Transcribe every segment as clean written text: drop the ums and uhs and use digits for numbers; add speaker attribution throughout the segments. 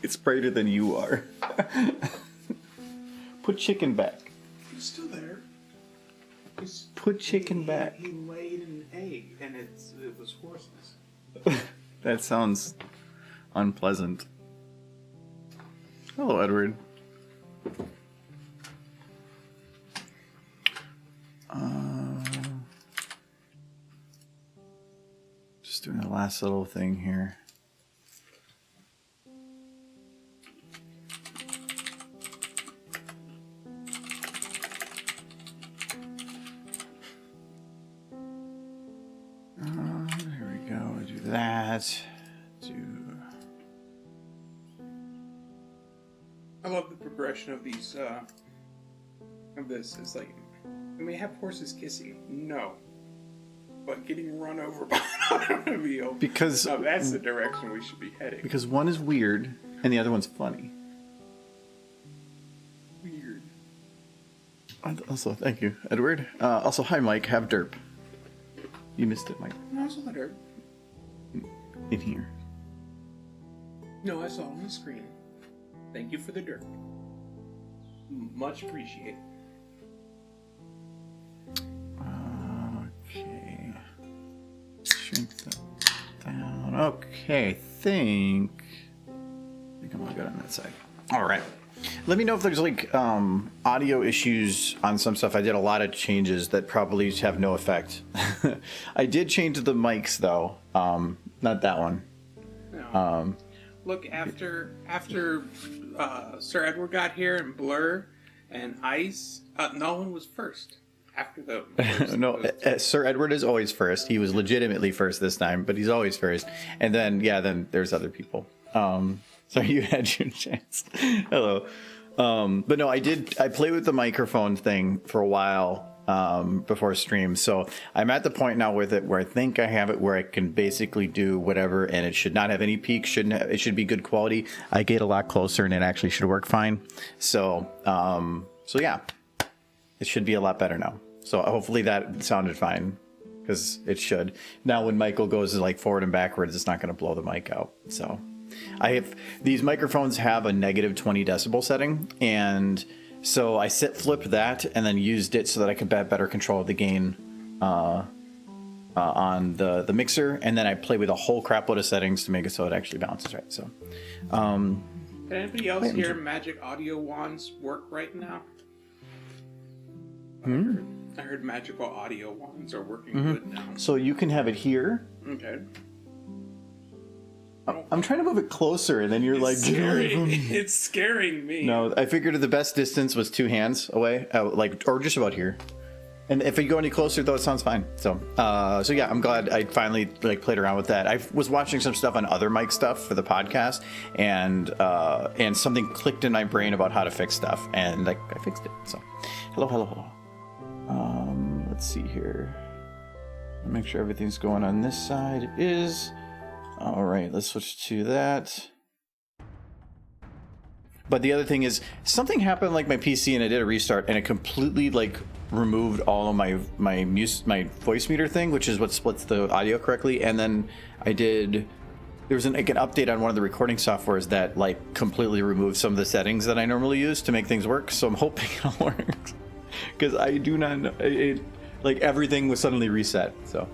Speaker 1: It's brighter than you are. Put chicken back.
Speaker 2: He's still there.
Speaker 1: Put chicken back.
Speaker 2: He laid an egg, and it was horses.
Speaker 1: That sounds unpleasant. Hello, Edward. Just doing the last little thing here. Here we go. Do that.
Speaker 2: I love the progression of these. Of this. It's like, can we have horses kissing? No. But getting run over by an automobile.
Speaker 1: Because
Speaker 2: that's the direction we should be heading.
Speaker 1: Because one is weird and the other one's funny.
Speaker 2: Weird.
Speaker 1: Also, thank you, Edward. Also, hi, Mike. Have derp. You missed it, Mike.
Speaker 2: No, I saw the derp.
Speaker 1: In here.
Speaker 2: No, I saw it on the screen. Thank you for the derp. Much appreciated.
Speaker 1: Okay. Shrink that down. Okay, I think I'm all good on that side. All right. Let me know if there's like audio issues on some stuff. I did a lot of changes that probably have no effect. I did change the mics though. Not that one.
Speaker 2: No. Look, after Sir Edward got here and Blur and Ice, Nolan was first. After the
Speaker 1: no, Sir Edward is always first. He was legitimately first this time, but he's always first. And then then there's other people. So you had your chance. Hello. But no, I played with the microphone thing for a while before stream. So I'm at the point now with it where I think I have it where I can basically do whatever, and it should not have any peaks. It should be good quality. I get a lot closer, and it actually should work fine. So yeah, it should be a lot better now. So hopefully that sounded fine, because it should. Now when Michael goes like forward and backwards, it's not going to blow the mic out. So these microphones have a negative 20 decibel setting, and so I flipped that and then used it so that I could have better control of the gain on the mixer, and then I play with a whole crap load of settings to make it so it actually bounces right. So
Speaker 2: can anybody else hear magic audio wands work right now? I heard magical audio wands are working good now.
Speaker 1: So you can have it here.
Speaker 2: Okay.
Speaker 1: I'm trying to move it closer, and then you're like,
Speaker 2: it's scaring me.
Speaker 1: No, I figured the best distance was 2 hands away, or just about here. And if you go any closer, though, it sounds fine. So yeah, I'm glad I finally played around with that. I was watching some stuff on other mic stuff for the podcast, and something clicked in my brain about how to fix stuff, and I fixed it. So, hello. Let's see here. Make sure everything's going on this side. It is. All right, let's switch to that. But the other thing is, something happened my PC, and I did a restart, and it completely removed all of my voice meter thing, which is what splits the audio correctly. And then there was an update on one of the recording softwares that completely removed some of the settings that I normally use to make things work. So I'm hoping it'll work, because I do not know it. Everything was suddenly reset. So.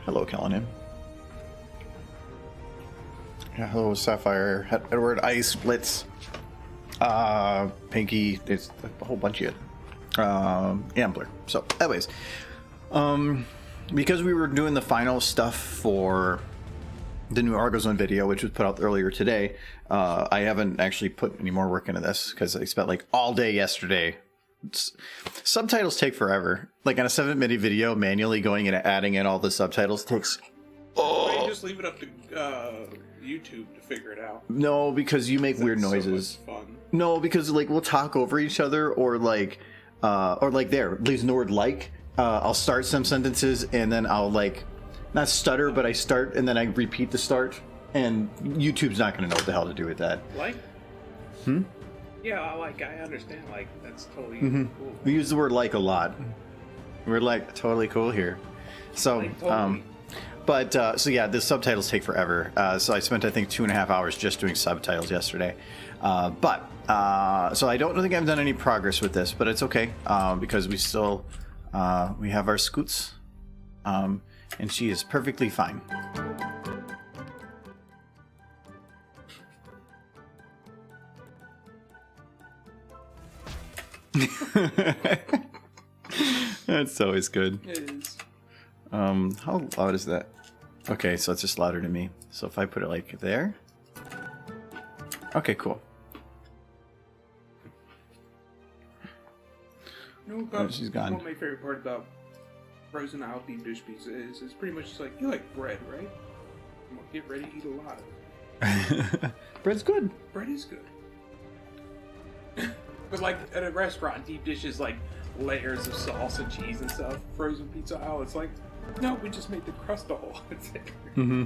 Speaker 1: Hello, Callahan. Yeah, hello, Sapphire, Edward, Ice, Blitz, Pinky. There's a whole bunch of it. Ambler. So, anyways, because we were doing the final stuff for the new Argozone video, which was put out earlier today, I haven't actually put any more work into this because I spent all day yesterday. Subtitles take forever. On a 7-minute video, manually going and adding in all the subtitles takes.
Speaker 2: Why don't you just leave it up to YouTube to figure it out?
Speaker 1: No, because you make weird noises.
Speaker 2: So much fun.
Speaker 1: No, because we'll talk over each other, or there, using the word I'll start some sentences and then I'll not stutter, but I start and then I repeat the start, and YouTube's not going to know what the hell to do with that.
Speaker 2: Yeah, I understand. That's totally cool.
Speaker 1: We use the word a lot. We're like totally cool here. So,
Speaker 2: Like, totally.
Speaker 1: so yeah, the subtitles take forever. So I spent, I think, 2.5 hours just doing subtitles yesterday. So I don't think I've done any progress with this, but it's okay because we still we have our Scoots, and she is perfectly fine. That's always good.
Speaker 2: It is.
Speaker 1: How loud is that? Okay, so it's just louder to me. So if I put it like there. Okay, cool.
Speaker 2: You know what,
Speaker 1: She's gone.
Speaker 2: What my favorite part about frozen Isle deep dish pizza is pretty much just like, you like bread, right? Well, get ready to eat a lot of it.
Speaker 1: Bread's good.
Speaker 2: Bread is good. But like at a restaurant, deep dish is like layers of sauce and cheese and stuff. Frozen pizza aisle, it's like, no, we just made the crust a whole lot thicker.
Speaker 1: Mm-hmm.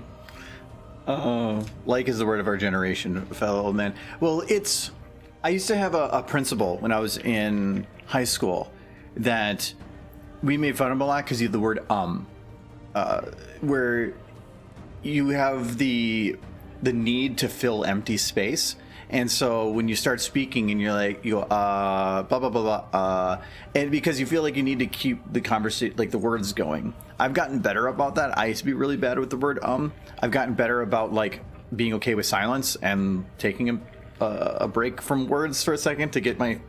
Speaker 1: Like is the word of our generation, fellow old man. Well, I used to have a principal when I was in high school that we made fun of a lot because you have the word where you have the need to fill empty space. And so when you start speaking and you go, blah, blah, blah, blah, and because you feel like you need to keep the conversation, like the words going. I've gotten better about that. I used to be really bad with the word I've gotten better about like being okay with silence and taking a break from words for a second to get my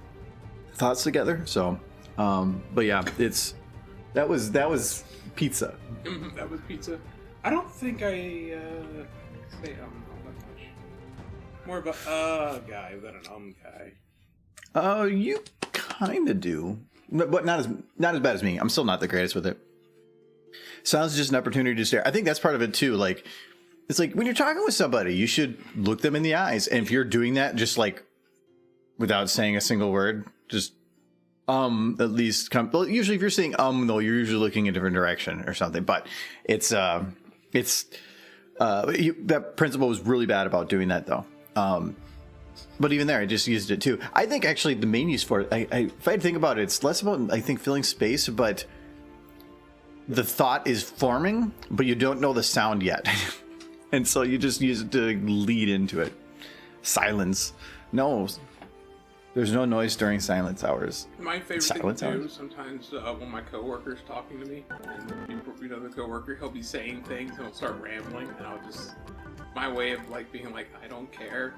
Speaker 1: thoughts together. So, but yeah, that was pizza.
Speaker 2: That was pizza. I don't think I say all that much. More of a guy than an guy.
Speaker 1: You kind of do, but not as bad as me. I'm still not the greatest with it. Sounds just an opportunity to stare. I think that's part of it too. Like, it's like when you're talking with somebody, you should look them in the eyes, and if you're doing that, just like without saying a single word, just at least come. Well, usually if you're saying though, you're usually looking in a different direction or something. But that principal was really bad about doing that though. But even there, I just used it too. I think actually the main use for it, if I think about it, it's less about, I think, filling space, but the thought is forming, but you don't know the sound yet. And so you just use it to lead into it. Silence. No, there's no noise during silence hours.
Speaker 2: My favorite
Speaker 1: Silence
Speaker 2: thing to do
Speaker 1: hours?
Speaker 2: sometimes when my coworker's talking to me, and the coworker, he'll be saying things and he'll start rambling, and I'll just, my way of like being like, I don't care.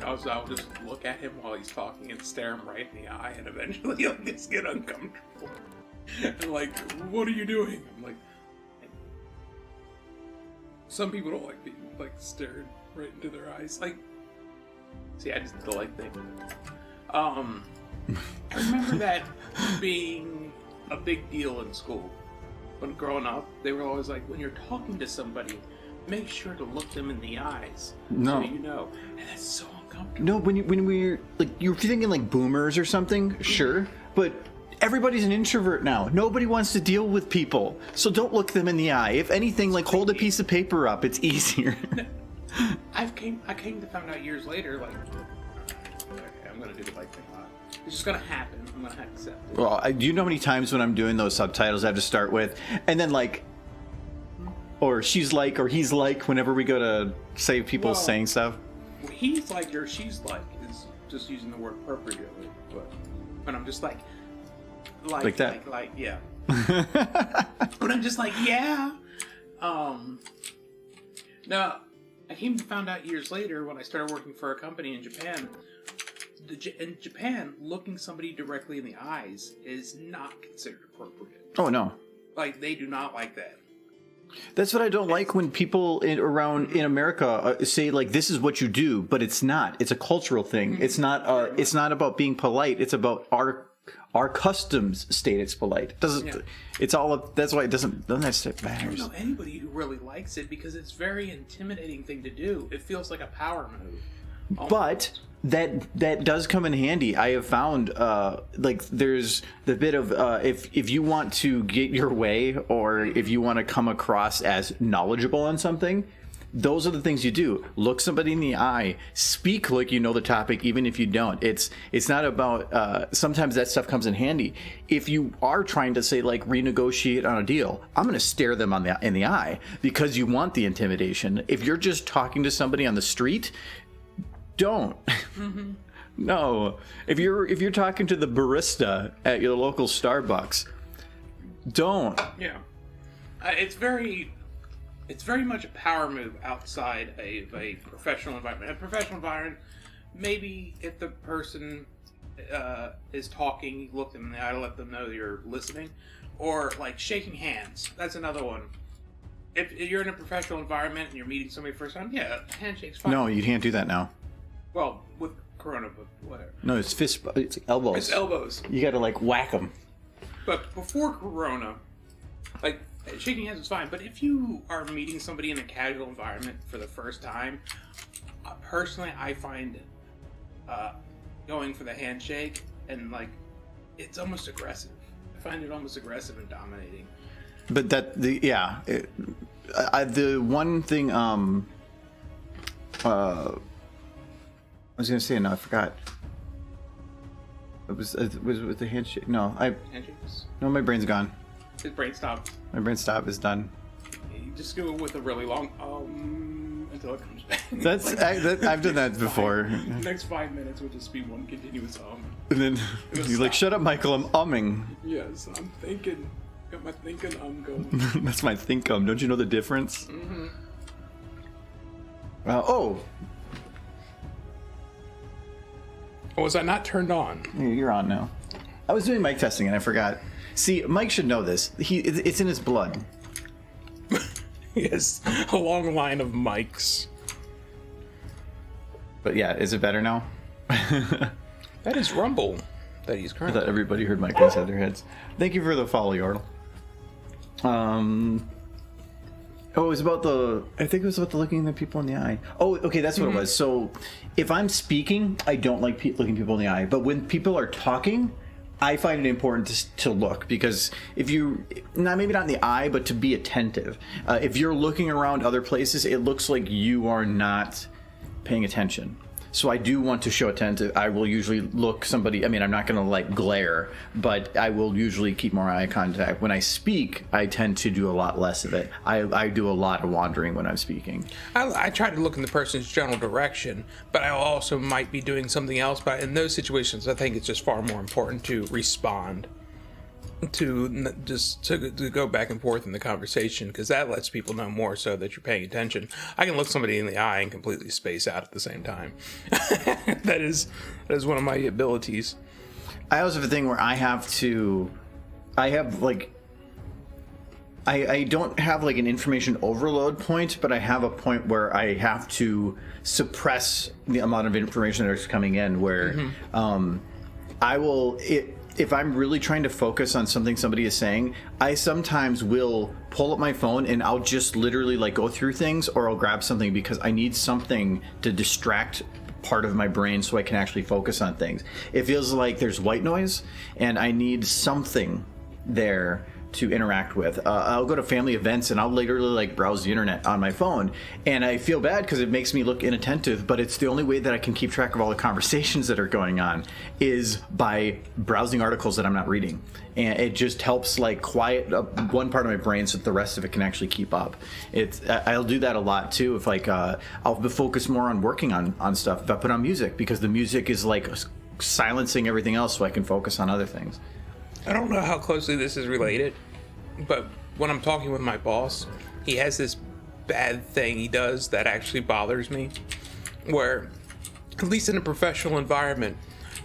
Speaker 2: I'll just look at him while he's talking and stare him right in the eye, and eventually he'll just get uncomfortable. And like, what are you doing? I'm like, some people don't like being like stared right into their eyes. Like, see, I just don't like things. I remember that being a big deal in school. When growing up, they were always like, when you're talking to somebody, make sure to look them in the eyes.
Speaker 1: No.
Speaker 2: So you know. And that's so uncomfortable.
Speaker 1: No, when we're like, you're thinking like boomers or something, sure, but everybody's an introvert now. Nobody wants to deal with people, so don't look them in the eye. If anything, like hold a piece of paper up. It's easier.
Speaker 2: I came to find out years later, like, okay, I'm gonna do it like that. It's just gonna happen. I'm gonna have to accept it.
Speaker 1: Well, do you know how many times when I'm doing those subtitles I have to start with, and then like, or she's like, or he's like, whenever we go to say people saying stuff.
Speaker 2: He's like or she's like is just using the word appropriately, but when I'm just like that, like yeah. But I'm just like, yeah. Now, I came to find out years later when I started working for a company in Japan. In Japan, looking somebody directly in the eyes is not considered appropriate.
Speaker 1: Oh no.
Speaker 2: Like, they do not like that.
Speaker 1: That's what I don't like when people around in America say like this is what you do, but it's not. It's a cultural thing. It's not. It's not about being polite. It's about our customs state it's polite. It doesn't. Yeah. It's all. That's why it doesn't. Doesn't that stuff matters?
Speaker 2: I don't know anybody who really likes it because it's a very intimidating thing to do. It feels like a power move.
Speaker 1: But that does come in handy. I have found like there's the bit of if you want to get your way or if you want to come across as knowledgeable on something, those are the things you do. Look somebody in the eye, speak like you know the topic, even if you don't. It's not about, sometimes that stuff comes in handy. If you are trying to say like renegotiate on a deal, I'm going to stare them in the eye because you want the intimidation. If you're just talking to somebody on the street, don't. Mm-hmm. No. If you're talking to the barista at your local Starbucks, don't.
Speaker 2: Yeah. It's very much a power move outside of a professional environment. A professional environment, maybe if the person is talking, you look them in the eye to let them know you're listening. Or, like, shaking hands. That's another one. If you're in a professional environment and you're meeting somebody for the first time, yeah, handshake's fine.
Speaker 1: No, you can't do that now.
Speaker 2: Well, with Corona, but whatever.
Speaker 1: No, it's it's elbows.
Speaker 2: It's elbows.
Speaker 1: You gotta, like, whack them.
Speaker 2: But before Corona, like, shaking hands is fine, but if you are meeting somebody in a casual environment for the first time, personally, I find going for the handshake and, like, it's almost aggressive. I find it almost aggressive and dominating.
Speaker 1: But the one thing, I was gonna say, no, I forgot. It was with the handshake. No,
Speaker 2: Handshakes?
Speaker 1: No, my brain's gone.
Speaker 2: His brain stopped.
Speaker 1: My brain stop is done.
Speaker 2: You just go with a really long until it comes back.
Speaker 1: I've done that before.
Speaker 2: The next 5 minutes would just be one continuous
Speaker 1: And then you're like, "Shut up, Michael! I'm umming."
Speaker 2: Yes, I'm thinking. Got my thinking going.
Speaker 1: That's my think-um. Don't you know the difference?
Speaker 2: Mm-hmm.
Speaker 1: Oh,
Speaker 2: Was I not turned on?
Speaker 1: you're on now. I was doing mic testing and I forgot. See, Mike should know this. It's in his blood.
Speaker 2: Yes, a long line of mics.
Speaker 1: But yeah, is it better now?
Speaker 2: That is Rumble that he's
Speaker 1: I
Speaker 2: currently.
Speaker 1: thought everybody heard Mike inside their heads. Thank you for the follow, Yordle. It was about I think it was about the looking at people in the eye. Oh, okay, that's what it was. So if I'm speaking, I don't like looking people in the eye. But when people are talking, I find it important to look, because if you, maybe not in the eye, but to be attentive. If you're looking around other places, it looks like you are not paying attention. So I do want to show attentive. I will usually look somebody, I'm not going to like glare, but I will usually keep more eye contact. When I speak, I tend to do a lot less of it. I do a lot of wandering when I'm speaking.
Speaker 3: I try to look in the person's general direction, but I also might be doing something else. But in those situations, I think it's just far more important to respond, to go back and forth in the conversation, because that lets people know more so that you're paying attention. I can look somebody in the eye and completely space out at the same time. that is one of my abilities.
Speaker 1: I also have a thing where I don't have like an information overload point, but I have a point where I have to suppress the amount of information that's coming in, where if I'm really trying to focus on something somebody is saying, I sometimes will pull up my phone and I'll just literally like go through things, or I'll grab something because I need something to distract part of my brain so I can actually focus on things. It feels like there's white noise and I need something there to interact with. I'll go to family events and I'll literally like browse the internet on my phone, and I feel bad because it makes me look inattentive, but it's the only way that I can keep track of all the conversations that are going on is by browsing articles that I'm not reading. And it just helps like quiet up one part of my brain so that the rest of it can actually keep up. I'll do that a lot too if like I'll focus more on working on stuff if I put on music, because the music is like silencing everything else so I can focus on other things.
Speaker 3: I don't know how closely this is related, but when I'm talking with my boss, he has this bad thing he does that actually bothers me, where, at least in a professional environment,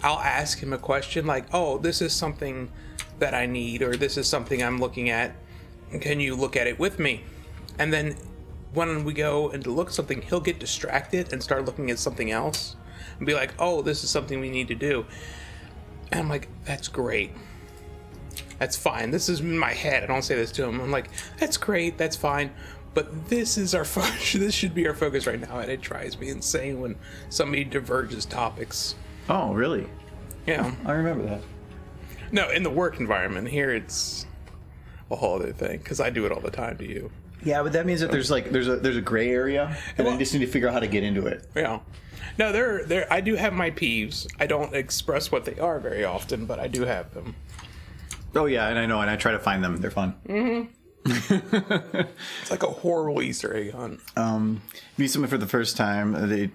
Speaker 3: I'll ask him a question like, oh, this is something that I need, or this is something I'm looking at. Can you look at it with me? And then when we go and to look at something, he'll get distracted and start looking at something else and be like, oh, this is something we need to do. And I'm like, that's great. That's fine. This is in my head. I don't say this to him. I'm like, that's great. That's fine. But this is our focus. This should be our focus right now. And it drives me insane when somebody diverges topics.
Speaker 1: Oh, really?
Speaker 3: Yeah.
Speaker 1: I remember that.
Speaker 3: No, in the work environment. Here it's a whole other thing, because I do it all the time to you.
Speaker 1: Yeah, but that means that there's a gray area, and I just need to figure out how to get into it.
Speaker 3: Yeah. No, there. I do have my peeves. I don't express what they are very often, but I do have them.
Speaker 1: Oh yeah, and I know, and I try to find them. They're fun.
Speaker 3: It's like a horrible Easter egg hunt.
Speaker 1: Meet someone for the first time. They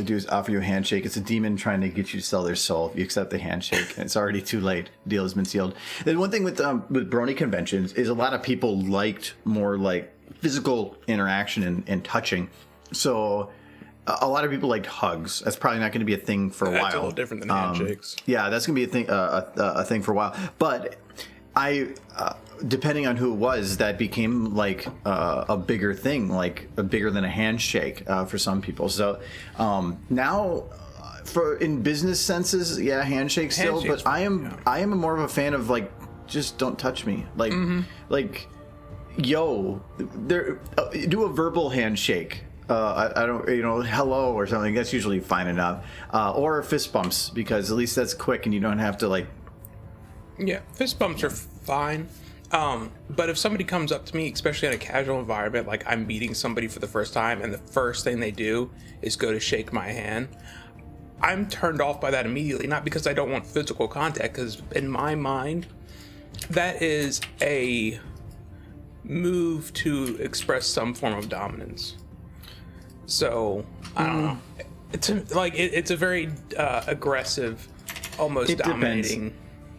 Speaker 1: do is offer you a handshake. It's a demon trying to get you to sell their soul. If you accept the handshake, it's already too late. Deal has been sealed. And one thing with brony conventions is a lot of people liked more like physical interaction and touching. So a lot of people liked hugs. That's probably not going to be a thing for a while.
Speaker 3: That's a little different than handshakes.
Speaker 1: Yeah, that's going to be a thing for a while. But depending on who it was, that became like a bigger thing, like bigger than a handshake for some people. So now, in business senses, yeah, handshake still. But I am more of a fan of like, just don't touch me, like, yo, there, do a verbal handshake. I don't, hello or something. That's usually fine enough. Or fist bumps, because at least that's quick and you don't have to like.
Speaker 3: Yeah, fist bumps are fine. But if somebody comes up to me, especially in a casual environment, like I'm meeting somebody for the first time and the first thing they do is go to shake my hand, I'm turned off by that immediately. Not because I don't want physical contact, because in my mind, that is a move to express some form of dominance. So, I don't know. It's a very aggressive, almost dominating.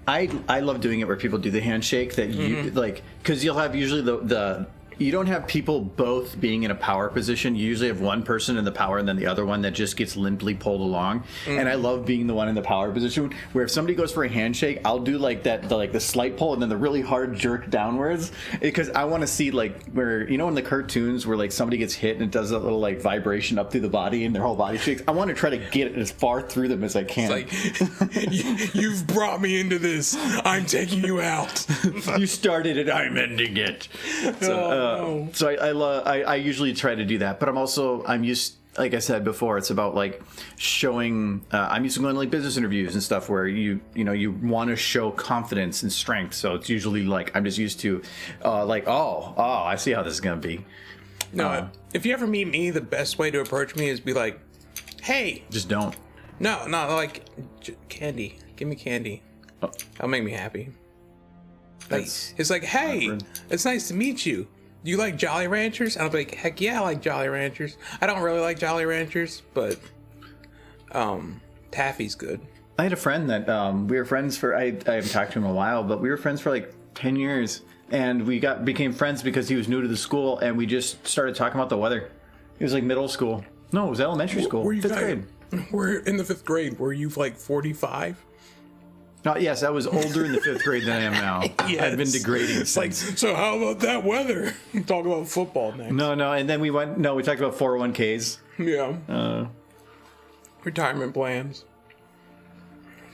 Speaker 1: I love doing it where people do the handshake that you like, because you'll have usually the you don't have people both being in a power position. You usually have one person in the power and then the other one that just gets limply pulled along. And I love being the one in the power position where if somebody goes for a handshake, I'll do like the slight pull and then the really hard jerk downwards, because I want to see like where, in the cartoons where like somebody gets hit and it does that little like vibration up through the body and their whole body shakes. I want to try to get it as far through them as I can.
Speaker 3: It's like, you've brought me into this. I'm taking you out.
Speaker 1: You started it. I'm ending it. So I usually try to do that, but I'm used, like I said before, it's about like showing. I'm used to going to like business interviews and stuff where you want to show confidence and strength. So it's usually like I'm just used to, like I see how this is gonna be.
Speaker 3: No, if you ever meet me, the best way to approach me is be like, hey,
Speaker 1: just don't.
Speaker 3: No, like candy. Give me candy.
Speaker 1: Oh.
Speaker 3: That'll make me happy. Like, it's like, hey, awkward. It's nice to meet you. Do you like Jolly Ranchers? And I'll be like, heck yeah, I like Jolly Ranchers. I don't really like Jolly Ranchers, but Taffy's good.
Speaker 1: I had a friend that we were friends for, I haven't talked to him in a while, but we were friends for like 10 years. And we became friends because he was new to the school, and we just started talking about the weather. It was like middle school. No, it was elementary school.
Speaker 3: Were you
Speaker 1: 5th grade.
Speaker 3: We're in the 5th grade. Were you like 45?
Speaker 1: Yes, I was older in the 5th grade than I am now.
Speaker 3: Yes.
Speaker 1: I've been degrading.
Speaker 3: It's like, so how about that weather? Talk about football next.
Speaker 1: No, and then we talked about 401ks.
Speaker 3: Yeah. Retirement plans.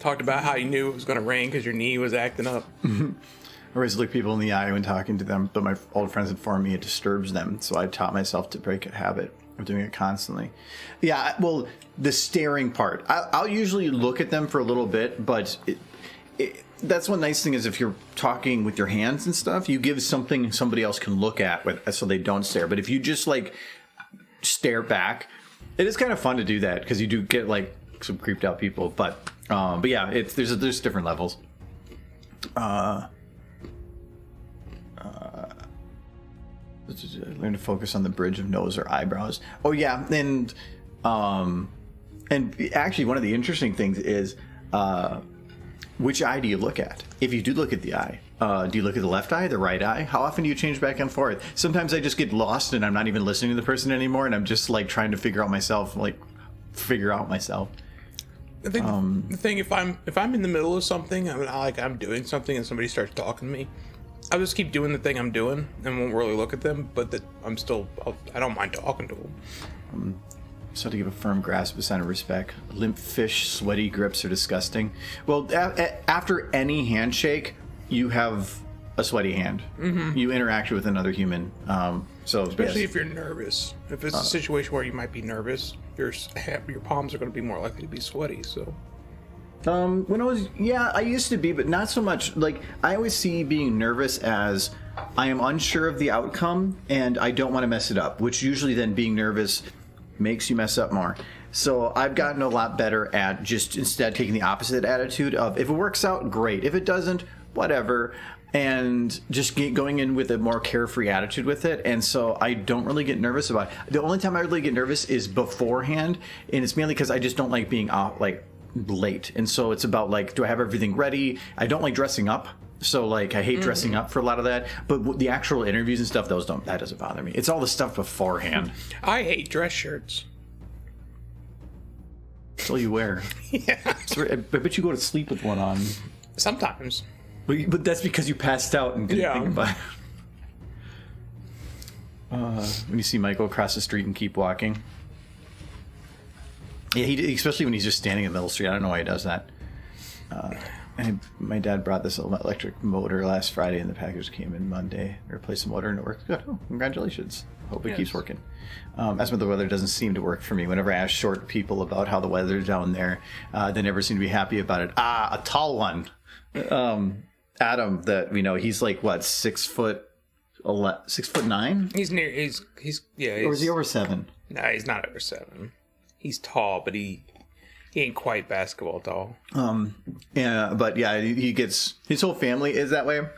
Speaker 3: Talked about how you knew it was going to rain because your knee was acting up.
Speaker 1: I always look people in the eye when talking to them, but my old friends informed me it disturbs them, so I taught myself to break a habit of doing it constantly. Yeah, well, the staring part. I'll usually look at them for a little bit, but that's one nice thing is if you're talking with your hands and stuff, you give something somebody else can look at so they don't stare. But if you just like stare back, it is kind of fun to do that because you do get like some creeped out people. But yeah, there's different levels. Learn to focus on the bridge of nose or eyebrows. Oh yeah, and actually one of the interesting things is which eye do you look at? If you do look at the eye, do you look at the left eye, the right eye? How often do you change back and forth? Sometimes I just get lost and I'm not even listening to the person anymore, and I'm just like trying to figure out myself.
Speaker 3: I think the thing, if I'm in the middle of something, I'm doing something and somebody starts talking to me, I'll just keep doing the thing I'm doing and won't really look at them, but I don't mind talking to them.
Speaker 1: So to give a firm grasp, a sign of respect. Limp fish, sweaty grips are disgusting. Well, after any handshake, you have a sweaty hand. Mm-hmm. You interact with another human.
Speaker 3: Especially if you're nervous. If it's a situation where you might be nervous, your palms are going to be more likely to be sweaty. So
Speaker 1: When I was, I used to be, but not so much. Like, I always see being nervous as I am unsure of the outcome and I don't want to mess it up, which usually then being nervous makes you mess up more. So I've gotten a lot better at just instead taking the opposite attitude of if it works out, great. If it doesn't, whatever. And just going in with a more carefree attitude with it. And so I don't really get nervous about it. The only time I really get nervous is beforehand. And it's mainly because I just don't like being late. And so it's about like, do I have everything ready? I don't like dressing up. So like I hate dressing up for a lot of that. But the actual interviews and stuff, that doesn't bother me. It's all the stuff beforehand.
Speaker 3: I hate dress shirts.
Speaker 1: That's all you wear.
Speaker 3: Yeah.
Speaker 1: I bet you go to sleep with one on.
Speaker 3: Sometimes.
Speaker 1: But that's because you passed out and didn't think about it. When you see Michael across the street and keep walking. Yeah, especially when he's just standing in the middle of the street. I don't know why he does that. And my dad brought this electric motor last Friday, and the package came in Monday. I replaced the motor, and it worked good. Oh, congratulations. Hope it keeps working. That's when the weather doesn't seem to work for me. Whenever I ask short people about how the weather's down there, they never seem to be happy about it. A tall one. Adam, that we know, he's like, what, 6 foot 9?
Speaker 3: He's near, he's
Speaker 1: Or is he over 7?
Speaker 3: No, he's not over 7. He's tall, but he ain't quite basketball tall.
Speaker 1: But he gets, his whole family is that way.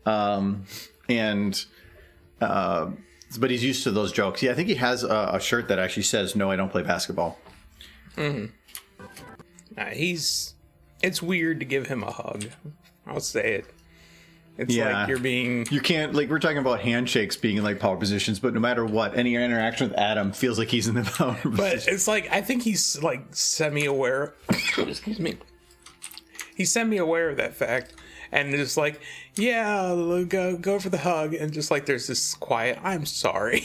Speaker 1: But he's used to those jokes. Yeah, I think he has a shirt that actually says, "No, I don't play basketball."
Speaker 3: Mm-hmm. It's weird to give him a hug. I'll say it. It's like you can't, like, we're talking about handshakes being in like power positions, but no matter what, any interaction with Adam feels like he's in the power position. But it's like, I think he's like semi-aware. Excuse me. He's semi-aware of that fact. And it's like, go for the hug. And just like, there's this quiet, I'm sorry.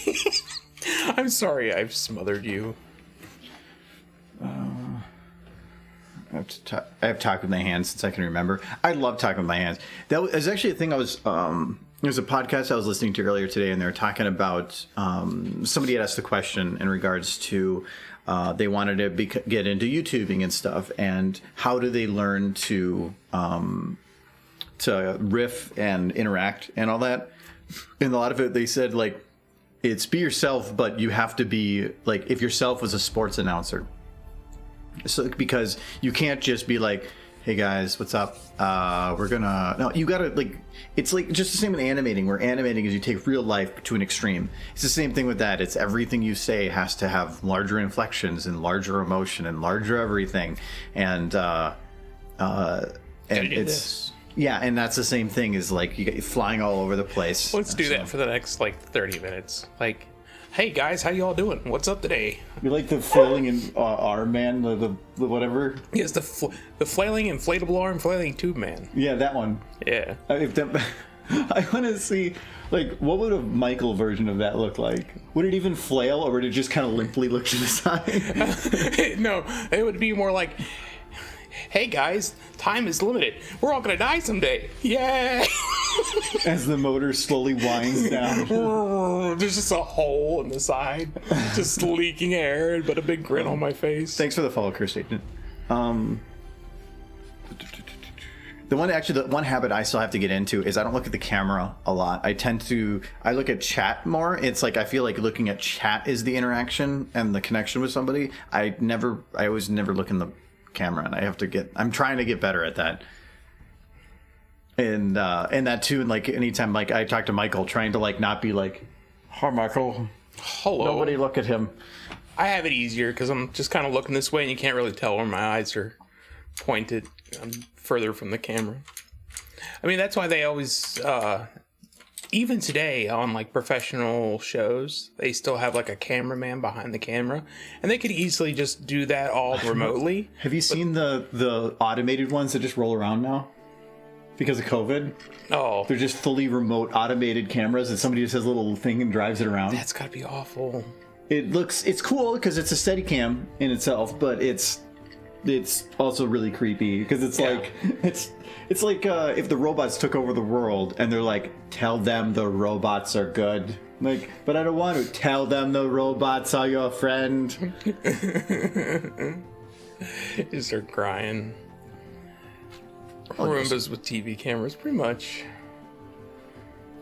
Speaker 3: I'm sorry I've smothered you.
Speaker 1: I have talked with my hands since I can remember. I love talking with my hands. That was actually a thing I was... There's a podcast I was listening to earlier today, and they were talking about... somebody had asked the question in regards to... they wanted to get into YouTubing and stuff, and how do they learn to riff and interact and all that? And a lot of it, they said, like, it's be yourself, but you have to be... Like, if yourself was a sports announcer... So, because you can't just be like, hey guys, what's up? No, you gotta, like, it's like just the same with animating, where animating is you take real life to an extreme. It's the same thing with that. It's everything you say has to have larger inflections and larger emotion and larger everything. And it's, and that's the same thing, is like you get flying all over the place.
Speaker 3: Let's do that for the next like 30 minutes. Like, hey guys, how y'all doing? What's up today?
Speaker 1: You like the flailing and arm man, the whatever?
Speaker 3: Yes, the flailing inflatable arm flailing tube man.
Speaker 1: Yeah, that one.
Speaker 3: Yeah.
Speaker 1: I want to see, like, what would a Michael version of that look like? Would it even flail, or would it just kind of limply look to the side?
Speaker 3: No, it would be more like, hey guys, time is limited. We're all gonna die someday. Yay!
Speaker 1: As the motor slowly winds down.
Speaker 3: There's just a hole in the side, just leaking air, but a big grin on my face.
Speaker 1: Thanks for the follow, Chris Staten. The one habit I still have to get into is I don't look at the camera a lot. I look at chat more. It's like I feel like looking at chat is the interaction and the connection with somebody. I always never look in the camera, and I'm trying to get better at that. And that too, and like anytime like I talk to Michael, trying to like not be like, hi Michael,
Speaker 3: hello,
Speaker 1: nobody look at him.
Speaker 3: I have it easier because I'm just kind of looking this way and you can't really tell where my eyes are pointed. I'm further from the camera. I mean, that's why they always even today on like professional shows, they still have like a cameraman behind the camera, and they could easily just do that all remotely.
Speaker 1: Have you seen the automated ones that just roll around now? Because of COVID.
Speaker 3: Oh.
Speaker 1: They're just fully remote automated cameras that somebody just has a little thing and drives it around.
Speaker 3: That's gotta be awful.
Speaker 1: It's cool because it's a Steadicam in itself, but it's also really creepy because it's like it's like if the robots took over the world and they're like, tell them the robots are good. Like, but I don't want to tell them the robots are your friend.
Speaker 3: You start crying. Roombas with TV cameras, pretty much.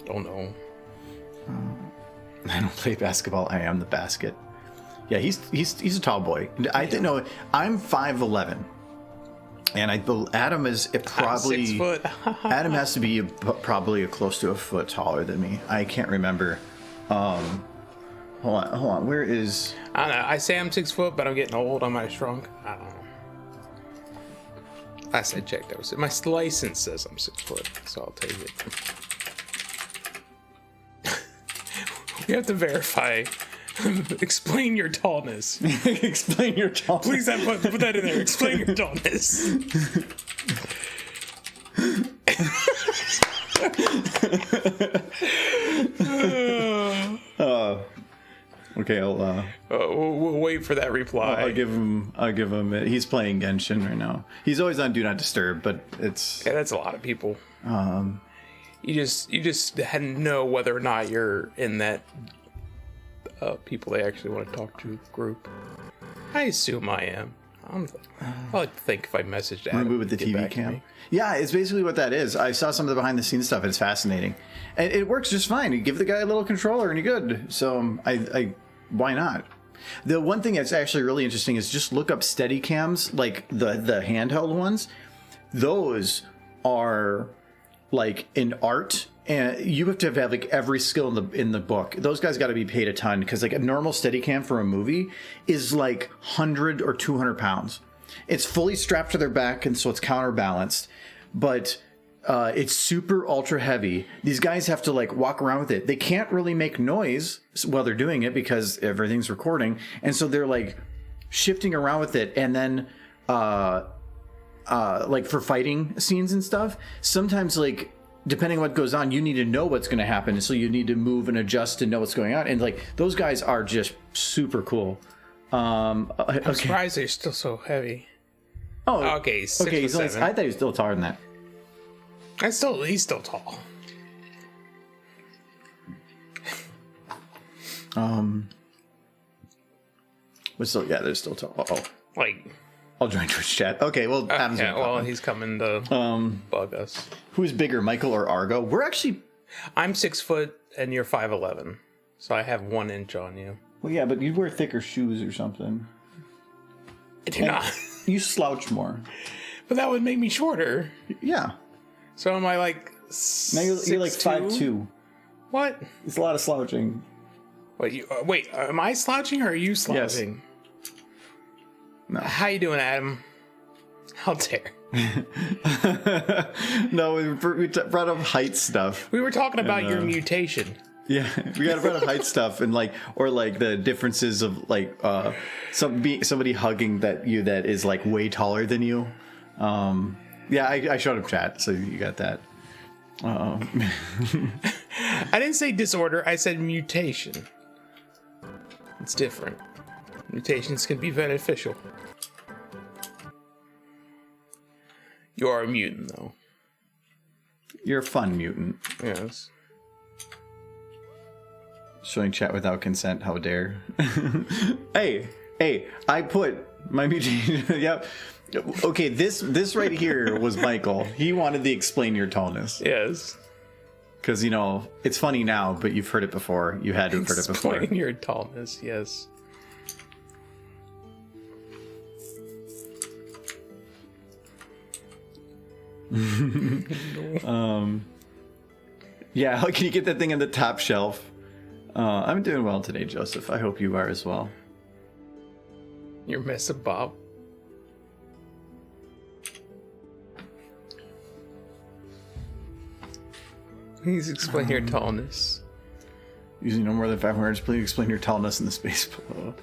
Speaker 3: Don't know.
Speaker 1: I don't play basketball. I am the basket. Yeah, he's a tall boy. I didn't know. I'm 5'11", and Adam is probably
Speaker 3: 6 foot.
Speaker 1: Adam has to be probably close to a foot taller than me. I can't remember. Hold on. Where is?
Speaker 3: I don't know. I say I'm 6 foot, but I'm getting old. I might have shrunk. I don't know. Last I checked, my license says I'm 6 foot, so I'll take it. You have to verify. Explain your tallness.
Speaker 1: Explain your tallness.
Speaker 3: Please put that in there. Explain your tallness.
Speaker 1: Okay,
Speaker 3: we'll wait for that reply.
Speaker 1: I'll give him. He's playing Genshin right now. He's always on Do Not Disturb, but it's.
Speaker 3: Yeah, that's a lot of people. You just had to know whether or not you're in that people they actually want to talk to group. I assume I am. I like to think if I messaged Adam,
Speaker 1: Remove with the TV cam. Yeah, it's basically what that is. I saw some of the behind the scenes stuff. It's fascinating, and it works just fine. You give the guy a little controller and you're good. So I why not? The one thing that's actually really interesting is just look up steady cams, like the handheld ones. Those are like an art, and you have to have like every skill in the book. Those guys got to be paid a ton, because like a normal Steadicam for a movie is like 100 or 200 pounds. It's fully strapped to their back, and so it's counterbalanced, but it's super ultra heavy. These guys have to like walk around with it. They can't really make noise while they're doing it because everything's recording, and so they're like shifting around with it, and then like for fighting scenes and stuff, sometimes like depending on what goes on, you need to know what's going to happen, so you need to move and adjust to know what's going on. And like those guys are just super cool.
Speaker 3: I'm surprised they're still so heavy.
Speaker 1: Oh,
Speaker 3: okay.
Speaker 1: Okay, he's only, I thought he was still taller than that.
Speaker 3: He's still tall.
Speaker 1: But still, yeah, they're still tall. Oh,
Speaker 3: like.
Speaker 1: I'll join Twitch chat. Okay, well, Adam's
Speaker 3: yeah, well, he's coming to bug us.
Speaker 1: Who's bigger, Michael or Argo? We're actually.
Speaker 3: I'm 6 foot and you're 5'11", so I have 1 inch on you.
Speaker 1: Well, yeah, but you'd wear thicker shoes or something.
Speaker 3: I do not.
Speaker 1: You slouch more.
Speaker 3: But that would make me shorter.
Speaker 1: Yeah.
Speaker 3: So am I like?
Speaker 1: Now you're like 5'2".
Speaker 3: What?
Speaker 1: It's a lot of slouching.
Speaker 3: Wait, am I slouching or are you slouching? Yes.
Speaker 1: No.
Speaker 3: How you doing, Adam? How dare?
Speaker 1: No, we brought up height stuff.
Speaker 3: We were talking about your mutation.
Speaker 1: Yeah, we got brought up height stuff, and like, or like the differences of like somebody hugging that is like way taller than you. Yeah, I showed up chat, so you got that.
Speaker 3: I didn't say disorder. I said mutation. It's different. Mutations can be beneficial. You are a mutant, though.
Speaker 1: You're a fun mutant.
Speaker 3: Yes.
Speaker 1: Showing chat without consent, how dare. Hey, I put my mutation. Yep. Okay, this right here was Michael. He wanted the explain your tallness.
Speaker 3: Yes.
Speaker 1: Because, you know, it's funny now, but you've heard it before. You had to have heard it before.
Speaker 3: Explain your tallness, yes.
Speaker 1: Yeah, how can you get that thing on the top shelf? I'm doing well today, Joseph. I hope you are as well.
Speaker 3: You're messing Bob. Please explain your tallness.
Speaker 1: Using no more than 5 words, please explain your tallness in the space below.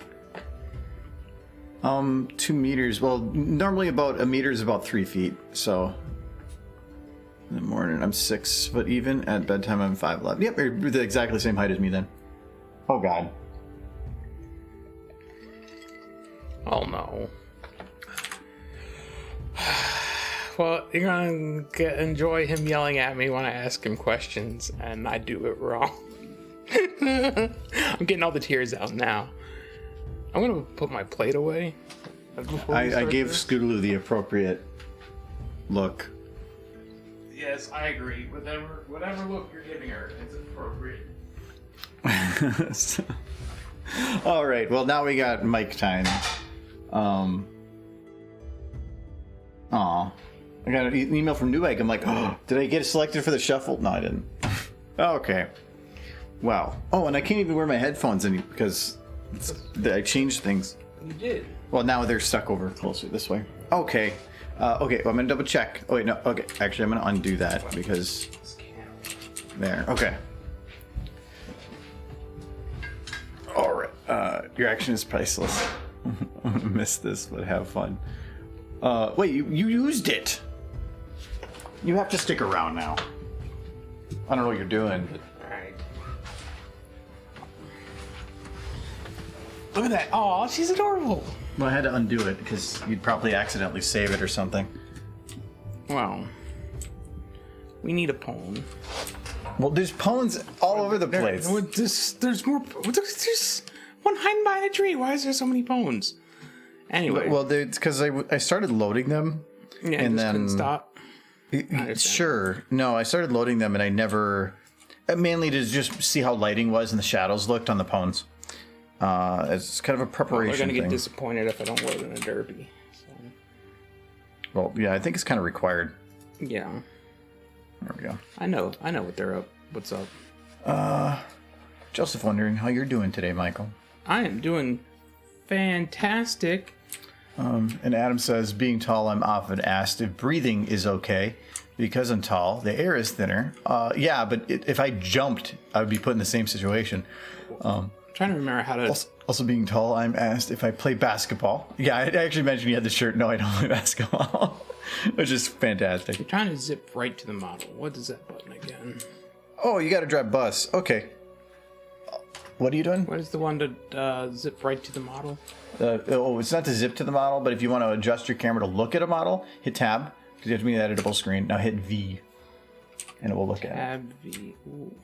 Speaker 1: 2 meters. Well, normally about a meter is about 3 feet. So in the morning I'm 6 foot even. At bedtime I'm 5'11". Yep, you're the exactly same height as me then. Oh God.
Speaker 3: Oh no. Well, you're gonna enjoy him yelling at me when I ask him questions and I do it wrong. I'm getting all the tears out now. I'm gonna put my plate away.
Speaker 1: I gave Scootaloo the appropriate look.
Speaker 3: Yes, I agree. Whatever look you're giving her is appropriate.
Speaker 1: So- all right. Well, now we got mic time. I got an email from Newegg. I'm like, oh, did I get selected for the shuffle? No, I didn't. Okay. Wow. Oh, and I can't even wear my headphones because I changed things.
Speaker 3: You did.
Speaker 1: Well, now they're stuck over closer this way. Okay. Okay. Well, I'm gonna double check. Oh wait, no. Okay. Actually, I'm gonna undo that because there. Okay. All right. Your action is priceless. I'm gonna miss this, but have fun. Wait, you used it. You have to stick around now. I don't know what you're doing, but
Speaker 3: Alright. Look at that. Aw, she's adorable.
Speaker 1: well, I had to undo it because you'd probably accidentally save it or something.
Speaker 3: Wow. We need a poem.
Speaker 1: Well, there's pawns all over the place.
Speaker 3: There's more. There's one hiding behind a tree. Why is there so many bones? Anyway.
Speaker 1: Well, it's because I started loading them.
Speaker 3: Yeah,
Speaker 1: and
Speaker 3: just
Speaker 1: then
Speaker 3: couldn't stop.
Speaker 1: Sure. No, I started loading them and I never... Mainly to just see how lighting was and the shadows looked on the pawns. It's kind of a preparation
Speaker 3: They're gonna
Speaker 1: thing.
Speaker 3: get disappointed if I don't load in a derby. So,
Speaker 1: Well, yeah, I think it's kind of required.
Speaker 3: yeah,
Speaker 1: There we go.
Speaker 3: I know what they're up. What's up?
Speaker 1: Joseph wondering how you're doing today, Michael.
Speaker 3: I am doing fantastic.
Speaker 1: And Adam says, being tall, I'm often asked if breathing is okay. Because I'm tall, the air is thinner. Yeah, but if I jumped, I would be put in the same situation.
Speaker 3: I'm trying to remember how to.
Speaker 1: Also being tall, I'm asked if I play basketball. Yeah, I actually mentioned you had the shirt. No, I don't play basketball. Which is fantastic.
Speaker 3: I'm trying to zip right to the model. What is that button again?
Speaker 1: Oh, you got to drive bus. Okay. What are you doing?
Speaker 3: What is the one to zip right to the model?
Speaker 1: It's not to zip to the model, but if you want to adjust your camera to look at a model, hit tab, because you have to be an editable screen. Now hit V, and it will look at it.
Speaker 3: Tab V. Ooh.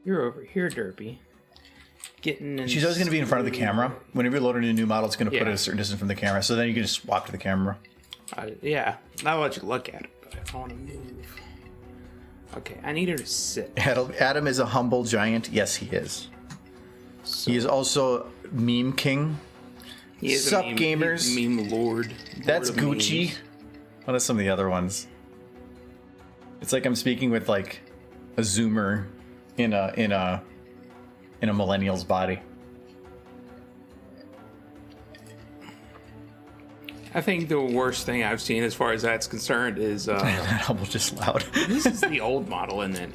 Speaker 3: You're over here, Derpy. Getting in.
Speaker 1: She's always going to be in front of the camera. Whenever you're loading a new model, it's going to put it
Speaker 3: Yeah.
Speaker 1: a certain distance from the camera, so then you can just swap to the camera.
Speaker 3: Yeah, I'll let you look at it, but I want to move. Okay, I need her to sit.
Speaker 1: Adam is a humble giant. Yes, he is.
Speaker 3: So
Speaker 1: He is also meme king.
Speaker 3: he is a
Speaker 1: Sup,
Speaker 3: meme,
Speaker 1: gamers?
Speaker 3: Meme lord.
Speaker 1: That's
Speaker 3: Lord of
Speaker 1: Gucci.
Speaker 3: memes.
Speaker 1: What are some of the other ones? It's like I'm speaking with like a zoomer in a millennial's body.
Speaker 3: I think the worst thing I've seen as far as that's concerned is
Speaker 1: That album's just loud.
Speaker 3: this is the old model, isn't it?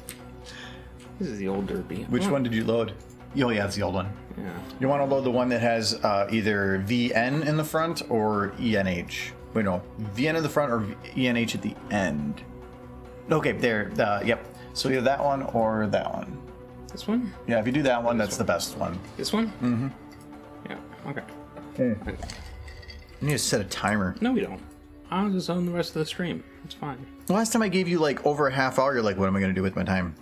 Speaker 3: This is the old Derpy.
Speaker 1: Which one did you load? Oh yeah, it's the old one.
Speaker 3: Yeah.
Speaker 1: You want to load the one that has either VN in the front or ENH. Wait, no, VN in the front or ENH at the end. Okay, there. Yep. So either that one or that one.
Speaker 3: This one?
Speaker 1: Yeah, if you do that one, that's the best one.
Speaker 3: This one? Mm-hmm. Yeah. Okay. Okay.
Speaker 1: You need to set a timer.
Speaker 3: No, we don't. I'll just own the rest of the stream. It's fine.
Speaker 1: The last time I gave you like over a half hour, you're like, what am I going to do with my time?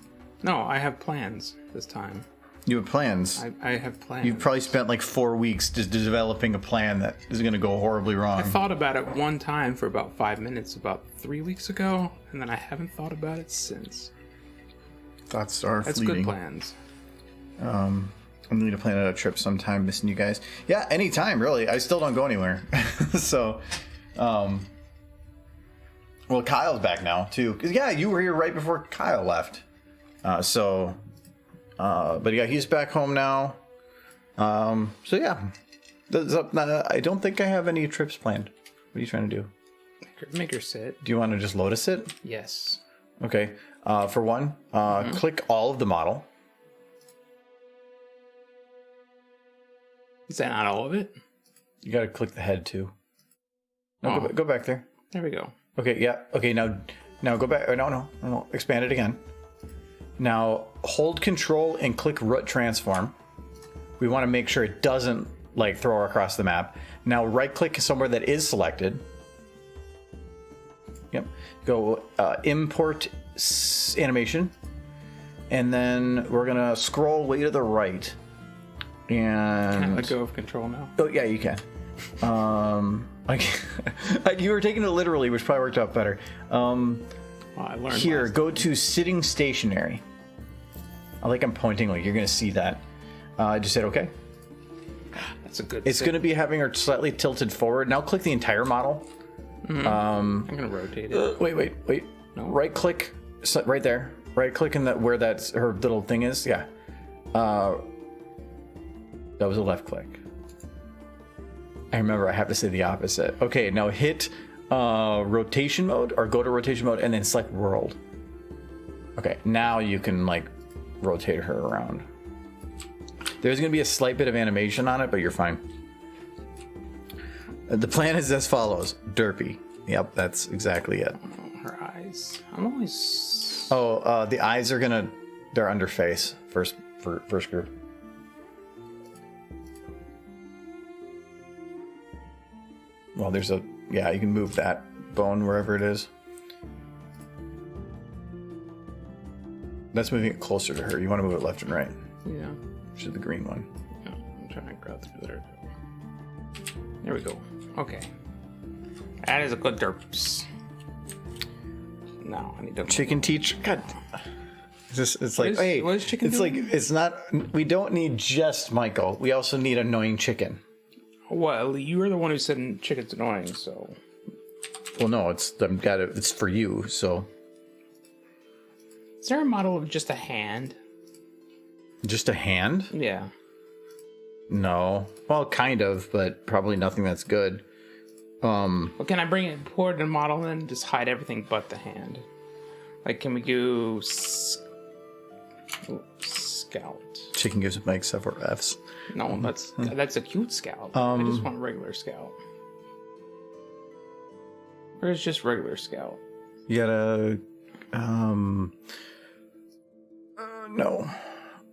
Speaker 3: No, I have plans this time.
Speaker 1: You have plans.
Speaker 3: I have plans.
Speaker 1: You've probably spent like 4 weeks just developing a plan that is going to go horribly wrong.
Speaker 3: I thought about it one time for about 5 minutes about 3 weeks ago, and then I haven't thought about it since.
Speaker 1: Thoughts are
Speaker 3: That's
Speaker 1: fleeting.
Speaker 3: good plans.
Speaker 1: I'm going to plan out a trip sometime, missing you guys. Yeah, anytime, really. I still don't go anywhere. So, well, Kyle's back now, too. Because, yeah, you were here right before Kyle left. But yeah, he's back home now. So, yeah. I don't think I have any trips planned. What are you trying to do?
Speaker 3: Make her sit.
Speaker 1: Do you want to just load a sit?
Speaker 3: Yes.
Speaker 1: Okay. For one, click all of the model.
Speaker 3: Is that not all of it?
Speaker 1: You got to click the head, too. No,
Speaker 3: Oh.
Speaker 1: go back there.
Speaker 3: There we go.
Speaker 1: Okay, yeah. Okay, now go back. No. Expand it again. Now hold Control and click Root Transform. We want to make sure it doesn't like throw her across the map. Now right click somewhere that is selected. Yep. Go Import Animation. And then we're going to scroll way to the right.
Speaker 3: Can I
Speaker 1: And
Speaker 3: let go of control now?
Speaker 1: oh yeah, you can. Like you were taking it literally, which probably worked out better.
Speaker 3: Well, I learned
Speaker 1: Here,
Speaker 3: last
Speaker 1: go to sitting stationary. I'm pointing like you're going to see that. I just said okay.
Speaker 3: That's a good.
Speaker 1: It's going to be having her slightly tilted forward. Now click the entire model.
Speaker 3: I'm going to rotate it.
Speaker 1: Wait.
Speaker 3: No.
Speaker 1: Right click, right there. Right click in that where that's her little thing is. Yeah. That was a left click. I remember I have to say the opposite. Okay, now hit rotation mode or go to rotation mode and then select world. Okay, now you can like rotate her around. There's going to be a slight bit of animation on it, but you're fine. The plan is as follows. Derpy. Yep, that's exactly it.
Speaker 3: Her eyes. I'm always.
Speaker 1: Oh, the eyes are gonna. They're under face. First group. Well, there's a. Yeah, you can move that bone wherever it is. That's moving it closer to her. You want to move it left and right.
Speaker 3: Yeah.
Speaker 1: Which is the green one.
Speaker 3: No, I'm trying to grab through there. There we go. Okay. That is a good derps. No, I need to.
Speaker 1: Chicken teach. God. It's like,
Speaker 3: is-
Speaker 1: hey,
Speaker 3: what is chicken
Speaker 1: it's
Speaker 3: doing?
Speaker 1: like, it's not, we don't need just Michael. We also need annoying chicken.
Speaker 3: Well, you were the one who said chicken's annoying, so.
Speaker 1: Well, no, it's for you, so.
Speaker 3: Is there a model of just a hand?
Speaker 1: Just a hand?
Speaker 3: Yeah.
Speaker 1: No. Well, kind of, but probably nothing that's good.
Speaker 3: Well, can I bring it forward in a model and just hide everything but the hand? Like, can we go scout?
Speaker 1: Chicken gives Mike several Fs.
Speaker 3: No, that's a cute scout. I just want regular scout. Or it's just regular scout.
Speaker 1: You gotta, no.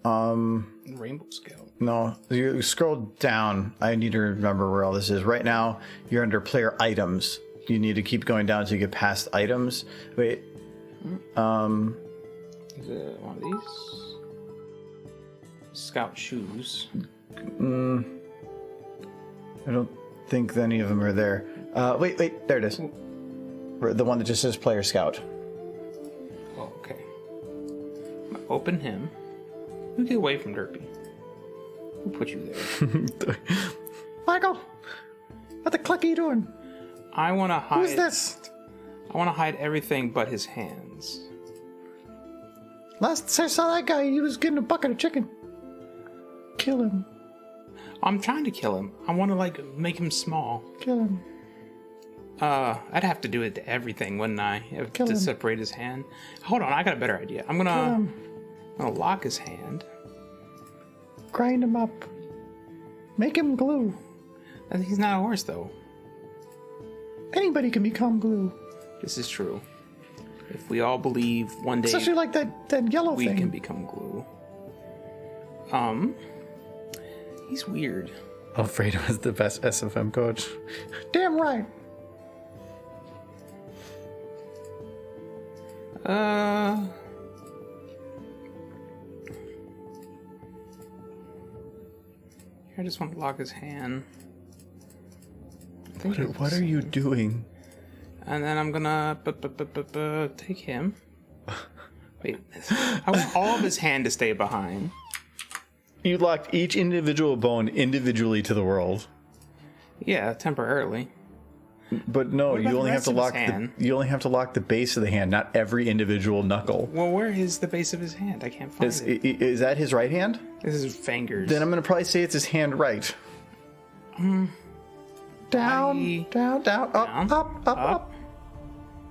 Speaker 3: Rainbow scout.
Speaker 1: No, you scroll down. I need to remember where all this is. Right now, you're under player items. You need to keep going down until you get past items. Wait.
Speaker 3: Is it one of these? Scout shoes.
Speaker 1: I don't think any of them are there. Wait, there it is. The one that just says player scout.
Speaker 3: Oh, okay. Open him. You get away from Derpy. Who put you there?
Speaker 1: Michael, what the click are you doing?
Speaker 3: I want to hide.
Speaker 1: Who's this?
Speaker 3: I want to hide everything but his hands.
Speaker 1: Last I saw that guy, he was getting a bucket of chicken. Kill him.
Speaker 3: I'm trying to kill him. I want to make him small.
Speaker 1: Kill him.
Speaker 3: I'd have to do it to everything, wouldn't I?
Speaker 1: Kill
Speaker 3: to
Speaker 1: him.
Speaker 3: separate his hand. Hold on, I got a better idea. I'm gonna lock his hand.
Speaker 1: Grind him up. Make him glue.
Speaker 3: He's not a horse, though.
Speaker 1: Anybody can become glue.
Speaker 3: This is true. If we all believe one day
Speaker 1: Especially like that yellow
Speaker 3: we
Speaker 1: thing.
Speaker 3: can become glue. He's weird.
Speaker 1: Alfredo is the best SFM coach. Damn right.
Speaker 3: I just want to lock his hand.
Speaker 1: What are you doing?
Speaker 3: And then I'm gonna take him. Wait, I want all of his hand to stay behind.
Speaker 1: You locked each individual bone individually to the world.
Speaker 3: Yeah, temporarily.
Speaker 1: But no,
Speaker 3: What about
Speaker 1: you only
Speaker 3: the
Speaker 1: have to
Speaker 3: rest of his
Speaker 1: lock
Speaker 3: hand?
Speaker 1: you only have to lock the base of the hand, not every individual knuckle.
Speaker 3: Well, where is the base of his hand? I can't find it.
Speaker 1: Is that his right hand?
Speaker 3: This is his fingers.
Speaker 1: Then I'm gonna probably say it's his hand right. Down,
Speaker 3: Down,
Speaker 1: up.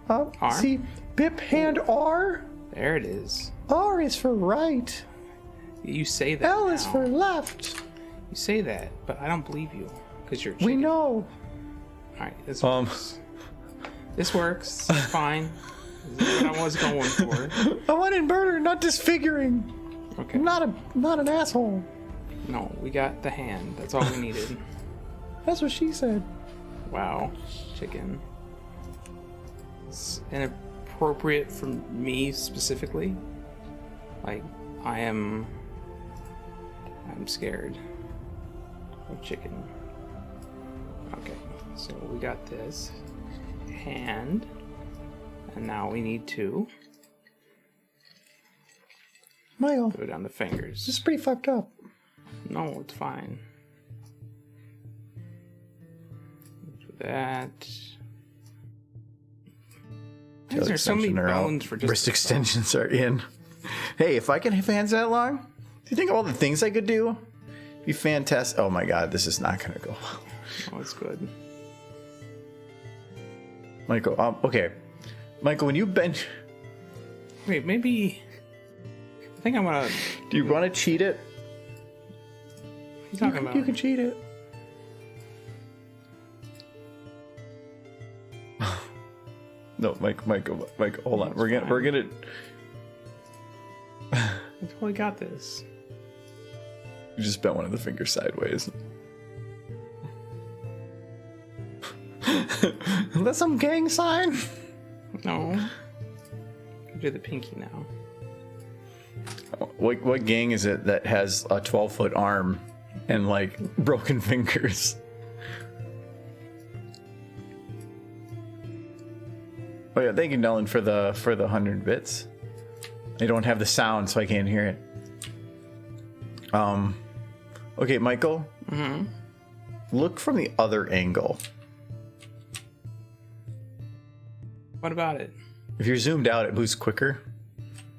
Speaker 3: Arm.
Speaker 1: See, Bip hand R.
Speaker 3: There it is.
Speaker 1: R is for right.
Speaker 3: You say that.
Speaker 1: L is
Speaker 3: now.
Speaker 1: for left.
Speaker 3: You say that, but I don't believe you because you're.
Speaker 1: We
Speaker 3: chicken.
Speaker 1: know.
Speaker 3: All right, this works. This works. It's fine. This is what I was going for.
Speaker 1: I want inverter, not disfiguring.
Speaker 3: Okay.
Speaker 1: I'm not an asshole.
Speaker 3: No, we got the hand. That's all we needed.
Speaker 1: That's what she said.
Speaker 3: Wow, chicken. It's inappropriate for me specifically. Like, I'm scared of chicken. Okay, so we got this hand, And now we need to
Speaker 1: Michael,
Speaker 3: go down the fingers.
Speaker 1: this is pretty fucked up.
Speaker 3: No, it's fine. Do that. Why is there so many bones for just
Speaker 1: wrist extensions are in. Hey, if I can have hands that long, do you think of all the things I could do? Be fantastic. Oh my god, this is not gonna go well.
Speaker 3: Oh, it's good.
Speaker 1: Michael, okay. Michael, when you bench,
Speaker 3: Wait, maybe. I think I want to.
Speaker 1: do you want to cheat it?
Speaker 3: What are you talking about?
Speaker 1: You can cheat it. No, Michael, hold on. We're gonna.
Speaker 3: I totally got this.
Speaker 1: You just bent one of the fingers sideways. That's some gang sign.
Speaker 3: No. Do the pinky now.
Speaker 1: What gang is it that has a 12-foot arm and like broken fingers? Oh yeah, thank you, Nolan, for the 100 bits. I don't have the sound, so I can't hear it. Okay, Michael.
Speaker 3: Mm-hmm.
Speaker 1: Look from the other angle.
Speaker 3: What about it?
Speaker 1: If you're zoomed out, it moves quicker.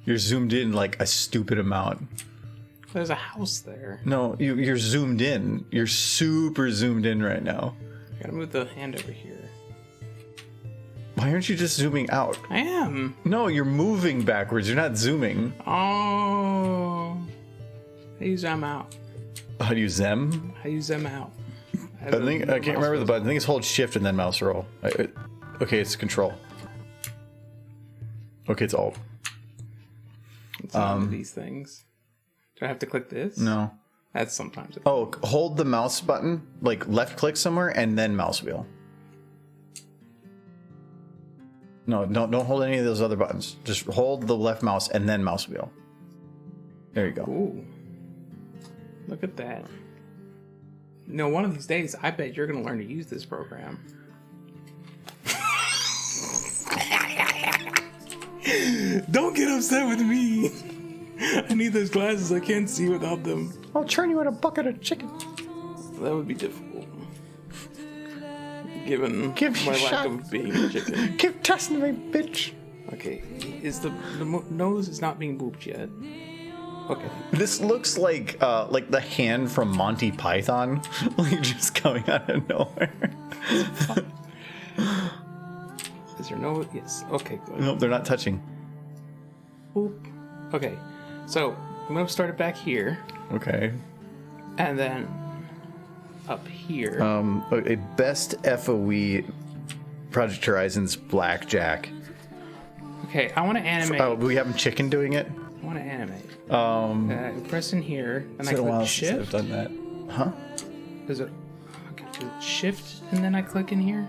Speaker 1: You're zoomed in like a stupid amount.
Speaker 3: There's a house there.
Speaker 1: No, you're zoomed in. You're super zoomed in right now.
Speaker 3: I gotta move the hand over here.
Speaker 1: Why aren't you just zooming out?
Speaker 3: I am.
Speaker 1: No, you're moving backwards. You're not zooming.
Speaker 3: Oh. How do you zoom out?
Speaker 1: How do you zem?
Speaker 3: How do you zoom out?
Speaker 1: I can't remember the button. I think it's hold shift and then mouse roll. Okay, it's control. Okay, it's alt.
Speaker 3: It's none of these things. Do I have to click this?
Speaker 1: No.
Speaker 3: That's sometimes.
Speaker 1: Oh, hold the mouse button, like left click somewhere, and then mouse wheel. No, don't hold any of those other buttons. Just hold the left mouse and then mouse wheel. There you go.
Speaker 3: Ooh. Look at that. No, one of these days, I bet you're going to learn to use this program. Don't get upset with me. I need those glasses. I can't see without them.
Speaker 1: I'll turn you in a bucket of chicken.
Speaker 3: That would be difficult. Given
Speaker 1: Give me
Speaker 3: my
Speaker 1: a
Speaker 3: lack
Speaker 1: shot.
Speaker 3: of being a chicken.
Speaker 1: Keep testing me, bitch.
Speaker 3: Okay, is the nose is not being booped yet. Okay.
Speaker 1: This looks like the hand from Monty Python, like just coming out of nowhere.
Speaker 3: Is there no? Yes. Okay, good.
Speaker 1: Nope, they're not touching.
Speaker 3: Boop. Okay, so I'm gonna start it back here,
Speaker 1: Okay.
Speaker 3: and then up here.
Speaker 1: A best FOE Project Horizon's Blackjack.
Speaker 3: Okay, I want to animate.
Speaker 1: Oh, we have chicken doing it.
Speaker 3: I want to animate.
Speaker 1: Um,
Speaker 3: Press in here, and I
Speaker 1: it's been a while
Speaker 3: click
Speaker 1: since I've
Speaker 3: shift.
Speaker 1: done that. Huh?
Speaker 3: Is it? Okay, do it shift, and then I click in here.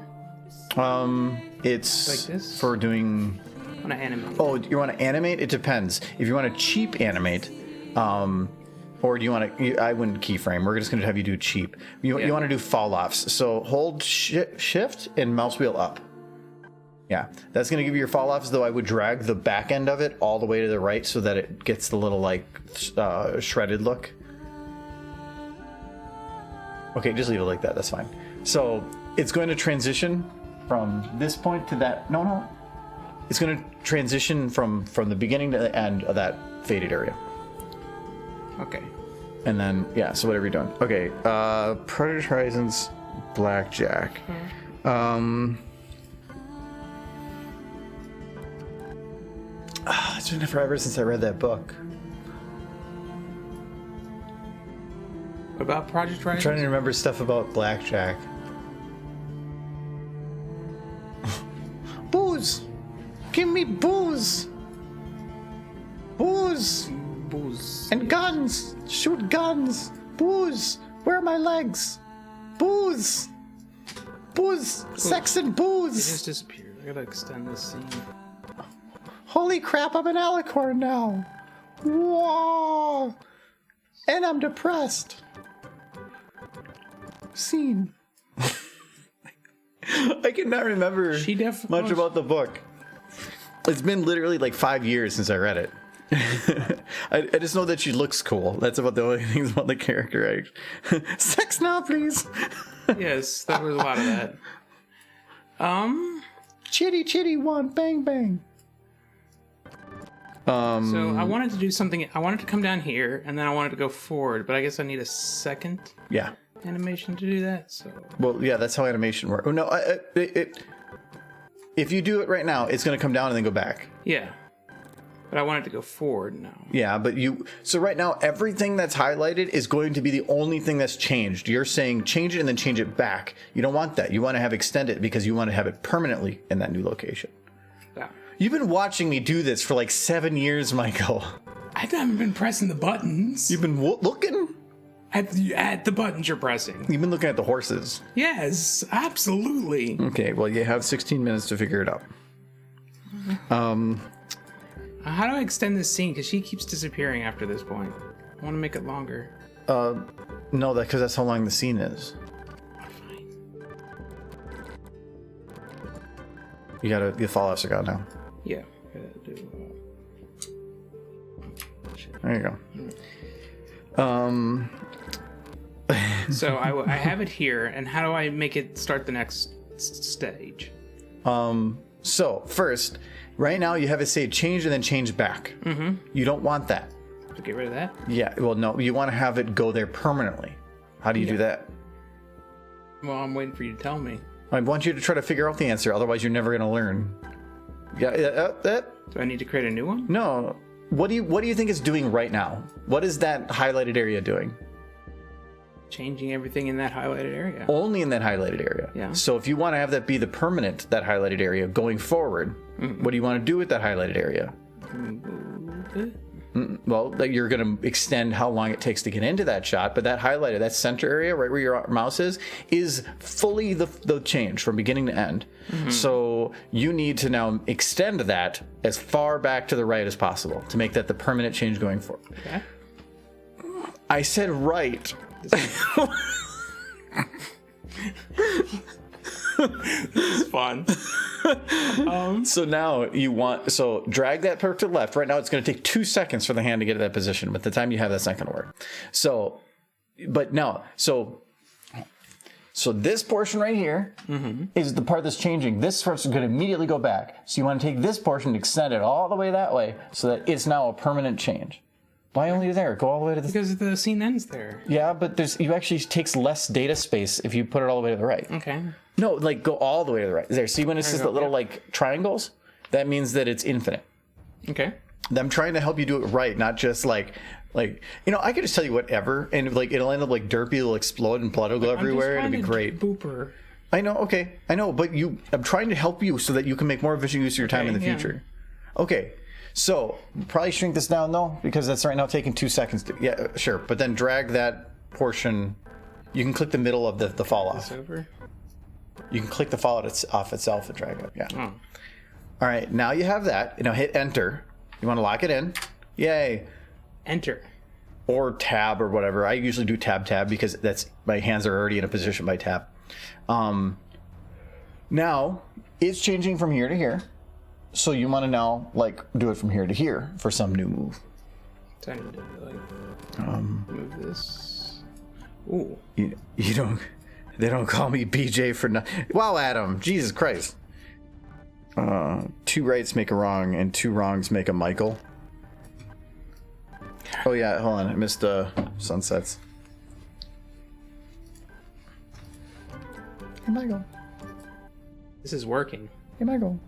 Speaker 1: It's
Speaker 3: Like this?
Speaker 1: for doing.
Speaker 3: I want to animate.
Speaker 1: Oh, you want to animate? It depends. If you want to cheap animate, or do you want to? I wouldn't keyframe. We're just going to have you do cheap. You want to do fall offs. So hold shift and mouse wheel up. Yeah, that's going to give you your fall offs. Though I would drag the back end of it all the way to the right so that it gets the little like shredded look. Okay, just leave it like that. That's fine. So it's going to transition from this point to that. No. It's going to transition from the beginning to the end of that faded area.
Speaker 3: Okay.
Speaker 1: And then, yeah, so whatever you're doing. Okay, Project Horizon's Blackjack. It's been forever since I read that book.
Speaker 3: What about Project Horizon?
Speaker 1: I'm trying to remember stuff about Blackjack. Booze! Give me booze! Booze!
Speaker 3: Booze.
Speaker 1: And guns! Shoot guns! Booze! Where are my legs? Booze! Booze! Sex and
Speaker 3: It
Speaker 1: booze!
Speaker 3: just disappeared. I gotta extend this scene.
Speaker 1: Holy crap, I'm an alicorn now! Whoa! And I'm depressed. Scene. I cannot remember
Speaker 3: She
Speaker 1: much about the book. It's been literally like 5 years since I read it. I just know that she looks cool. That's about the only things about the character. Sex now, please.
Speaker 3: Yes, there was a lot of that.
Speaker 1: Chitty chitty one, bang bang.
Speaker 3: So I wanted to do something. I wanted to come down here, and then I wanted to go forward, but I guess I need a second
Speaker 1: Yeah.
Speaker 3: animation to do that. So
Speaker 1: Well, yeah, that's how animation works. Oh no, if you do it right now, it's going to come down and then go back.
Speaker 3: yeah, but I wanted to go forward now.
Speaker 1: Yeah, but so right now, everything that's highlighted is going to be the only thing that's changed. You're saying change it and then change it back. You don't want that. You want to have extend it because you want to have it permanently in that new location.
Speaker 3: Yeah.
Speaker 1: You've been watching me do this for like 7 years, Michael.
Speaker 3: I haven't been pressing the buttons.
Speaker 1: You've been looking?
Speaker 3: At the buttons you're pressing.
Speaker 1: You've been looking at the horses.
Speaker 3: Yes, absolutely.
Speaker 1: Okay, well, you have 16 minutes to figure it out.
Speaker 3: How do I extend this scene? Because she keeps disappearing after this point. I want to make it longer.
Speaker 1: No, because that's how long the scene is.
Speaker 3: Fine.
Speaker 1: The fall-offs are gone now.
Speaker 3: Yeah. Gotta do.
Speaker 1: There you go.
Speaker 3: So I have it here, and how do I make it start the next stage?
Speaker 1: So first, right now you have it say change and then change back. Mm-hmm. You don't want that.
Speaker 3: So get rid of that?
Speaker 1: Yeah, well, no, you want to have it go there permanently. How do you do that?
Speaker 3: Well, I'm waiting for you to tell me.
Speaker 1: I want you to try to figure out the answer, otherwise you're never going to learn. Yeah,
Speaker 3: Do I need to create a new one?
Speaker 1: No. What do you think it's doing right now? What is that highlighted area doing?
Speaker 3: Changing everything in that highlighted area.
Speaker 1: Only in that highlighted area.
Speaker 3: Yeah.
Speaker 1: So if you want to have that be the permanent, that highlighted area going forward, what do you want to do with that highlighted area? Well, you're going to extend how long it takes to get into that shot, but that highlighted, that center area right where your mouse is fully the change from beginning to end. So you need to now extend that as far back to the right as possible to make that the permanent change going forward.
Speaker 3: Okay.
Speaker 1: I said right.
Speaker 3: This is fun.
Speaker 1: So now drag that perk to the left. Right now it's going to take 2 seconds for the hand to get to that position, but the time you have, that's not going to work. So this portion right here is the part that's changing. This part's going to immediately go back. So you want to take this portion and extend it all the way that way so that it's now a permanent change. Why only there? Go all the way to the...
Speaker 3: Because the scene ends there.
Speaker 1: Yeah, but you actually takes less data space if you put it all the way to the right.
Speaker 3: Okay.
Speaker 1: No, like go all the way to the right. There. See when it says the little like triangles? That means that it's infinite.
Speaker 3: Okay.
Speaker 1: I'm trying to help you do it right, not just like I could just tell you whatever, and like it'll end up like derpy, it'll explode and blood will go everywhere. It'll be great.
Speaker 3: Booper.
Speaker 1: I know. Okay, I know, but I'm trying to help you so that you can make more efficient use of your time in the future. Okay. So probably shrink this down though, because that's right now taking 2 seconds. Yeah, sure. But then drag that portion. You can click the middle of the fall off.
Speaker 3: Over.
Speaker 1: You can click the fall off itself and drag it. Yeah.
Speaker 3: Oh.
Speaker 1: All right. Now you have that. Now hit enter. You want to lock it in. Yay.
Speaker 3: Enter.
Speaker 1: Or tab or whatever. I usually do tab because my hands are already in a position by tab. Now it's changing from here to here. So you want to now like do it from here to here for some new move.
Speaker 3: So I need to move this. Ooh.
Speaker 1: You don't. They don't call me BJ for nothing. Wow, Adam. Jesus Christ. 2 rights make a wrong, and 2 wrongs make a Michael. Oh yeah, hold on. I missed sunsets. Hey, Michael.
Speaker 3: This is working.
Speaker 1: Hey, Michael.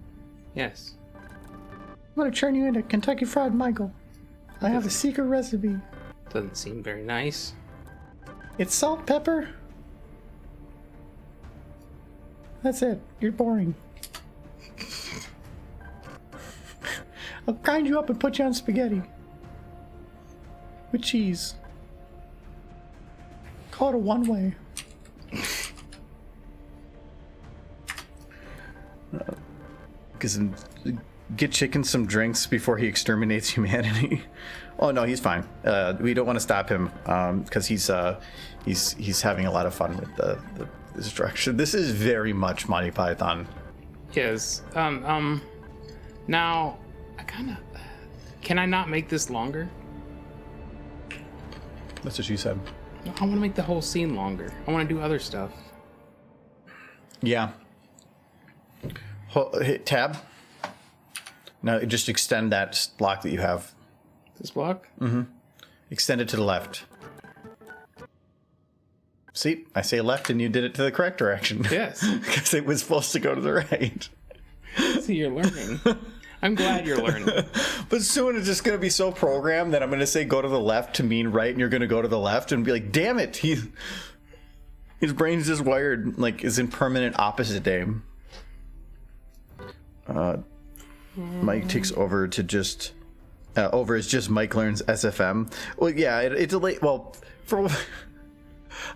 Speaker 3: Yes.
Speaker 1: I'm gonna turn you into Kentucky Fried Michael. I have a secret recipe.
Speaker 3: Doesn't seem very nice.
Speaker 1: It's salt, pepper. That's it. You're boring. I'll grind you up and put you on spaghetti. With cheese. Call it a one-way. Get Chicken some drinks before he exterminates humanity. Oh no, he's fine. We don't want to stop him because he's having a lot of fun with the destruction. This is very much Monty Python.
Speaker 3: Yes. Now, can I not make this longer?
Speaker 1: That's what you said.
Speaker 3: I want to make the whole scene longer. I want to do other stuff.
Speaker 1: Yeah. Hit tab. Now just extend that block that you have.
Speaker 3: This block?
Speaker 1: Mm-hmm. Extend it to the left. See, I say left and you did it to the correct direction.
Speaker 3: Yes.
Speaker 1: Because it was supposed to go to the right.
Speaker 3: See, you're learning. I'm glad you're learning.
Speaker 1: But soon it's just going to be so programmed that I'm going to say go to the left to mean right, and you're going to go to the left and be like, damn it, his brain's just wired, like, is in permanent opposite day. Mike takes over to just... over is just Mike learns SFM. Well, yeah, it's a late... Well, for...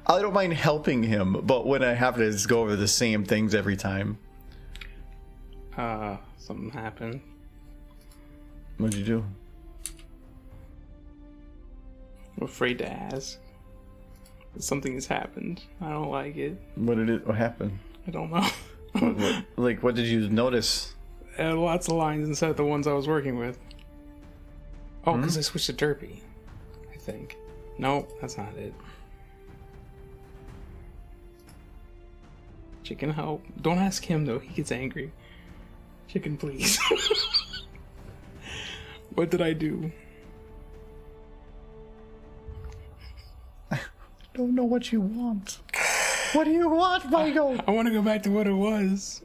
Speaker 1: I don't mind helping him, but when I have to just go over the same things every time.
Speaker 3: Something happened.
Speaker 1: What'd you do?
Speaker 3: I'm afraid to ask. Something has happened. I don't like it.
Speaker 1: What happened?
Speaker 3: I don't know.
Speaker 1: What did you notice?
Speaker 3: Lots of lines instead of the ones I was working with. Oh, because I switched to Derpy, I think. No, that's not it. Chicken, help. Don't ask him, though. He gets angry. Chicken, please. What did I do?
Speaker 1: I don't know what you want. What do you want, Michael?
Speaker 3: I want to go back to what it was.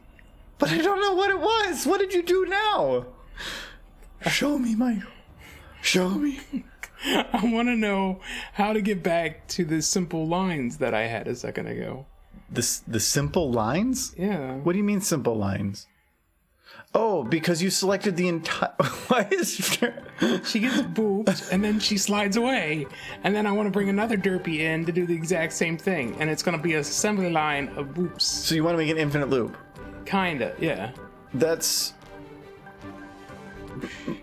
Speaker 1: But I don't know what it was. What did you do now? Show me, Michael. Show me.
Speaker 3: I want to know how to get back to the simple lines that I had a second ago.
Speaker 1: The simple lines?
Speaker 3: Yeah.
Speaker 1: What do you mean simple lines? Oh, because you selected the entire... Why is...
Speaker 3: She gets booped, and then she slides away. And then I want to bring another Derpy in to do the exact same thing. And it's going to be an assembly line of boops.
Speaker 1: So you want to make an infinite loop?
Speaker 3: Kinda, yeah.
Speaker 1: That's...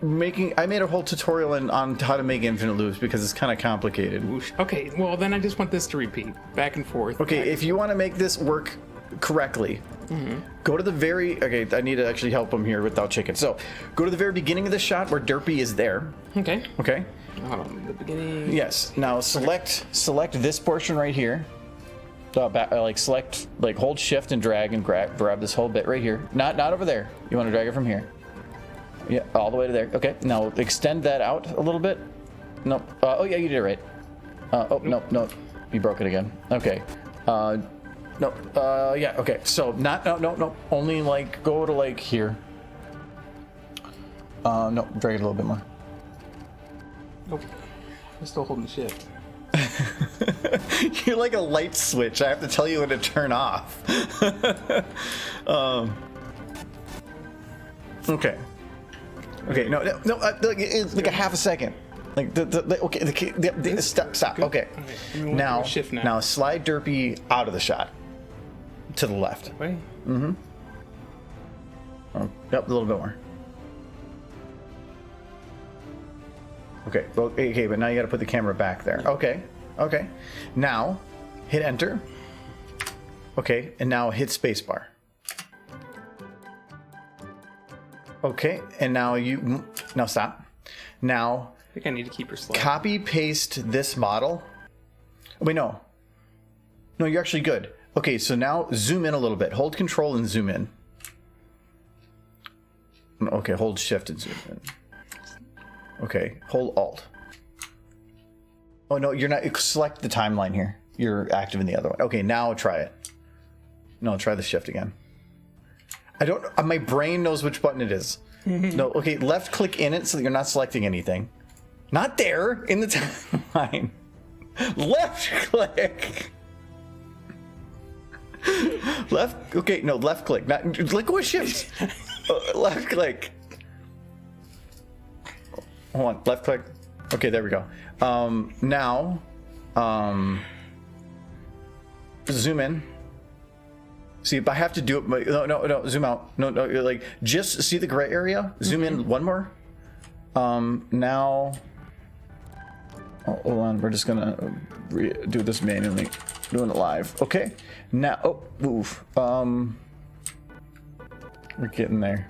Speaker 1: I made a whole tutorial on how to make infinite loops because it's kind of complicated.
Speaker 3: Okay, well then I just want this to repeat back and forth.
Speaker 1: Okay, if you want to make this work correctly, go to the very... Okay, I need to actually help him here without chicken. So, go to the very beginning of the shot where Derpy is there.
Speaker 3: Okay.
Speaker 1: Okay?
Speaker 3: The beginning.
Speaker 1: Yes. Now select this portion right here. Select, hold shift and drag and grab this whole bit right here. Not over there. You want to drag it from here. Yeah, all the way to there. Okay, now extend that out a little bit. Nope. Oh, yeah, you did it right. No. You broke it again. Okay. No. Yeah, okay. So, no. Only, go to, here. No, drag it a little bit more.
Speaker 3: Nope. I'm still holding shift.
Speaker 1: You're like a light switch. I have to tell you when to turn off. Okay. Okay, no, it's like a half a second. Stop. Okay. Now slide Derpy out of the shot to the left.
Speaker 3: Wait.
Speaker 1: Mm-hmm. Oh, yep, a little bit more. Okay. Well, okay, but now you got to put the camera back there. Okay. Now, hit enter. Okay, and now hit spacebar. Okay, and now stop. Now,
Speaker 3: I think I need to keep her slow.
Speaker 1: Copy paste this model. Wait, no, you're actually good. Okay, so now zoom in a little bit. Hold control and zoom in. Okay, hold shift and zoom in. Okay, hold alt. Oh no, you're not. Select the timeline here. You're active in the other one. Okay, now try it. No, try the shift again. I don't. My brain knows which button it is. No. Okay. Left click in it so that you're not selecting anything. Not there in the timeline. Left click. Left. Okay. No. Left click. Not. Let go of shift. Left click. Hold on. Left click. Okay. There we go. Now. Zoom in. See, if I have to do it, no, zoom out. No, just see the gray area. Zoom in one more. Now, hold on. We're just gonna do this manually, doing it live. Okay. Now, we're getting there.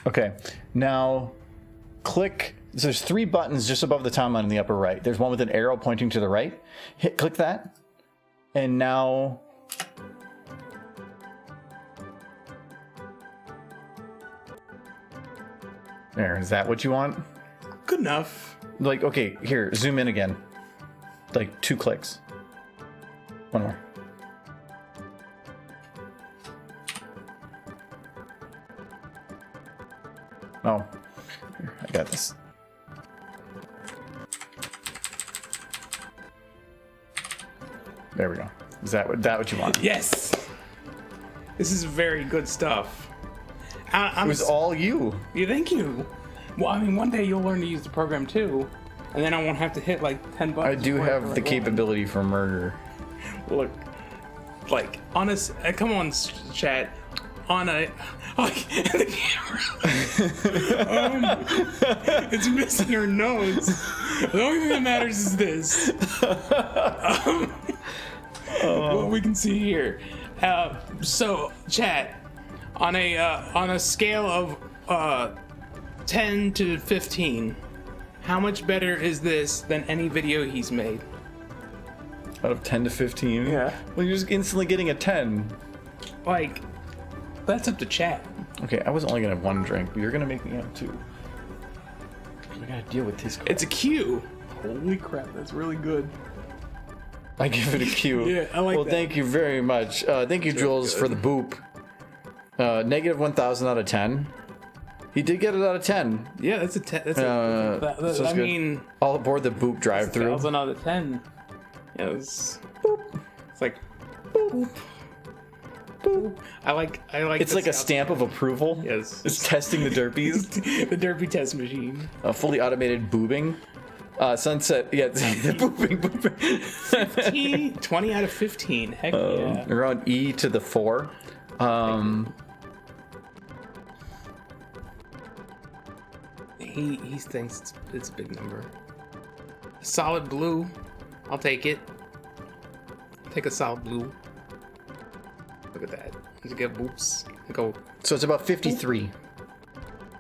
Speaker 1: Okay, now click. So there's 3 buttons just above the timeline in the upper right. There's one with an arrow pointing to the right. Click that, and now there. Is that what you want?
Speaker 3: Good enough.
Speaker 1: Like, okay, here, zoom in again. Like 2 clicks. One more. Oh, here, I got this. There we go. Is that what you want?
Speaker 3: Yes. This is very good stuff.
Speaker 1: It was all you.
Speaker 3: Yeah, thank you. Well, I mean, one day you'll learn to use the program too, and then I won't have to hit like 10
Speaker 1: I
Speaker 3: buttons.
Speaker 1: do
Speaker 3: before hit
Speaker 1: have the
Speaker 3: right one.
Speaker 1: capability for murder.
Speaker 3: Look, like, honest, come on, chat. On a, the camera. It's missing her nose. The only thing that matters is this. What we can see here. So, chat, on a scale of 10 to 15, how much better is this than any video he's made?
Speaker 1: Out of 10 to 15?
Speaker 3: Yeah.
Speaker 1: Well, you're just instantly getting a 10.
Speaker 3: Like, that's up to chat.
Speaker 1: Okay, I was only gonna have 1 drink, but you're gonna make me have 2. I gotta deal with this.
Speaker 3: It's a Q. Holy crap, that's really good.
Speaker 1: I give it a Q.
Speaker 3: Yeah, I like
Speaker 1: well,
Speaker 3: that.
Speaker 1: thank you very much. Thank you, Jules, for the boop. Negative 1,000 out of 10. He did get it out of 10.
Speaker 3: Yeah, that's a 10. That's
Speaker 1: So it's
Speaker 3: I
Speaker 1: good.
Speaker 3: mean,
Speaker 1: All aboard the boop drive-through.
Speaker 3: 1,000 out of 10. Yeah, it's like boop. Boop. I like.
Speaker 1: It's like a stamp of approval.
Speaker 3: Yes.
Speaker 1: It's testing the derpies.
Speaker 3: The derpy test machine.
Speaker 1: Fully automated boobing. Sunset. Yeah, booping.
Speaker 3: 20 out of 15. Heck yeah.
Speaker 1: Around E to the 4.
Speaker 3: He thinks it's a big number. Solid blue. I'll take it. Take a solid blue. Look at that. You get boops. Go
Speaker 1: So it's about 53.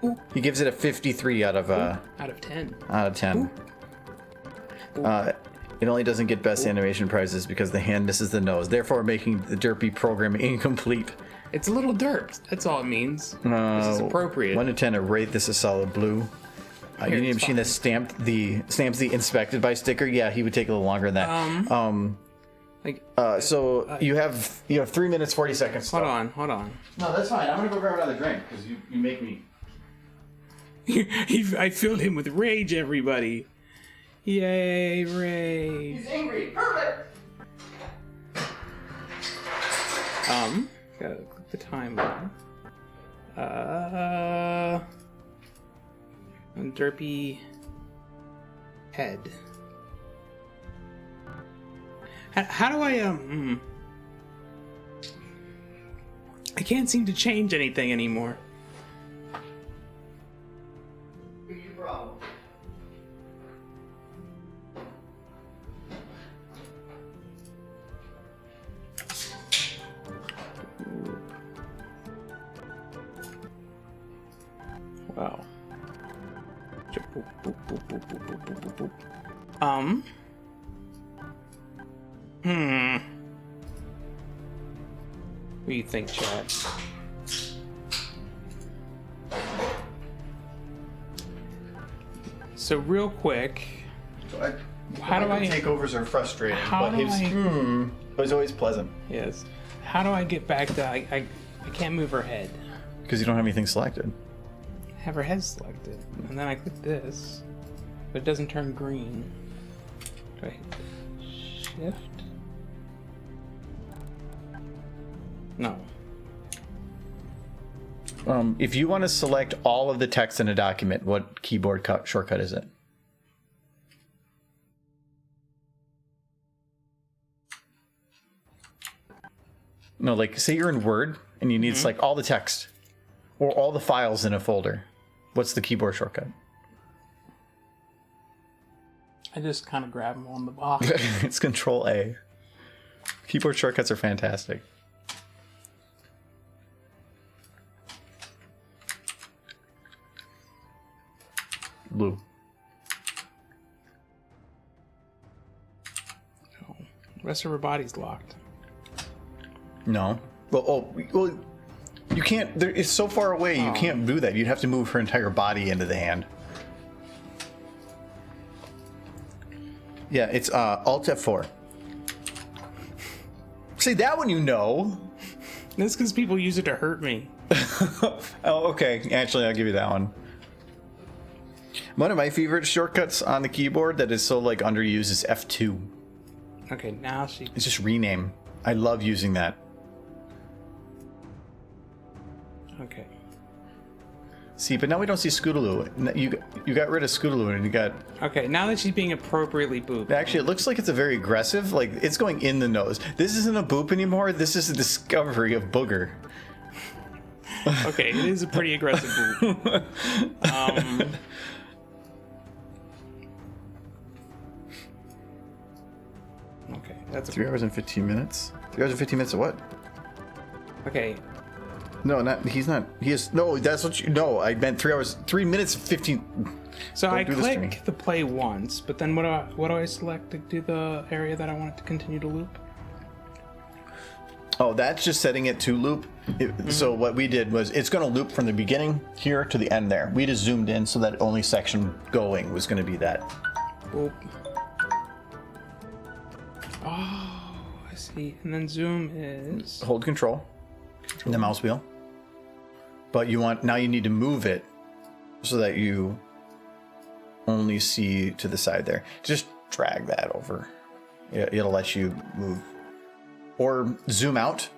Speaker 3: Boop.
Speaker 1: He gives it a 53 out of
Speaker 3: out of 10.
Speaker 1: out of 10. It only doesn't get best animation prizes because the hand misses the nose, therefore making the derpy program incomplete.
Speaker 3: It's a little dirt. That's all it means. This is appropriate.
Speaker 1: 1 to 10, a rate this is solid blue. You need a
Speaker 3: it's
Speaker 1: machine that stamps the inspected by sticker. Yeah, he would take a little longer than that. So you have 3 minutes 40 seconds.
Speaker 3: Hold on.
Speaker 1: No, that's fine. I'm gonna go grab another drink because you make me.
Speaker 3: I filled him with rage, everybody. Yay, rage.
Speaker 1: He's angry. Perfect.
Speaker 3: Gotta click the timeline. Derpy head. How do I I can't seem to change anything anymore.
Speaker 1: Your problem.
Speaker 3: Wow. What do you think, chat? So real quick, how do I
Speaker 1: takeovers are frustrating,
Speaker 3: How
Speaker 1: but
Speaker 3: do
Speaker 1: his
Speaker 3: I-
Speaker 1: was always pleasant
Speaker 3: Yes. How do I get back to I can't move her head.
Speaker 1: because you don't have anything selected.
Speaker 3: Have her head selected. And then I click this. But it doesn't turn green. Do I hit shift? No.
Speaker 1: If you want to select all of the text in a document, what keyboard shortcut is it? No, like say you're in Word and you need to select all the text or all the files in a folder. What's the keyboard shortcut?
Speaker 3: I just kind of grab them on the box.
Speaker 1: It's Control A. Keyboard shortcuts are fantastic. Blue.
Speaker 3: Oh, the rest of her body's locked.
Speaker 1: No. Well, you can't. It's so far away. You can't do that. You'd have to move her entire body into the hand. Yeah, it's Alt F4. See, that one you know.
Speaker 3: That's because people use it to hurt me.
Speaker 1: Oh, okay. Actually, I'll give you that one. One of my favorite shortcuts on the keyboard that is so like underused is F2.
Speaker 3: Okay, now she...
Speaker 1: It's just rename. I love using that.
Speaker 3: Okay.
Speaker 1: See, but now we don't see Scootaloo. You got rid of Scootaloo and you got...
Speaker 3: Okay, now that she's being appropriately booped.
Speaker 1: Actually, it looks like it's a very aggressive, like, it's going in the nose. This isn't a boop anymore. This is a discovery of booger.
Speaker 3: Okay, it is a pretty aggressive boop. Okay, that's
Speaker 1: 3 hours and 15 minutes? 3 hours and 15 minutes of what?
Speaker 3: Okay,
Speaker 1: No, he's not. He is. No, that's what you. No, I meant 3 minutes and 15.
Speaker 3: so I
Speaker 1: do this to me.
Speaker 3: click the play once, but then what do I select to do the area that I want it to continue to loop?
Speaker 1: Oh, that's just setting it to loop. So what we did was it's going to loop from the beginning here to the end there. We just zoomed in so that only section going was going to be that.
Speaker 3: Boop. Oh, I see. And then zoom is...
Speaker 1: Hold control. The mouse wheel. But now you need to move it so that you only see to the side there. Just drag that over. It'll let you move. Or zoom out,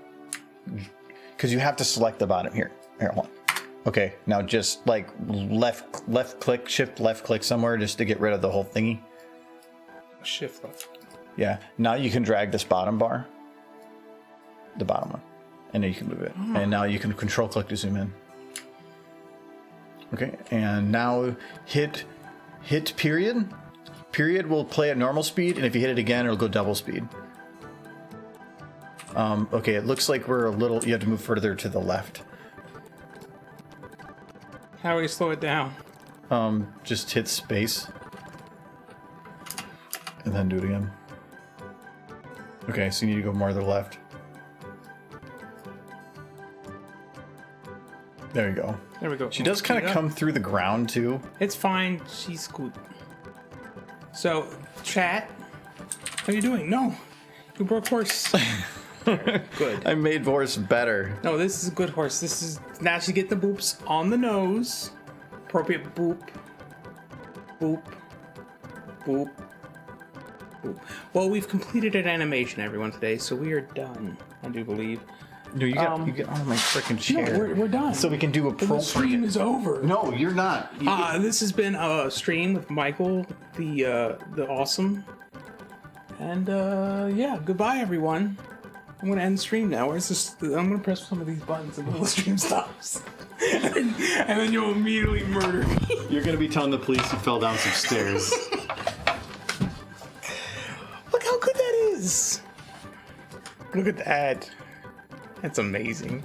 Speaker 1: because you have to select the bottom here. Here, hold on. Okay, now just like left click, shift left click somewhere just to get rid of the whole thingy.
Speaker 3: Shift left.
Speaker 1: Yeah, now you can drag this bottom bar, the bottom one, and then you can move it. And now you can control click to zoom in. Okay, and now hit period. Period will play at normal speed, and if you hit it again, it'll go double speed. Okay, it looks like we're you have to move further to the left.
Speaker 3: How do we slow it down?
Speaker 1: Just hit space. And then do it again. Okay, so you need to go more to the left. There you go.
Speaker 3: There we go.
Speaker 1: She does kind of come through the ground too.
Speaker 3: It's fine. She's good. So, chat, how are you doing? No, you broke horse. Good.
Speaker 1: I made Boris better.
Speaker 3: No, this is a good horse. This is now she get the boops on the nose. Appropriate boop, boop, boop, boop. Well, we've completed an animation, everyone, today, so we are done. I do believe.
Speaker 1: No, you get on my freaking chair.
Speaker 3: No, we're done.
Speaker 1: So we can do
Speaker 3: The stream
Speaker 1: appropriate.
Speaker 3: is over.
Speaker 1: No, you're not.
Speaker 3: This has been a stream with Michael, the awesome, and yeah, goodbye, everyone. I'm gonna end the stream now. Where's this? I'm gonna press some of these buttons until the stream stops, and then you'll immediately murder me.
Speaker 1: You're gonna be telling the police you fell down some stairs.
Speaker 3: Look how good that is. Look at that. That's amazing.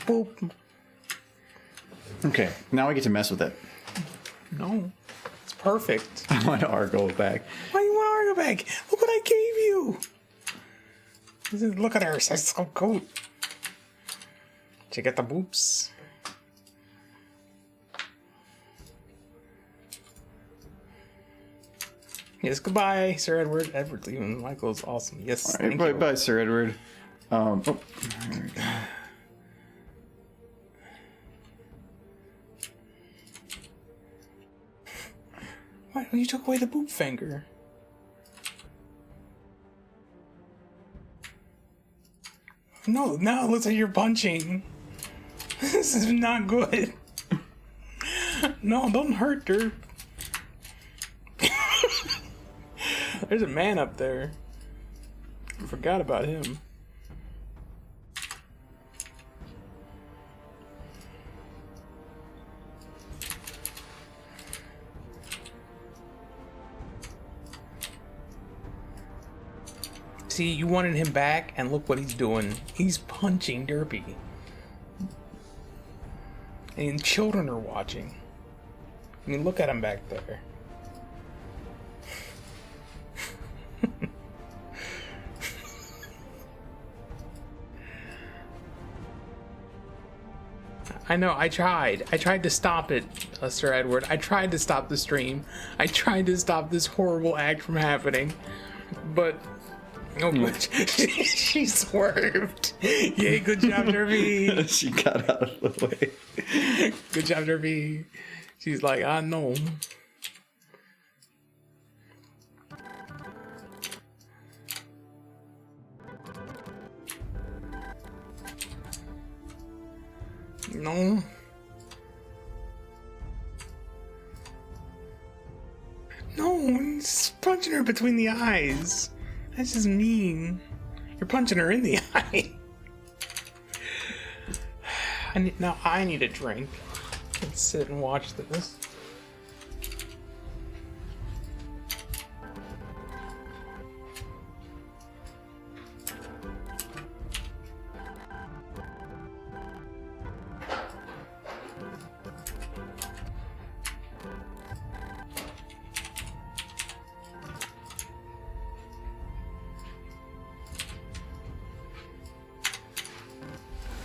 Speaker 3: Boop.
Speaker 1: Okay, now I get to mess with it.
Speaker 3: No, it's perfect.
Speaker 1: I want Argo back.
Speaker 3: Why do you want Argo back? Look what I gave you. Look at her. She's so cool. She got the boops. Yes, goodbye, Sir Edward. Edward Lehman Michael's awesome. Yes,
Speaker 1: All right,
Speaker 3: thank you.
Speaker 1: bye, Sir Edward. There we go.
Speaker 3: Why? You took away the boop finger. No, now it looks like you're punching. This is not good. No, don't hurt her. There's a man up there. I forgot about him. See, you wanted him back, and look what he's doing. He's punching Derpy. And children are watching. I mean, look at him back there. I know, I tried. I tried to stop it, Sir Edward. I tried to stop the stream. I tried to stop this horrible act from happening. But... oh, but she swerved. Yay, good job, Derby.
Speaker 1: She got out of the way.
Speaker 3: Good job, Derby. She's like, I know. No. No, he's punching her between the eyes. That's just mean. You're punching her in the eye. I need a drink. Let's sit and watch this.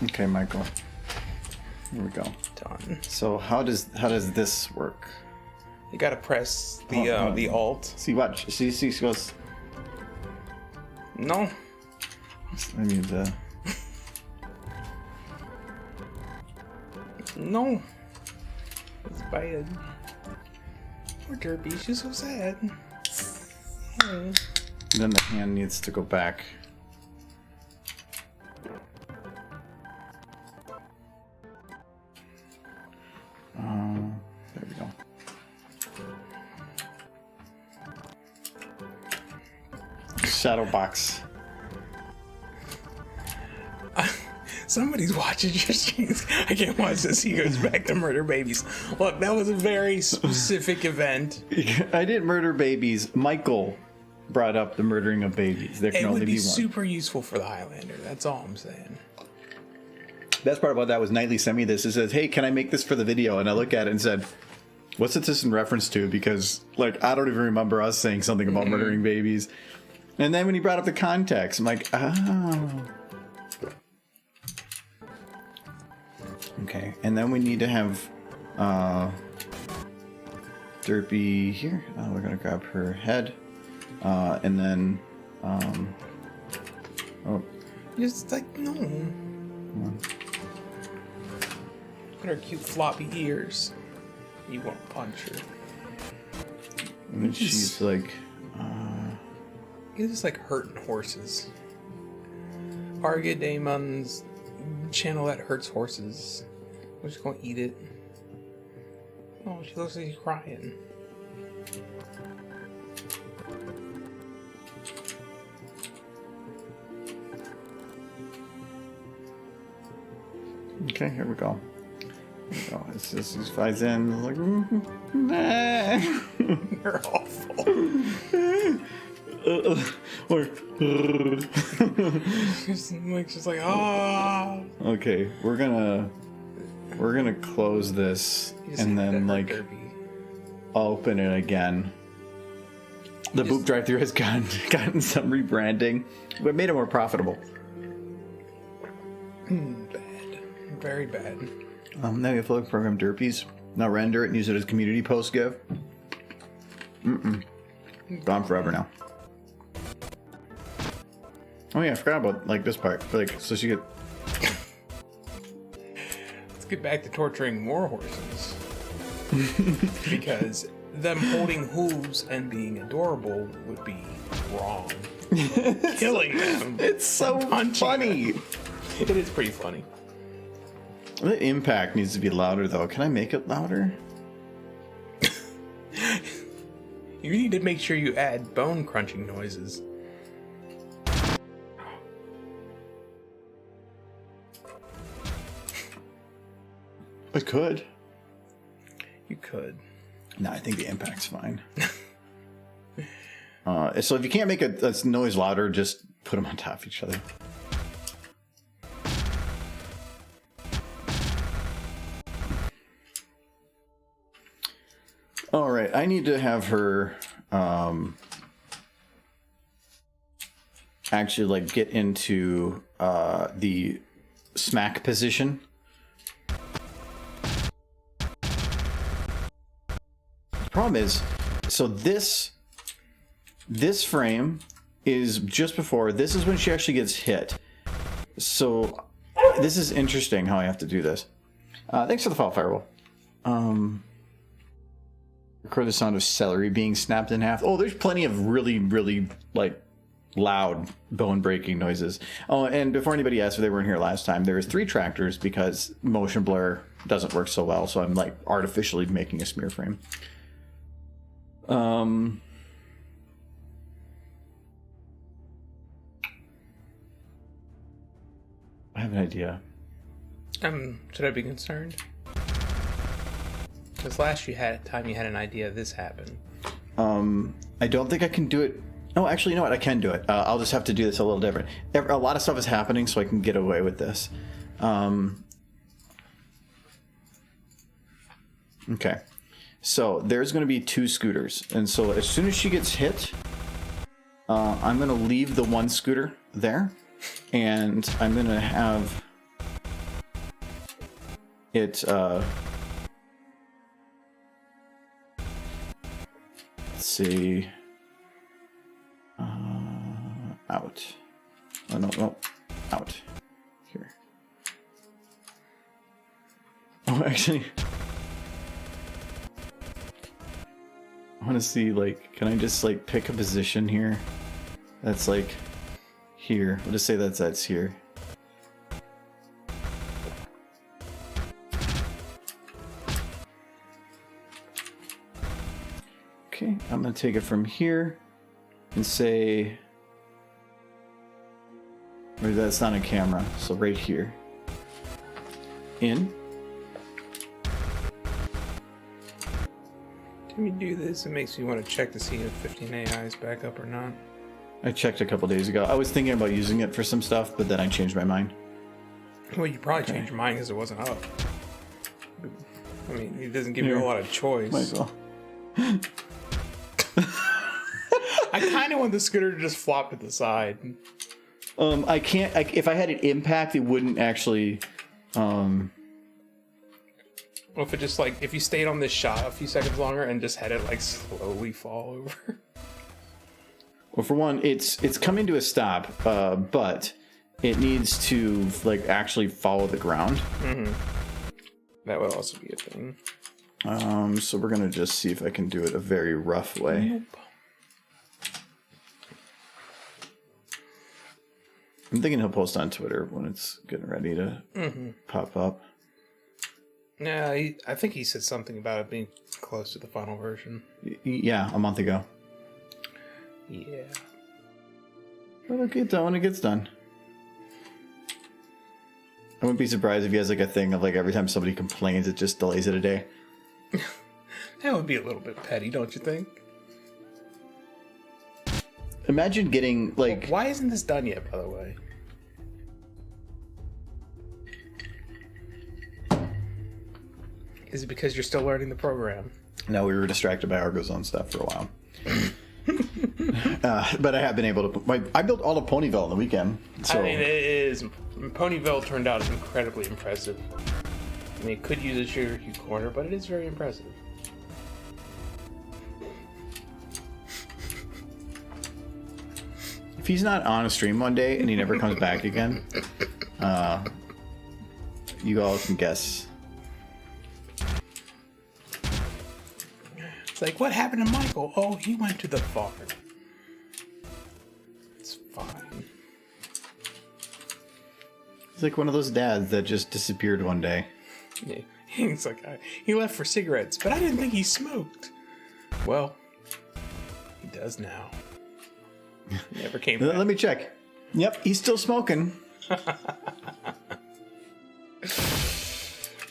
Speaker 1: Okay, Michael. Here we go.
Speaker 3: Done.
Speaker 1: So how does this work?
Speaker 3: You gotta press the alt.
Speaker 1: See, watch. See, she goes.
Speaker 3: No.
Speaker 1: I mean the.
Speaker 3: No. It's bad. Poor Derby, she's so sad. Oh.
Speaker 1: Then the hand needs to go back. There we go. Shadow box.
Speaker 3: Somebody's watching your streams. I can't watch this. He goes back to murder babies. Look, that was a very specific event.
Speaker 1: I didn't murder babies. Michael brought up the murdering of babies. There can
Speaker 3: It
Speaker 1: only
Speaker 3: would
Speaker 1: be
Speaker 3: be
Speaker 1: one.
Speaker 3: super useful for the Highlander. That's all I'm saying.
Speaker 1: Best part about that was Nightly sent me this. It says, "Hey, can I make this for the video?" And I looked at it and said, "What's this in reference to?" Because like I don't even remember us saying something about murdering babies. And then when he brought up the context, I'm like, oh. Okay, and then we need to have Derpy here. We're gonna grab her head, and then oh,
Speaker 3: Just like, no.
Speaker 1: come on.
Speaker 3: Look at her cute floppy ears. You won't punch her.
Speaker 1: And then she's like,
Speaker 3: You're just like hurting horses. Arga Damon's channel that hurts horses. We're just gonna eat it. Oh, she looks like she's crying.
Speaker 1: okay, here we go. Here we go. It's just, he flies in, like, nah.
Speaker 3: You're awful. She's like, ah.
Speaker 1: Okay, we're gonna close this and then like open it again. The boop drive-thru has gotten some rebranding, but made it more profitable.
Speaker 3: Bad, very bad.
Speaker 1: Now we have to look program Derpies. Now render it and use it as community post give. Gone forever now. Oh yeah, I forgot about like this part. Like, so she get.
Speaker 3: Let's get back to torturing more horses. Because them holding hooves and being adorable would be wrong. Killing them.
Speaker 1: It's so funny.
Speaker 3: It is pretty funny.
Speaker 1: The impact needs to be louder though. Can I make it louder?
Speaker 3: You need to make sure you add bone crunching noises.
Speaker 1: I could.
Speaker 3: You could.
Speaker 1: No, I think the impact's fine. So if you can't make a noise louder, just put them on top of each other. All right, I need to have her actually like get into the smack position. The problem is, so this frame is just before. This is when she actually gets hit. So this is interesting how I have to do this. Thanks for the follow, Firewall. Record the sound of celery being snapped in half. Oh, there's plenty of really, really like loud bone-breaking noises. Oh, and before anybody asked if they weren't here last time, there's 3 tractors because motion blur doesn't work so well. So I'm like artificially making a smear frame. I have an idea.
Speaker 3: Should I be concerned? Because last time you had an idea, this happened.
Speaker 1: I don't think I can do it. Oh, actually, you know what? I can do it. I'll just have to do this a little different. A lot of stuff is happening, so I can get away with this. Okay. So there's going to be 2 scooters. And so as soon as she gets hit, I'm going to leave the 1 scooter there. And I'm going to have it... let's see... out. Oh, no, out. Here. Oh, actually... I want to see, like, can I just, like, pick a position here? That's, like, here. We'll just say that's here. Okay, I'm going to take it from here and say... Or that's not a camera, so right here. In.
Speaker 3: Can we do this? It makes me want to check to see if 15AI is back up or not.
Speaker 1: I checked a couple days ago. I was thinking about using it for some stuff, but then I changed my mind.
Speaker 3: Well, you probably changed your mind because it wasn't up. I mean, it doesn't give you a lot of choice.
Speaker 1: Might as well.
Speaker 3: I kind of want the scooter to just flop to the side.
Speaker 1: I can't. If I had it impact, it wouldn't actually.
Speaker 3: Well, if it just like if you stayed on this shot a few seconds longer and just had it like slowly fall over.
Speaker 1: Well, for one, it's coming to a stop, but it needs to like actually follow the ground.
Speaker 3: Mm-hmm. That would also be a thing.
Speaker 1: So we're gonna just see if I can do it a very rough way.
Speaker 3: Nope.
Speaker 1: I'm thinking he'll post on Twitter when it's getting ready to pop up.
Speaker 3: Yeah, I think he said something about it being close to the final version.
Speaker 1: Yeah, a month ago.
Speaker 3: Yeah.
Speaker 1: But it'll get done when it gets done. I wouldn't be surprised if he has like a thing of like every time somebody complains, it just delays it a day.
Speaker 3: That would be a little bit petty, don't you think?
Speaker 1: Imagine getting like...
Speaker 3: Well, why isn't this done yet, by the way? Is it because you're still learning the program?
Speaker 1: No, we were distracted by Argozone stuff for a while. But I have been able to... I built all of Ponyville on the weekend. So.
Speaker 3: I mean, it is... Ponyville turned out incredibly impressive. I mean, it could use a sugar cube corner, but it is very impressive.
Speaker 1: If he's not on a stream one day and he never comes back again, you all can guess.
Speaker 3: It's like, what happened to Michael? Oh, he went to the farm. It's fine.
Speaker 1: He's like one of those dads that just disappeared one day.
Speaker 3: Yeah. He's like, he left for cigarettes, but I didn't think he smoked. Well, he does now. Never came back.
Speaker 1: Let me check. Yep, he's still smoking.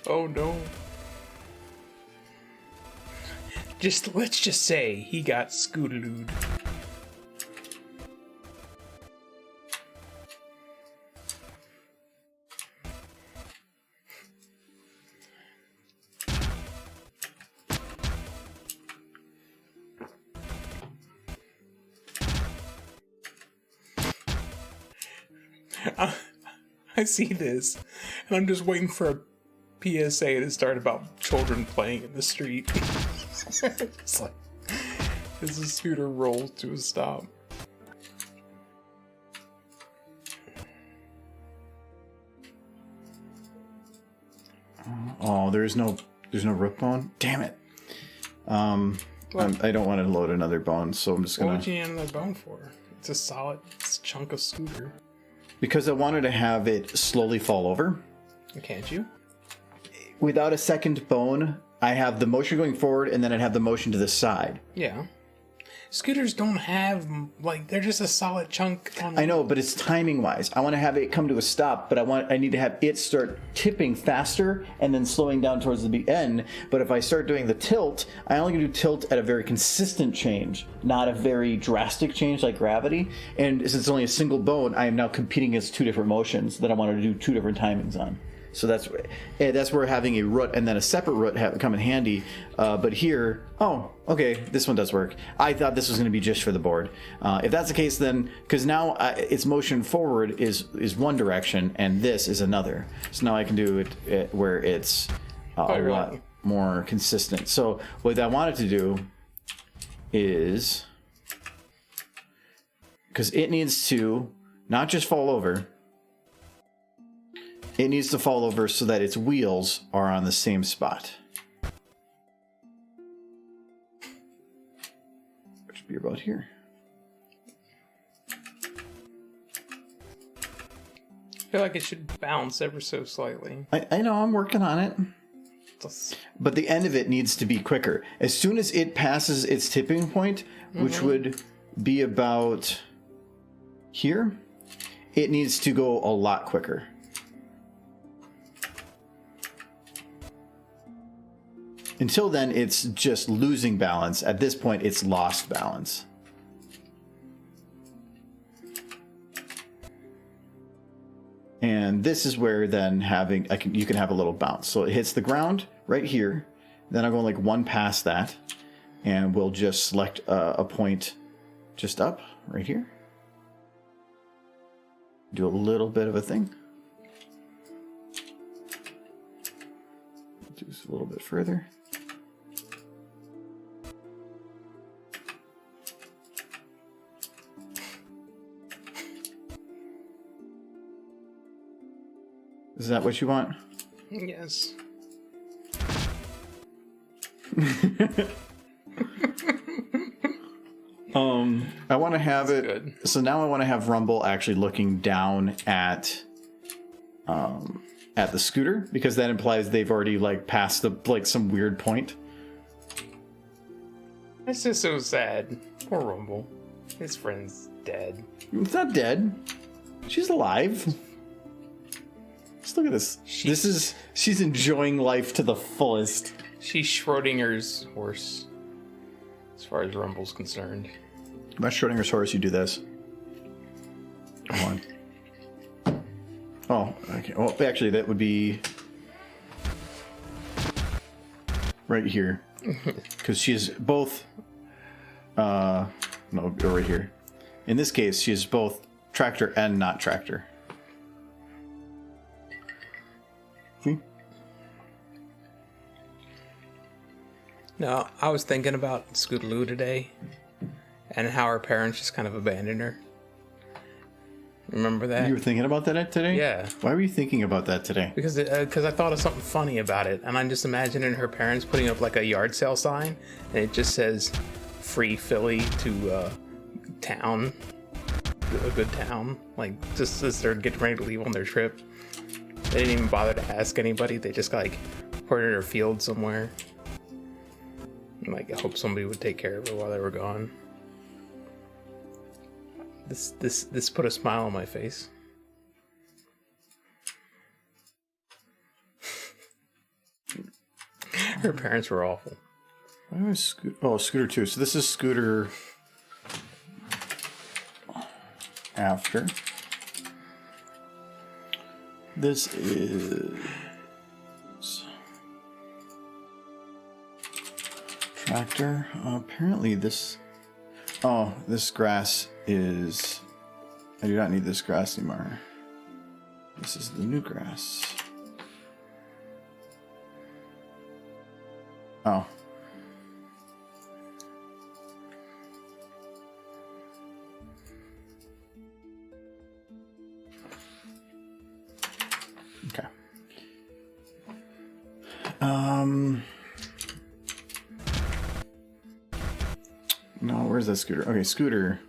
Speaker 3: Oh no. Let's just say he got Scootalooed. I see this, and I'm just waiting for a PSA to start about children playing in the street. It's like, as the scooter rolls to a stop.
Speaker 1: Oh, there's no rook bone. Damn it. I don't want to load another bone, so I'm just gonna.
Speaker 3: What would you need another bone for? It's a solid chunk of scooter.
Speaker 1: Because I wanted to have it slowly fall over.
Speaker 3: Can't you?
Speaker 1: Without a second bone, I have the motion going forward, and then I'd have the motion to the side.
Speaker 3: Yeah. Scooters don't have, like, they're just a solid chunk on...
Speaker 1: I know, but it's timing wise. I want to have it come to a stop, but I need to have it start tipping faster and then slowing down towards the end. But if I start doing the tilt, I only can do tilt at a very consistent change, not a very drastic change like gravity. And since it's only a single bone, I am now competing against two different motions that I want to do two different timings on. So that's where having a root and then a separate root come in handy. But here, oh, okay, this one does work. I thought this was going to be just for the board. If that's the case, then because now its motion forward is one direction and this is another. So now I can do it where it's a lot more consistent. So what I wanted to do is, because it needs to not just fall over. It needs to fall over so that its wheels are on the same spot. Which would be about here.
Speaker 3: I feel like it should bounce ever so slightly.
Speaker 1: I know, I'm working on it. But the end of it needs to be quicker. As soon as it passes its tipping point, which would be about here, it needs to go a lot quicker. Until then, it's just losing balance. At this point, it's lost balance. And this is where then you can have a little bounce. So it hits the ground right here. Then I'll go like one past that. And we'll just select a point just up right here. Do a little bit of a thing. Do this a little bit further. Is that what you want?
Speaker 3: Yes.
Speaker 1: I want to have
Speaker 3: That's
Speaker 1: it.
Speaker 3: good.
Speaker 1: So now I want to have Rumble actually looking down at the scooter, because that implies they've already like passed some weird point.
Speaker 3: It's just so sad. Poor Rumble. His friend's dead.
Speaker 1: It's not dead. She's alive. Just look at this. She's enjoying life to the fullest.
Speaker 3: She's Schrodinger's horse, as far as Rumble's concerned.
Speaker 1: About Schrodinger's horse, you do this. Come on. Oh, okay. Well, actually, that would be right here, because she is both. No, go right here. In this case, she is both tractor and not tractor. See?
Speaker 3: No, I was thinking about Scootaloo today, and how her parents just kind of abandoned her. Remember that?
Speaker 1: You were thinking about that today?
Speaker 3: Yeah.
Speaker 1: Why were you thinking about that today?
Speaker 3: Because I thought of something funny about it, and I'm just imagining her parents putting up like a yard sale sign, and it just says "Free Philly to town, a good town." Like just as they're getting ready to leave on their trip, they didn't even bother to ask anybody. They just like put it in her field somewhere. And, like I hope somebody would take care of her while they were gone. This put a smile on my face. Her parents were awful.
Speaker 1: Why was Scooter 2. So this is Scooter after. This is tractor. Apparently this... Oh, this grass is... I do not need this grass anymore. This is the new grass. Oh. Okay. No, where's that scooter? Okay, scooter.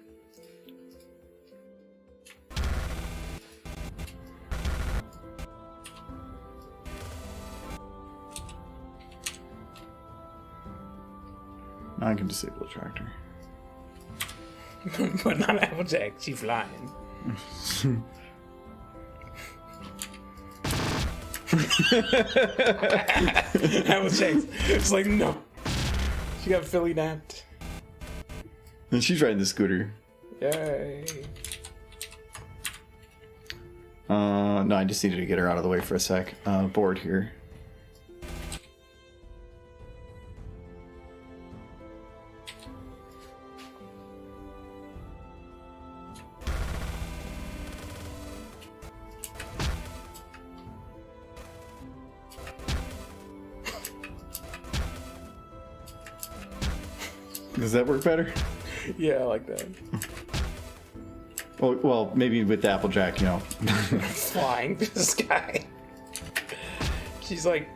Speaker 1: Now I can disable the tractor.
Speaker 3: But not Applejack, she's flying. Applejack, it's like, no. She got Philly napped.
Speaker 1: And she's riding the scooter.
Speaker 3: Yay.
Speaker 1: No, I just needed to get her out of the way for a sec. Board here. Does that work better?
Speaker 3: Yeah, I like that.
Speaker 1: Well, maybe with the Applejack, you know.
Speaker 3: Flying through the sky. She's like...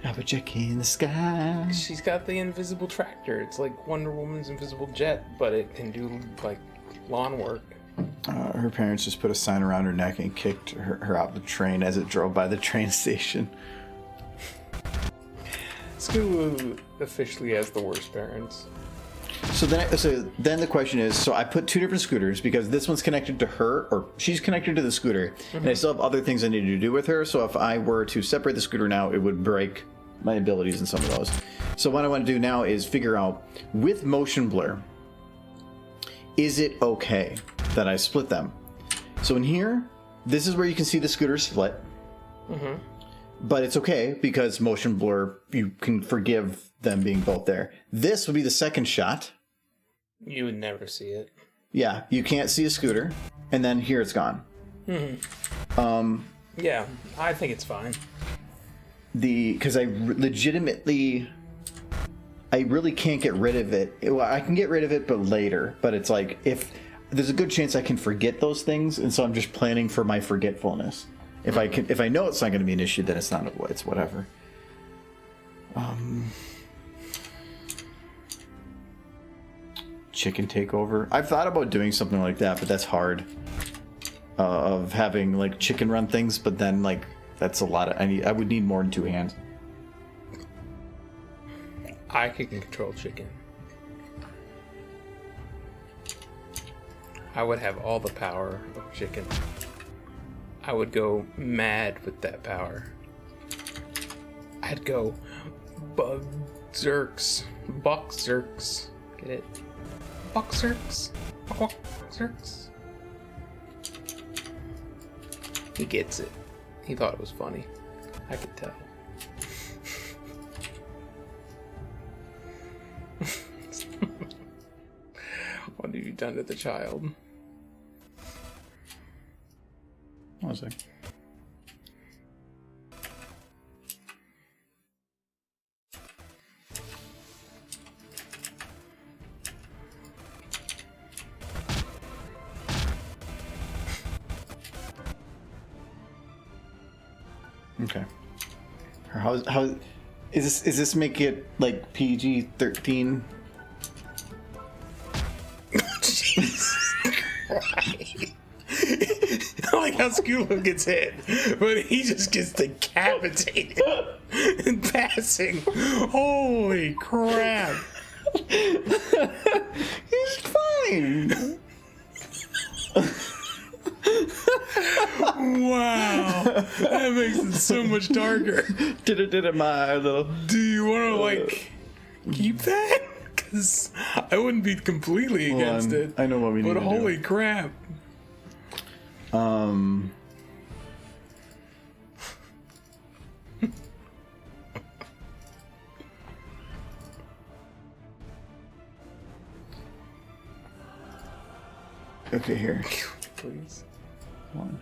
Speaker 1: Applejack in the sky.
Speaker 3: She's got the invisible tractor. It's like Wonder Woman's invisible jet, but it can do, like, lawn work.
Speaker 1: Her parents just put a sign around her neck and kicked her out the train as it drove by the train station.
Speaker 3: Scootaloo officially has the worst parents.
Speaker 1: So then the question is, so I put two different scooters because this one's connected to her, or she's connected to the scooter, and I still have other things I need to do with her. So if I were to separate the scooter now, it would break my abilities in some of those. So what I want to do now is figure out, with motion blur, is it okay that I split them? So in here, this is where you can see the scooter split. But it's okay because motion blur, you can forgive them being both there. This would be the second shot.
Speaker 3: You would never see it.
Speaker 1: Yeah, you can't see a scooter, and then here it's gone.
Speaker 3: Yeah, I think it's fine.
Speaker 1: Because I really can't get rid of it. Well, I can get rid of it, but later. But it's like, if there's a good chance I can forget those things, and so I'm just planning for my forgetfulness. If I know it's not going to be an issue, then it's not. It's whatever. Chicken takeover. I've thought about doing something like that, but that's hard. Of having like chicken run things, but then like that's a lot of. I would need more than two hands.
Speaker 3: I can control chicken. I would have all the power of chicken. I would go mad with that power. I'd go Buck-zerks. Buck-zerks. Get it? Buck-zerks. Buck-zerks. He gets it. He thought it was funny. I could tell. What have you done to the child?
Speaker 1: One sec. Okay. How is this make it like PG-13?
Speaker 3: Jesus Christ. I like how Scootaloo gets hit, but he just gets decapitated in passing. Holy crap.
Speaker 1: He's fine.
Speaker 3: Wow. That makes it so much darker.
Speaker 1: Did it my little.
Speaker 3: Do you want to, like, keep that? Because I wouldn't be completely against it.
Speaker 1: I know what we need to do.
Speaker 3: But holy crap.
Speaker 1: Okay, here.
Speaker 3: Please.
Speaker 1: One.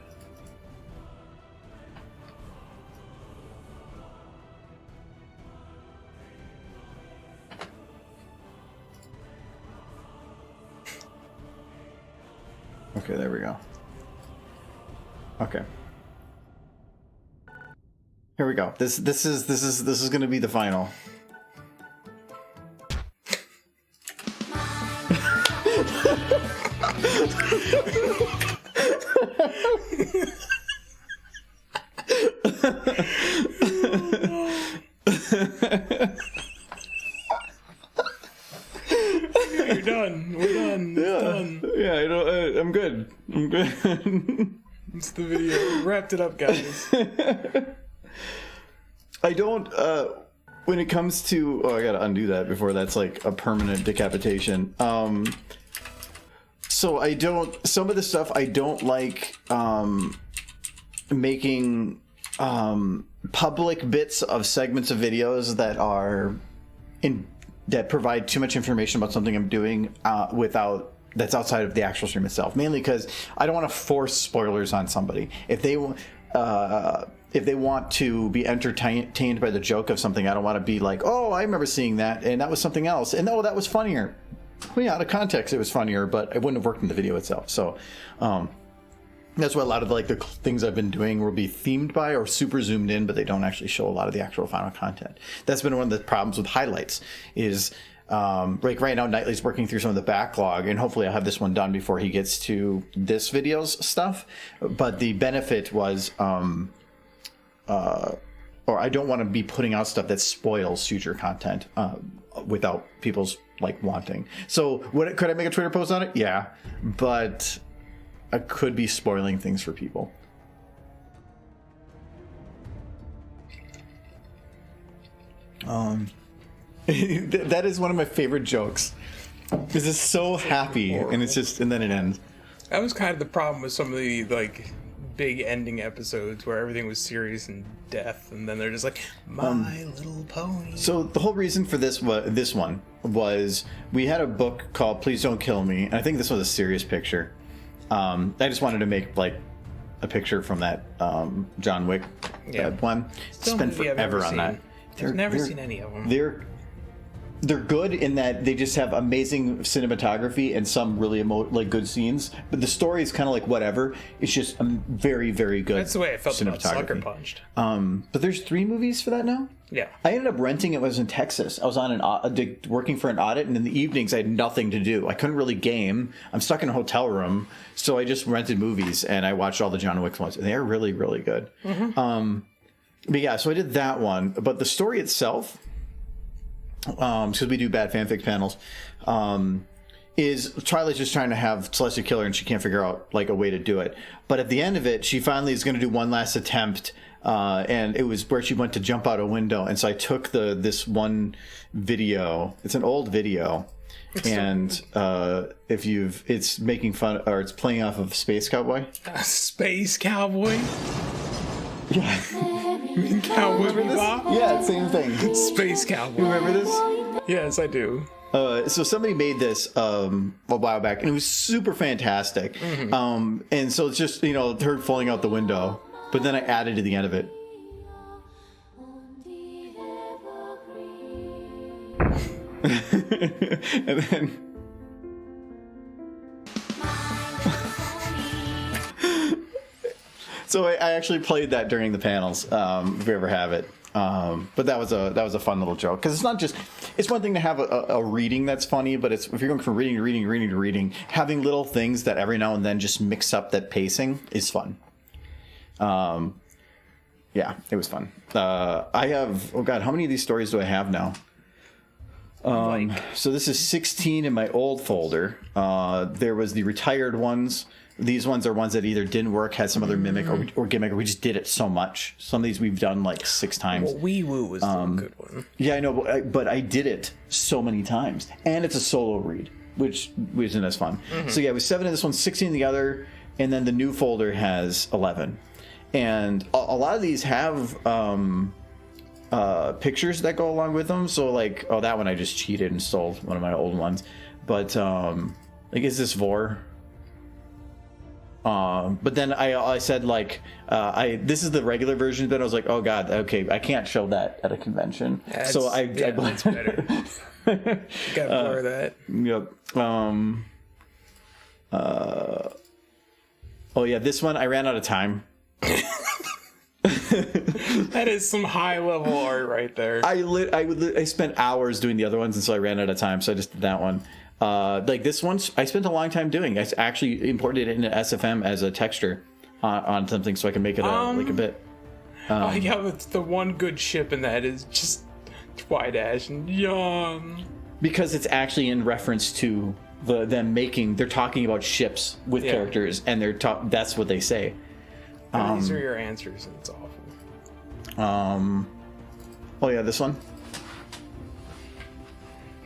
Speaker 1: Okay, there we go. Okay. Here we go. This is going to be the final.
Speaker 3: You're done. We're done. It's done.
Speaker 1: Yeah, I'm good. I'm good.
Speaker 3: It's the video. We wrapped it up, guys.
Speaker 1: I don't, when it comes to, I gotta undo that before that's like a permanent decapitation. So I don't, some of the stuff I don't like, making, public bits of segments of videos that are that provide too much information about something I'm doing, that's outside of the actual stream itself. Mainly because I don't want to force spoilers on somebody. If they want to be entertained by the joke of something, I don't want to be like, oh, I remember seeing that, and that was something else, and oh, that was funnier. Well, yeah, out of context, it was funnier, but it wouldn't have worked in the video itself. So that's why a lot of the things I've been doing will be themed by or super zoomed in, but they don't actually show a lot of the actual final content. That's been one of the problems with highlights. Is like right now, Knightley's working through some of the backlog, and hopefully I'll have this one done before he gets to this video's stuff. But the benefit was, or I don't want to be putting out stuff that spoils future content without people's wanting. So could I make a Twitter post on it? Yeah, but I could be spoiling things for people. That is one of my favorite jokes. Because it's so happy, and it's just, and then it ends.
Speaker 3: That was kind of the problem with some of the big ending episodes where everything was serious and death, and then they're just like, My Little Pony.
Speaker 1: So the whole reason for this one was we had a book called Please Don't Kill Me, and I think this was a serious picture. I just wanted to make a picture from that John Wick one. Spent forever on that.
Speaker 3: I've never seen any of them.
Speaker 1: They're good in that they just have amazing cinematography and some really good scenes, but the story is kind of like whatever. It's just very, very good.
Speaker 3: That's the way I felt about Sucker Punched.
Speaker 1: But there's 3 movies for that now.
Speaker 3: Yeah,
Speaker 1: I ended up renting it when I was in Texas. I was on working for an audit, and in the evenings I had nothing to do. I couldn't really game. I'm stuck in a hotel room, so I just rented movies and I watched all the John Wick ones, and they're really, really good. Mm-hmm. But yeah, so I did that one. But the story itself, because we do bad fanfic panels, is Charlie's just trying to have Celestia kill her, and she can't figure out a way to do it. But at the end of it, she finally is going to do one last attempt, and it was where she went to jump out a window. And so I took this one video. It's an old video, and it's making fun, or it's playing off of Space Cowboy.
Speaker 3: Space Cowboy.
Speaker 1: Yeah.
Speaker 3: Cowboy Bebop?
Speaker 1: Yeah, same thing.
Speaker 3: Space Cowboy.
Speaker 1: You remember this?
Speaker 3: Yes, I do.
Speaker 1: So somebody made this a while back, and it was super fantastic. Mm-hmm. And so it's just, her falling out the window, but then I added to the end of it. And then... So I actually played that during the panels, if we ever have it. But that was a fun little joke, because it's not just, it's one thing to have a reading that's funny, but if you're going from reading to reading, having little things that every now and then just mix up that pacing is fun. Yeah, it was fun. I have, oh God, how many of these stories do I have now? So this is 16 in my old folder. There was the retired ones. These ones are ones that either didn't work, had some other mimic or gimmick, or we just did it so much. Some of these we've done 6 times.
Speaker 3: Well, Wee Woo was a good one.
Speaker 1: Yeah, I know, but I did it so many times. And it's a solo read, which isn't as fun. Mm-hmm. So yeah, it was 7 in this one, 16 in the other, and then the new folder has 11. And a lot of these have pictures that go along with them. So that one I just cheated and stole one of my old ones. But is this Vor? But then I said like this is the regular version. Then I was like, oh god, okay, I can't show that at a convention. So
Speaker 3: that's better. Gotta blur that.
Speaker 1: Yep. Oh yeah, this one I ran out of time.
Speaker 3: That is some high level art right there.
Speaker 1: I spent hours doing the other ones, and so I ran out of time, so I just did that one. Like this one, I spent a long time doing. I actually imported it into SFM as a texture on something, so I can make it like a bit.
Speaker 3: Yeah, that's the one good ship in that is just Twidash and Yum.
Speaker 1: Because it's actually in reference to them making. They're talking about ships with characters, and that's what they say.
Speaker 3: These are your answers, and it's awful.
Speaker 1: Oh yeah, this one.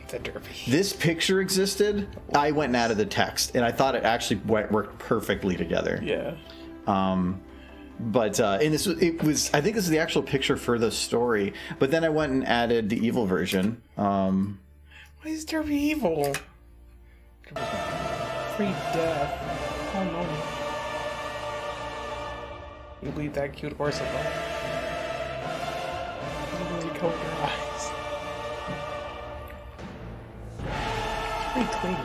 Speaker 3: The derby.
Speaker 1: This picture existed. I went and added the text, and I thought it actually worked perfectly together.
Speaker 3: Yeah.
Speaker 1: But and it was. I think this is the actual picture for the story. But then I went and added the evil version.
Speaker 3: Why is Derby evil? Free death. Oh no. You leave that cute horse alone. You coat your eyes. Pretty clean,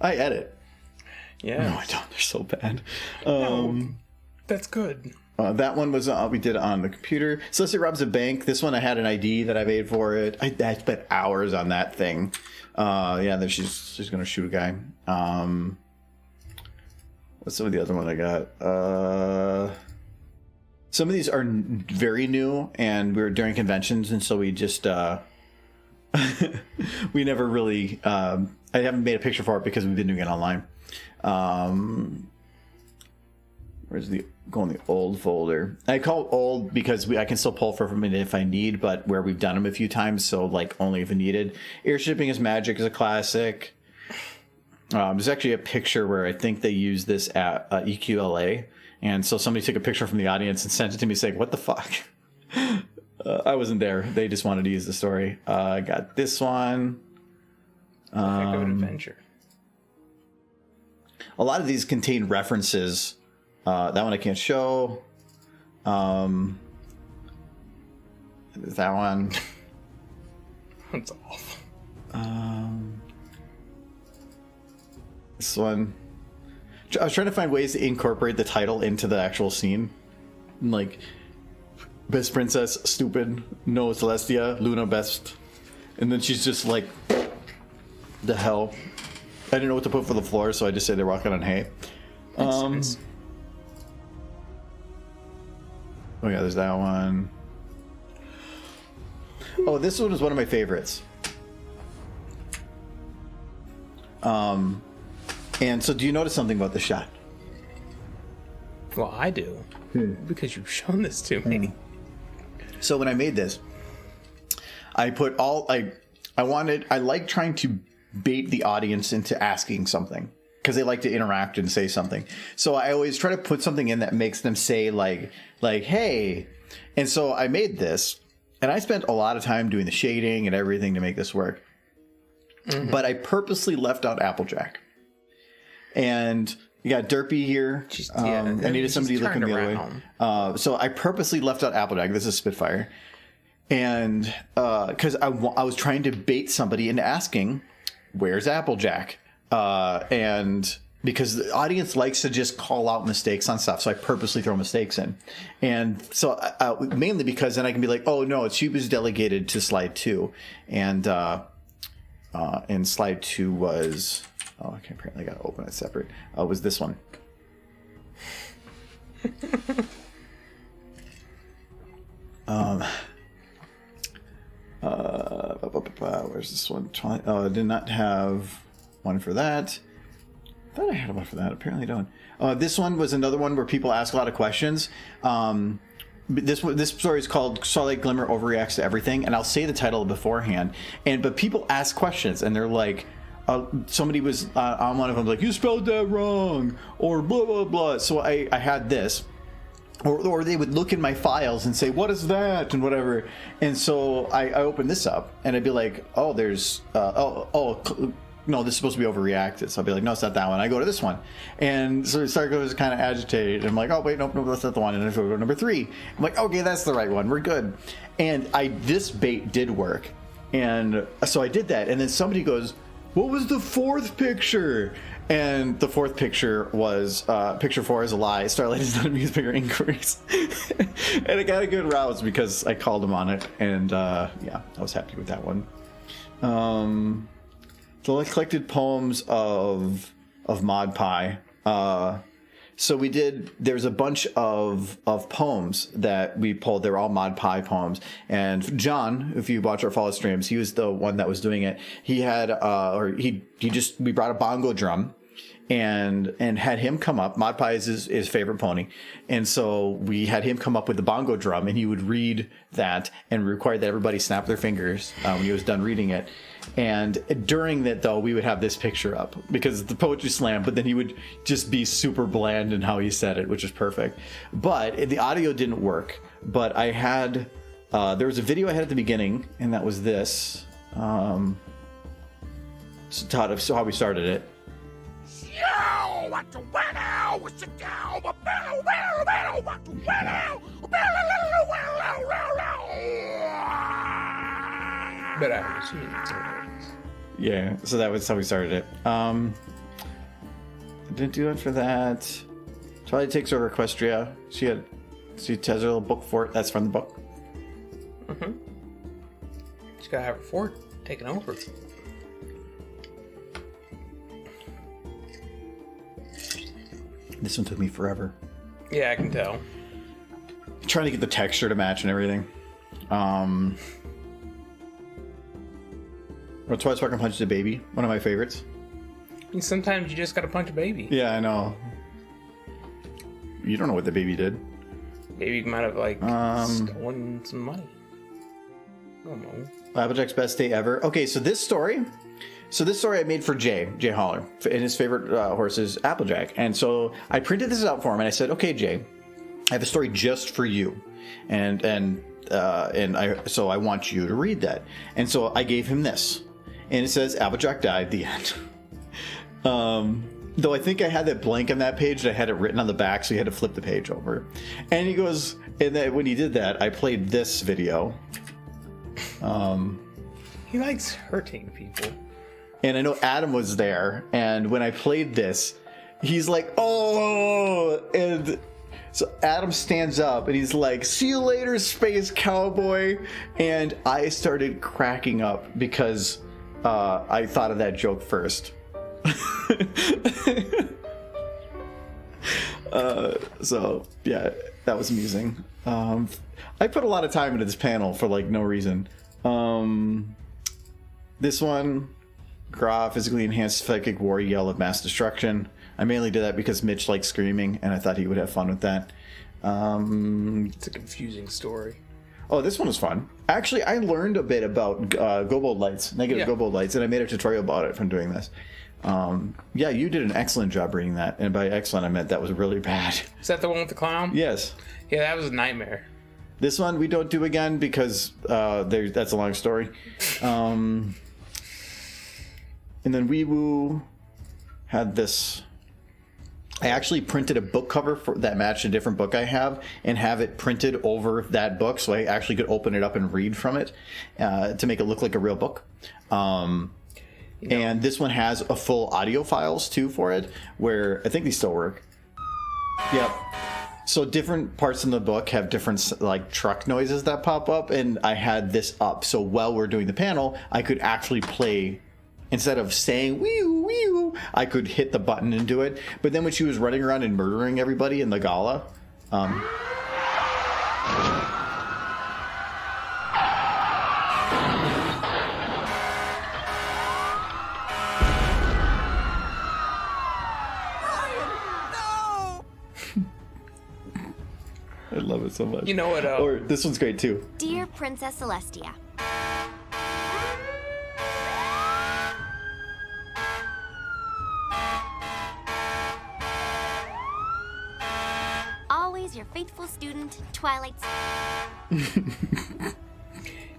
Speaker 1: I edit.
Speaker 3: Yeah.
Speaker 1: No, I don't. They're so bad.
Speaker 3: No, that's good.
Speaker 1: That one was we did it on the computer. Celestia robs a bank. This one I had an ID that I made for it. I spent hours on that thing. Then she's gonna shoot a guy. What's some of the other one I got? Some of these are very new, and we were during conventions, and so we just we never really. I haven't made a picture for it because we've been doing it online. Where's the go in the old folder? I call it old because I can still pull from it if I need, but where we've done them a few times, so like only if needed. Airshipping is Magic is a classic. There's actually a picture where I think they use this at EQLA, and so somebody took a picture from the audience and sent it to me saying, "What the fuck?" I wasn't there. They just wanted to use the story. I got this one.
Speaker 3: Heck of an adventure.
Speaker 1: A lot of these contain references. That one I can't show. That one.
Speaker 3: That's awful.
Speaker 1: This one. I was trying to find ways to incorporate the title into the actual scene. Like, best princess, stupid, no Celestia, Luna best. And then she's just like, the hell. I didn't know what to put for the floor, so I just said they're walking on hay.
Speaker 3: Sense.
Speaker 1: Oh yeah, there's that one. Oh, this one is one of my favorites. And so do you notice something about the shot?
Speaker 3: Well, I do. Because you've shown this to me.
Speaker 1: So when I made this, I put I like trying to bait the audience into asking something, because they like to interact and say something. So I always try to put something in that makes them say like, hey. And so I made this, and I spent a lot of time doing the shading and everything to make this work. Mm-hmm. But I purposely left out Applejack. And you got Derpy here. I needed somebody looking the other way. So I purposely left out Applejack. This is Spitfire. And because I was trying to bait somebody into asking, where's Applejack? And because the audience likes to just call out mistakes on stuff, so I purposely throw mistakes in. And so mainly because then I can be like, oh no, she was delegated to slide 2. And slide 2 was, okay, apparently I gotta open it separate, was this one. Where's this one? I did not have one for that. I thought I had one for that. Apparently I don't. This one was another one where people ask a lot of questions. This story is called Starlight Glimmer Overreacts to Everything, and I'll say the title beforehand. But people ask questions, and they're like, somebody was on one of them like, you spelled that wrong, or blah blah blah. So I had this, or they would look in my files and say, what is that, and whatever. And so I open this up, and I'd be like, oh, there's no, this is supposed to be overreacted. So I'll be like, no, it's not that one. I go to this one. And so Sarko is kind of agitated. I'm like, oh, wait, no, that's not the one. And I go to number 3. I'm like, okay, that's the right one. We're good. And this bait did work. And so I did that. And then somebody goes, what was the 4th picture? And the 4th picture was picture 4 is a lie. Starlight is not amused by your inquiries. And I got a good rouse because I called him on it. And yeah, I was happy with that one. The collected poems of Mod Pie. So there's a bunch of poems that we pulled. They're all Mod Pie poems. And John, if you watch our follow streams, he was the one that was doing it. He had, we brought a bongo drum and had him come up. Mod Pie is his favorite pony. And so we had him come up with the bongo drum, and he would read that and required that everybody snap their fingers when he was done reading it. And during that, though, we would have this picture up because the poetry slam, but then he would just be super bland in how he said it, which is perfect. But the audio didn't work. But I had, there was a video I had at the beginning, and that was this. So how we started it.
Speaker 3: But I was using
Speaker 1: Yeah, so that was how we started it. I didn't do it for that. Twilight takes over Equestria. She has her little book fort. That's from the book.
Speaker 3: Mm-hmm. She's gotta have her fort taken over.
Speaker 1: This one took me forever.
Speaker 3: Yeah, I can tell.
Speaker 1: Trying to get the texture to match and everything. Well, Twice Fucking Punch the Baby, one of my favorites.
Speaker 3: I mean, sometimes you just gotta punch a baby.
Speaker 1: Yeah, I know. You don't know what the baby did.
Speaker 3: Baby might have stolen some money. I don't know.
Speaker 1: Applejack's best day ever. Okay, so this story I made for Jay Holler, and his favorite horse is Applejack. And so I printed this out for him, and I said, okay, Jay, I have a story just for you. So I want you to read that. And so I gave him this. And it says, Applejack died, the end. Though I think I had that blank on that page, and I had it written on the back, so you had to flip the page over. And he goes, and then when he did that, I played this video.
Speaker 3: He likes hurting people.
Speaker 1: And I know Adam was there, and when I played this, he's like, oh, and so Adam stands up and he's like, see you later, space cowboy. And I started cracking up because I thought of that joke first. So yeah, that was amusing. I put a lot of time into this panel for like no reason. This one, Gra physically enhanced psychic war yell of mass destruction. I mainly did that because Mitch likes screaming, and I thought he would have fun with that.
Speaker 3: It's a confusing story.
Speaker 1: Oh, this one was fun. Actually, I learned a bit about Gobold lights, negative Gobold lights, and I made a tutorial about it from doing this. Yeah, you did an excellent job reading that, and by excellent, I meant that was really bad.
Speaker 3: Is that the one with the clown?
Speaker 1: Yes.
Speaker 3: Yeah, that was a nightmare.
Speaker 1: This one we don't do again because that's a long story. And then Weewoo had this. I actually printed a book cover that matched a different book I have and have it printed over that book so I actually could open it up and read from it to make it look like a real book. And this one has a full audio files too for it, where I think these still work. Yep. So different parts in the book have different like truck noises that pop up, and I had this up. So while we're doing the panel, I could actually play. Instead of saying wee wee, I could hit the button and do it. But then when she was running around and murdering everybody in the gala, I love it so much.
Speaker 3: You know what?
Speaker 1: Or this one's great too.
Speaker 4: Dear Princess Celestia. always, your faithful student, Twilight.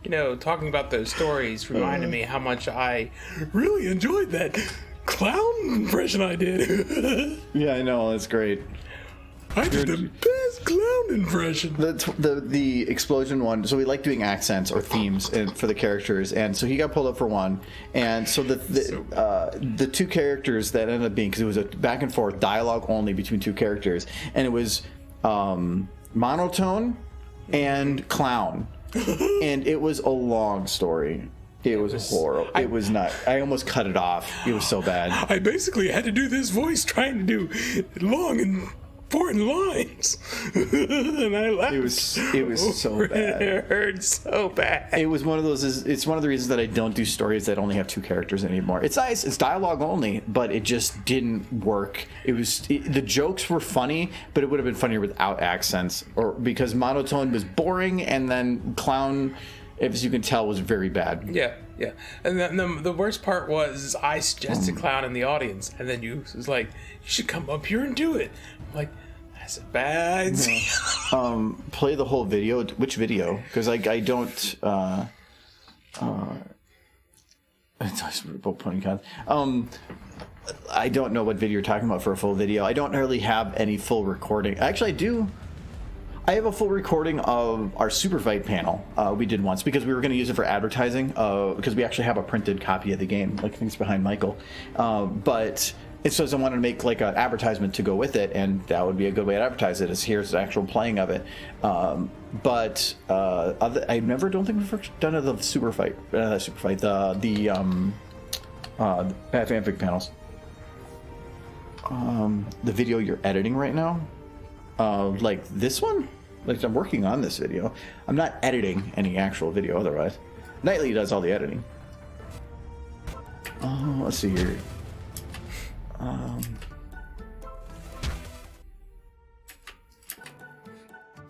Speaker 3: You know, talking about those stories reminded me how much I really enjoyed that clown impression I did.
Speaker 1: Yeah, I know. That's great.
Speaker 3: I did the best clown impression.
Speaker 1: The explosion one. So we like doing accents or themes for the characters, and so he got pulled up for one. And so the two characters that ended up being, because it was a back and forth dialogue only between two characters, and it was monotone and clown, and it was a long story. It was horrible. It was not. I almost cut it off. It was so bad.
Speaker 3: I basically had to do this voice trying to do long and important lines, and I laughed.
Speaker 1: It was so bad.
Speaker 3: It hurt so bad.
Speaker 1: It was one of those. It's one of the reasons that I don't do stories that only have two characters anymore. It's nice. It's dialogue only, but it just didn't work. The jokes were funny, but it would have been funnier without accents, or because monotone was boring, and then clown, as you can tell, was very bad.
Speaker 3: Yeah. And then the worst part was I suggested clown in the audience, and then you was like, "You should come up here and do it." I'm like, that's a bad idea.
Speaker 1: Play the whole video. Which video? Because I don't. I don't know what video you're talking about for a full video. I don't really have any full recording. Actually, I do. I have a full recording of our super fight panel we did once, because we were going to use it for advertising, because we actually have a printed copy of the game, like things behind Michael. But it says I wanted to make like an advertisement to go with it, and that would be a good way to advertise it, is here's the actual playing of it. Don't think we've ever done it the super fight, the fanfic panels. The video you're editing right now, like this one. Like, I'm working on this video. I'm not editing any actual video otherwise. Nightly does all the editing. Let's see here.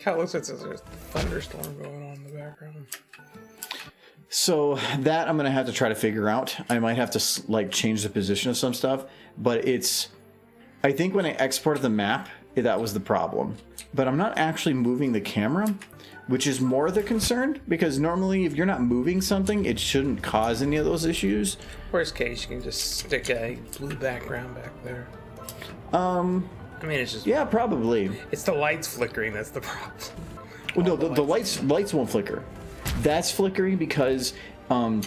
Speaker 3: It looks like there's a thunderstorm going on in the background.
Speaker 1: So that I'm gonna have to try to figure out. I might have to like change the position of some stuff, but I think when I exported the map, that was the problem. But I'm not actually moving the camera, which is more the concern, because normally if you're not moving something, it shouldn't cause any of those issues.
Speaker 3: Worst case, you can just stick a blue background back there. I mean, it's just...
Speaker 1: Yeah, probably.
Speaker 3: It's the lights flickering that's the problem.
Speaker 1: Well, no, the lights won't flicker. That's flickering because I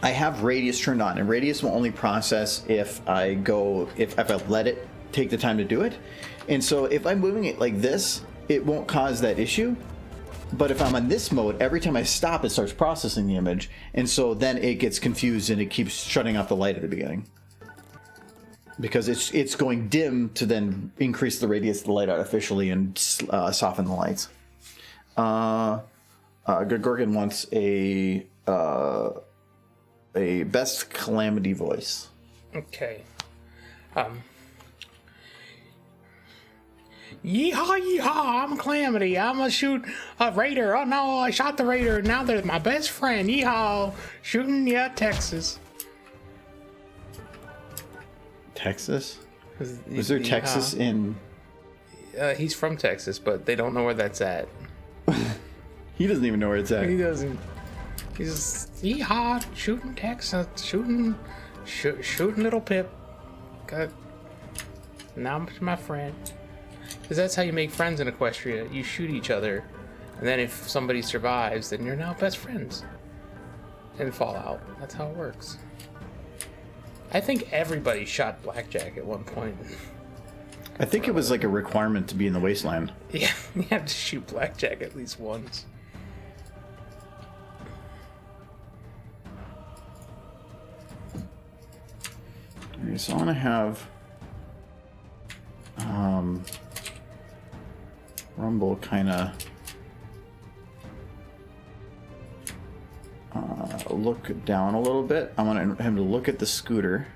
Speaker 1: have radius turned on, and radius will only process if I let it take the time to do it. And so if I'm moving it like this, it won't cause that issue. But if I'm on this mode, every time I stop, it starts processing the image. And so then it gets confused and it keeps shutting off the light at the beginning. Because it's going dim to then increase the radius of the light artificially and soften the lights. Gorgon wants a best Calamity voice.
Speaker 3: Okay. Yeehaw, yeehaw, I'm Calamity. I'm gonna shoot a raider. Oh no, I shot the raider. Now they're my best friend. Yeehaw. Shooting, Texas.
Speaker 1: Texas? Was there Texas in...
Speaker 3: He's from Texas, but they don't know where that's at.
Speaker 1: He doesn't even know where it's at.
Speaker 3: He doesn't. He's just, yeehaw, shooting Texas. Shooting little Pip. Got... Now I'm my friend. Because that's how you make friends in Equestria. You shoot each other, and then if somebody survives, then you're now best friends. In Fallout, that's how it works. I think everybody shot Blackjack at one point.
Speaker 1: I think it was like a requirement to be in the wasteland.
Speaker 3: Yeah, you have to shoot Blackjack at least once.
Speaker 1: Okay, so I want to have Rumble kind of look down a little bit. I want him to look at the scooter,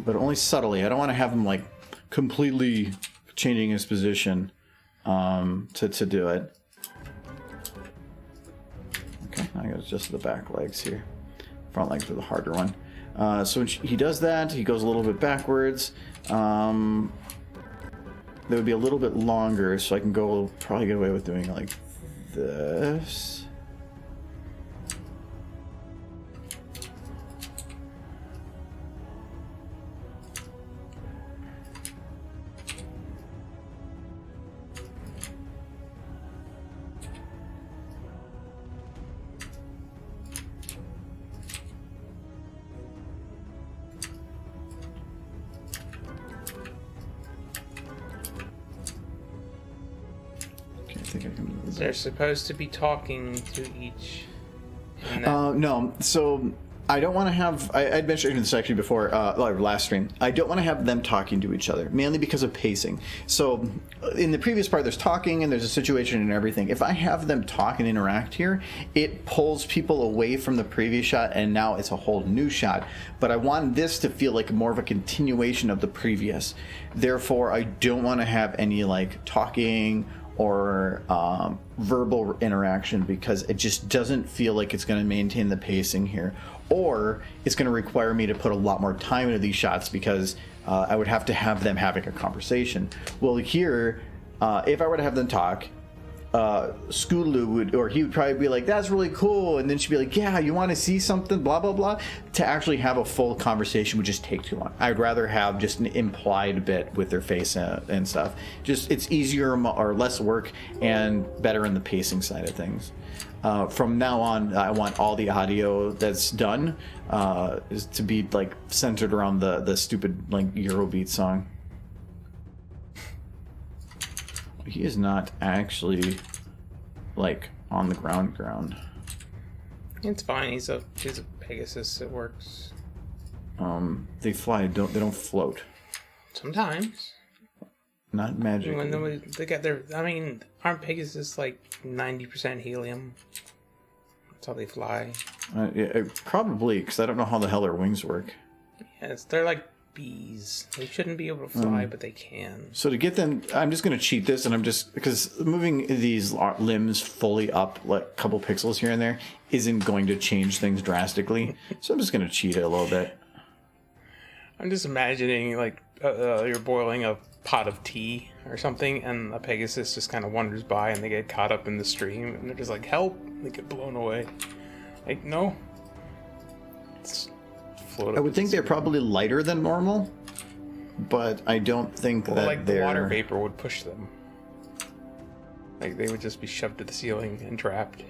Speaker 1: but only subtly. I don't want to have him like completely changing his position to do it. Okay, I got just the back legs here. Front legs are the harder one. So when he does that, he goes a little bit backwards. that would be a little bit longer, so I can probably get away with doing like this.
Speaker 3: They're supposed to be talking to each.
Speaker 1: No, so I don't want to have. I'd mentioned this actually before, last stream. I don't want to have them talking to each other, mainly because of pacing. So in the previous part, there's talking and there's a situation and everything. If I have them talk and interact here, it pulls people away from the previous shot, and now it's a whole new shot. But I want this to feel like more of a continuation of the previous. Therefore, I don't want to have any like talking or verbal interaction, because it just doesn't feel like it's going to maintain the pacing here, or it's going to require me to put a lot more time into these shots, because I would have to have them having a conversation. Well, here, if I were to have them talk, Scootaloo he would probably be like, that's really cool, and then she'd be like, yeah, you want to see something, blah blah blah. To actually have a full conversation would just take too long. I'd rather have just an implied bit with their face and stuff. Just, it's easier or less work and better in the pacing side of things. From now on, I want all the audio that's done is to be like centered around the stupid like Eurobeat song. He is not actually like on the ground.
Speaker 3: It's fine. He's a Pegasus. It works.
Speaker 1: They fly. They don't float.
Speaker 3: Sometimes.
Speaker 1: Not magic.
Speaker 3: When they get their, I mean, aren't Pegasus like 90% helium? That's how they fly.
Speaker 1: Yeah, probably, because I don't know how the hell their wings work.
Speaker 3: Yes, they're like bees. They shouldn't be able to fly, but they can.
Speaker 1: So to get them, I'm just going to cheat this, and because moving these limbs fully up like a couple pixels here and there isn't going to change things drastically. So I'm just going to cheat it a little bit.
Speaker 3: I'm just imagining like you're boiling a pot of tea or something, and a Pegasus just kind of wanders by, and they get caught up in the stream, and they're just like, help! They get blown away. Like, no.
Speaker 1: I would think they're probably lighter than normal, but I don't think that
Speaker 3: like the water vapor would push them. Like they would just be shoved to the ceiling and trapped.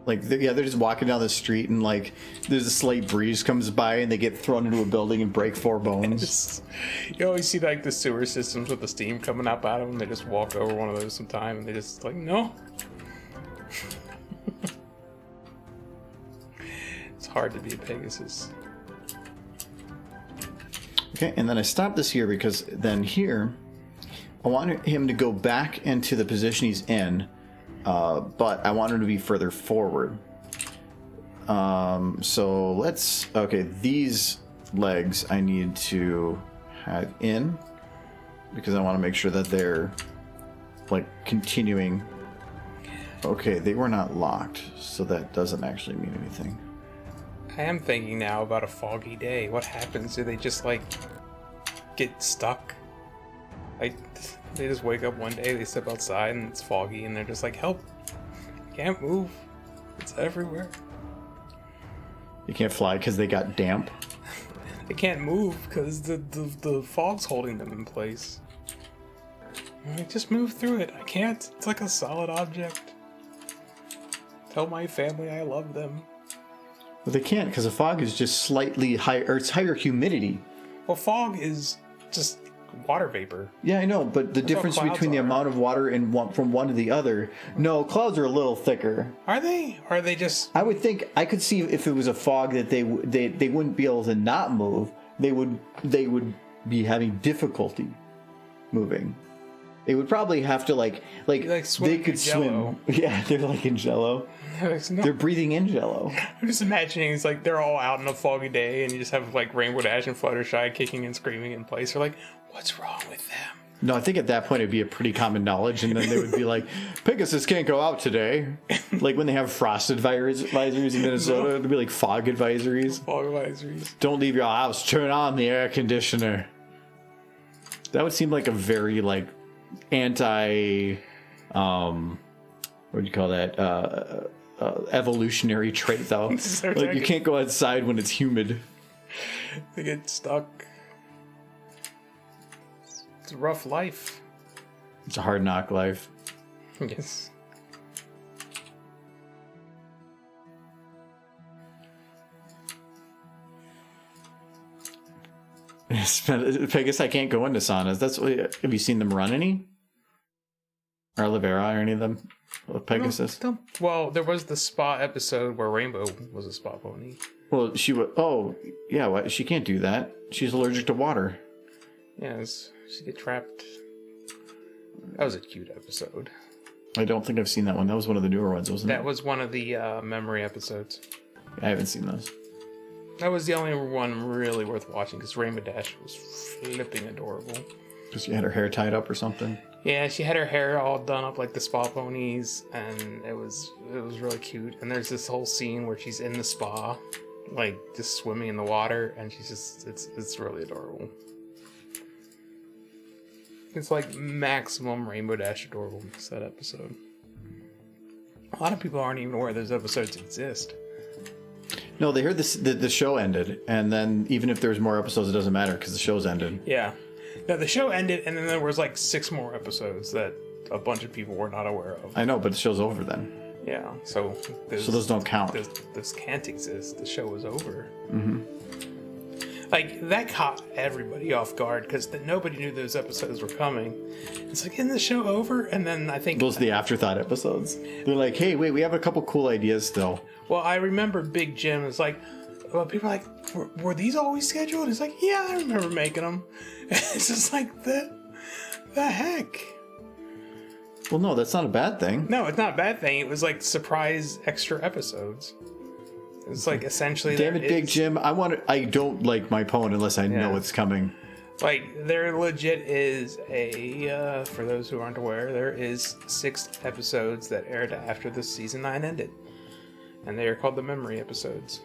Speaker 1: They're just walking down the street, and like there's a slight breeze comes by, and they get thrown into a building and break 4 bones.
Speaker 3: You always see like the sewer systems with the steam coming up out of them. They just walk over one of those sometime, and they just like, no. It's hard to be a Pegasus.
Speaker 1: Okay, and then I stopped this here because then here, I wanted him to go back into the position he's in, but I want him to be further forward. So okay, these legs I need to have in, because I want to make sure that they're like continuing. Okay, they were not locked, so that doesn't actually mean anything.
Speaker 3: I am thinking now about a foggy day. What happens? Do they just like get stuck? Like they just wake up one day, they step outside and it's foggy, and they're just like, help! Can't move. It's everywhere.
Speaker 1: You can't fly because they got damp.
Speaker 3: They can't move because the fog's holding them in place. I'm like, just move through it. I can't. It's like a solid object. Tell my family I love them.
Speaker 1: Well, they can't, because the fog is just slightly higher, or it's higher humidity.
Speaker 3: Well, fog is just water vapor.
Speaker 1: Yeah, I know, but the difference between the amount of water from one to the other. No, clouds are a little thicker.
Speaker 3: Are they? Or are they just?
Speaker 1: I would think I could see if it was a fog that they wouldn't be able to not move. They would be having difficulty moving. They would probably have to like they could swim. Yeah, they're like in Jello. They're breathing in Jello.
Speaker 3: I'm just imagining it's like they're all out on a foggy day, and you just have like Rainbow Dash and Fluttershy kicking and screaming in place. They're like, "What's wrong with them?"
Speaker 1: No, I think at that point it'd be a pretty common knowledge, and then they would be like, "Pegasus can't go out today." Like when they have frost advisories in Minnesota, it'd be like fog advisories.
Speaker 3: Fog advisories.
Speaker 1: Don't leave your house. Turn on the air conditioner. That would seem like a very like anti, what do you call that? Evolutionary trait, though. Like you can't go outside when it's humid.
Speaker 3: They get stuck. It's a rough life.
Speaker 1: It's a hard knock life.
Speaker 3: Yes.
Speaker 1: Pegasus, I can't go into saunas. That's what, have you seen them run any? Or Olivera or any of them? Pegasus?
Speaker 3: Well, there was the spa episode where Rainbow was a spa pony.
Speaker 1: Well, she would. Oh, yeah. What? She can't do that. She's allergic to water.
Speaker 3: Yes, she get trapped. That was a cute episode.
Speaker 1: I don't think I've seen that one. That was one of the newer ones, wasn't it?
Speaker 3: That was one of the memory episodes.
Speaker 1: I haven't seen those.
Speaker 3: That was the only one really worth watching because Rainbow Dash was flipping adorable.
Speaker 1: Because she had her hair tied up or something.
Speaker 3: Yeah, she had her hair all done up like the spa ponies, and it was really cute. And there's this whole scene where she's in the spa, like just swimming in the water, and she's just it's really adorable. It's like maximum Rainbow Dash adorableness, that episode. A lot of people aren't even aware those episodes exist.
Speaker 1: No, they heard the show ended, and then even if there's more episodes, it doesn't matter because the show's ended.
Speaker 3: Yeah. No, the show ended, and then there was like 6 more episodes that a bunch of people were not aware of.
Speaker 1: I know, but the show's over then.
Speaker 3: Yeah, so
Speaker 1: those don't count.
Speaker 3: This can't exist. The show was over.
Speaker 1: Mm-hmm.
Speaker 3: Like, that caught everybody off guard because nobody knew those episodes were coming. It's like, isn't the show over? And then I think...
Speaker 1: Those are the afterthought episodes. They're like, hey, wait, we have a couple cool ideas still.
Speaker 3: Well, I remember Big Jim was like... Well, people are like, were these always scheduled? It's like, yeah, I remember making them. It's just like, the heck?
Speaker 1: Well, no, that's not a bad thing.
Speaker 3: No, it's not a bad thing. It was like surprise extra episodes. It's like essentially...
Speaker 1: Damn it, Big Jim. I don't like my opponent unless I know it's coming.
Speaker 3: Like, there legit is a, for those who aren't aware, there is 6 episodes that aired after the season 9 ended. And they are called the memory episodes.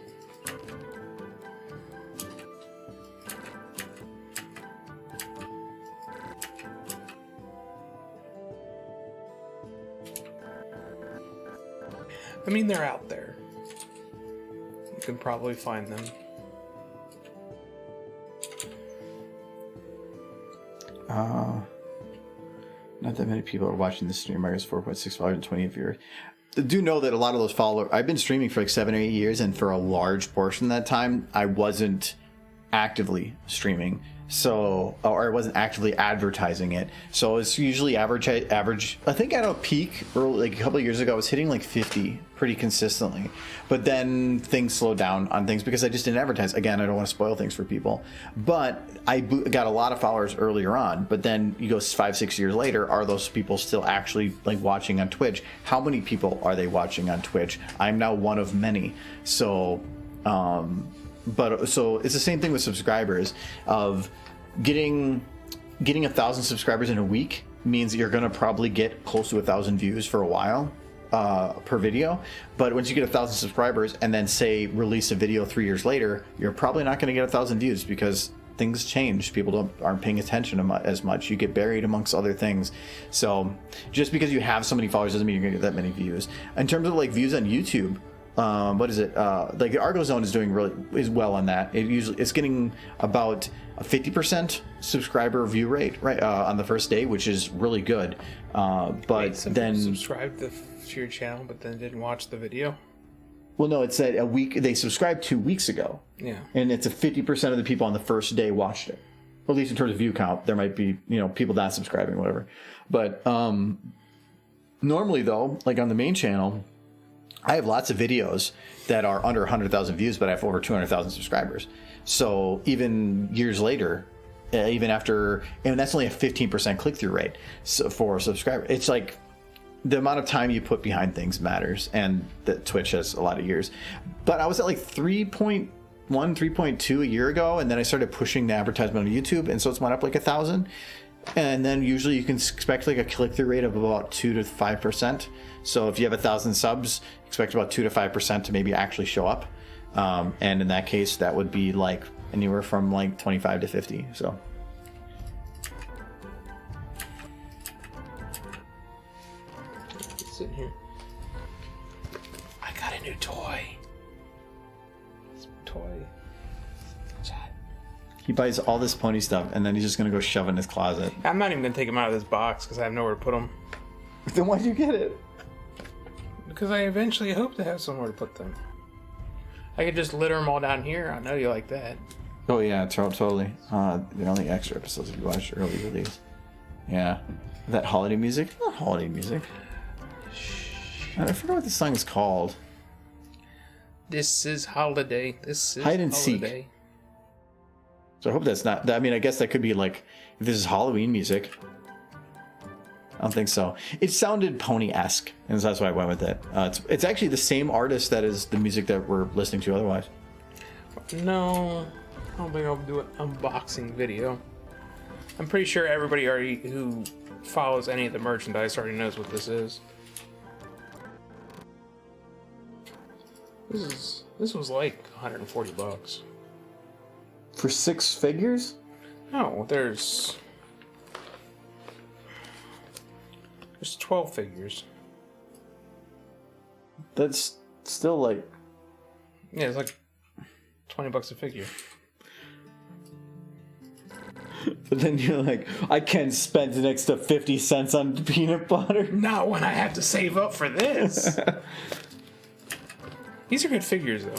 Speaker 3: I mean, they're out there. You can probably find them.
Speaker 1: Not that many people are watching this stream. I guess 4.65 and 28 viewers. Do know that a lot of those followers... I've been streaming for like 7 or 8 years, and for a large portion of that time, I wasn't actively streaming. So, or I wasn't actively advertising it. So it's usually average. I think at a peak, like a couple of years ago, I was hitting like 50 pretty consistently. But then things slowed down on things because I just didn't advertise. Again, I don't want to spoil things for people. But I got a lot of followers earlier on. But then you go 5-6 years later, are those people still actually like watching on Twitch? How many people are they watching on Twitch? I'm now one of many. So, so it's the same thing with subscribers. Of getting 1,000 subscribers in a week means that you're going to probably get close to 1,000 views for a while per video. But once you get 1,000 subscribers and then say release a video 3 years later, you're probably not going to get 1,000 views because things change. People aren't paying attention as much. You get buried amongst other things. So just because you have so many followers doesn't mean you're going to get that many views. In terms of like views on YouTube, what is it? Like the Argo Zone is doing is well on that. It's getting about a 50% subscriber view rate right on the first day, which is really good. But then
Speaker 3: subscribed to your channel, but then didn't watch the video.
Speaker 1: Well, no, it said a week. They subscribed 2 weeks ago. Yeah, and it's a 50% of the people on the first day watched it. Or at least in terms of view count, there might be people not subscribing, whatever. But normally though, like on the main channel, I have lots of videos that are under 100,000 views, but I have over 200,000 subscribers. So even years later, even after, and that's only a 15% click-through rate for a subscriber. It's like the amount of time you put behind things matters, and that Twitch has a lot of years. But I was at like 3.1, 3.2 a year ago, and then I started pushing the advertisement on YouTube, and so it's went up like 1,000. And then usually you can expect like a click-through rate of about 2 to 5%. So if you have 1,000 subs, expect about 2 to 5% to maybe actually show up. And in that case, that would be like anywhere from like 25 to 50. So He buys all this pony stuff, and then he's just gonna go shove it in his closet.
Speaker 3: I'm not even gonna take them out of this box because I have nowhere to put them.
Speaker 1: Then why'd you get it?
Speaker 3: Because I eventually hope to have somewhere to put them. I could just litter them all down here. I know you like that.
Speaker 1: Oh yeah, totally. The only extra episodes if you watched early release. Yeah. That holiday music? Not holiday music. I forgot what the song is called.
Speaker 3: This is holiday. This is
Speaker 1: Hide and
Speaker 3: holiday.
Speaker 1: Seek. So I hope that's not... I mean, I guess that could be like... If this is Halloween music. I don't think so. It sounded pony-esque, and so that's why I went with it. It's actually the same artist that is the music that we're listening to otherwise.
Speaker 3: No, I don't think I'll do an unboxing video. I'm pretty sure everybody who follows any of the merchandise already knows what this is. This was like $140.
Speaker 1: For 6 figures?
Speaker 3: No, there's 12 figures.
Speaker 1: That's still like...
Speaker 3: Yeah, it's like $20 a figure.
Speaker 1: But then you're like, I can't spend an extra 50 cents on peanut butter.
Speaker 3: Not when I have to save up for this. These are good figures, though.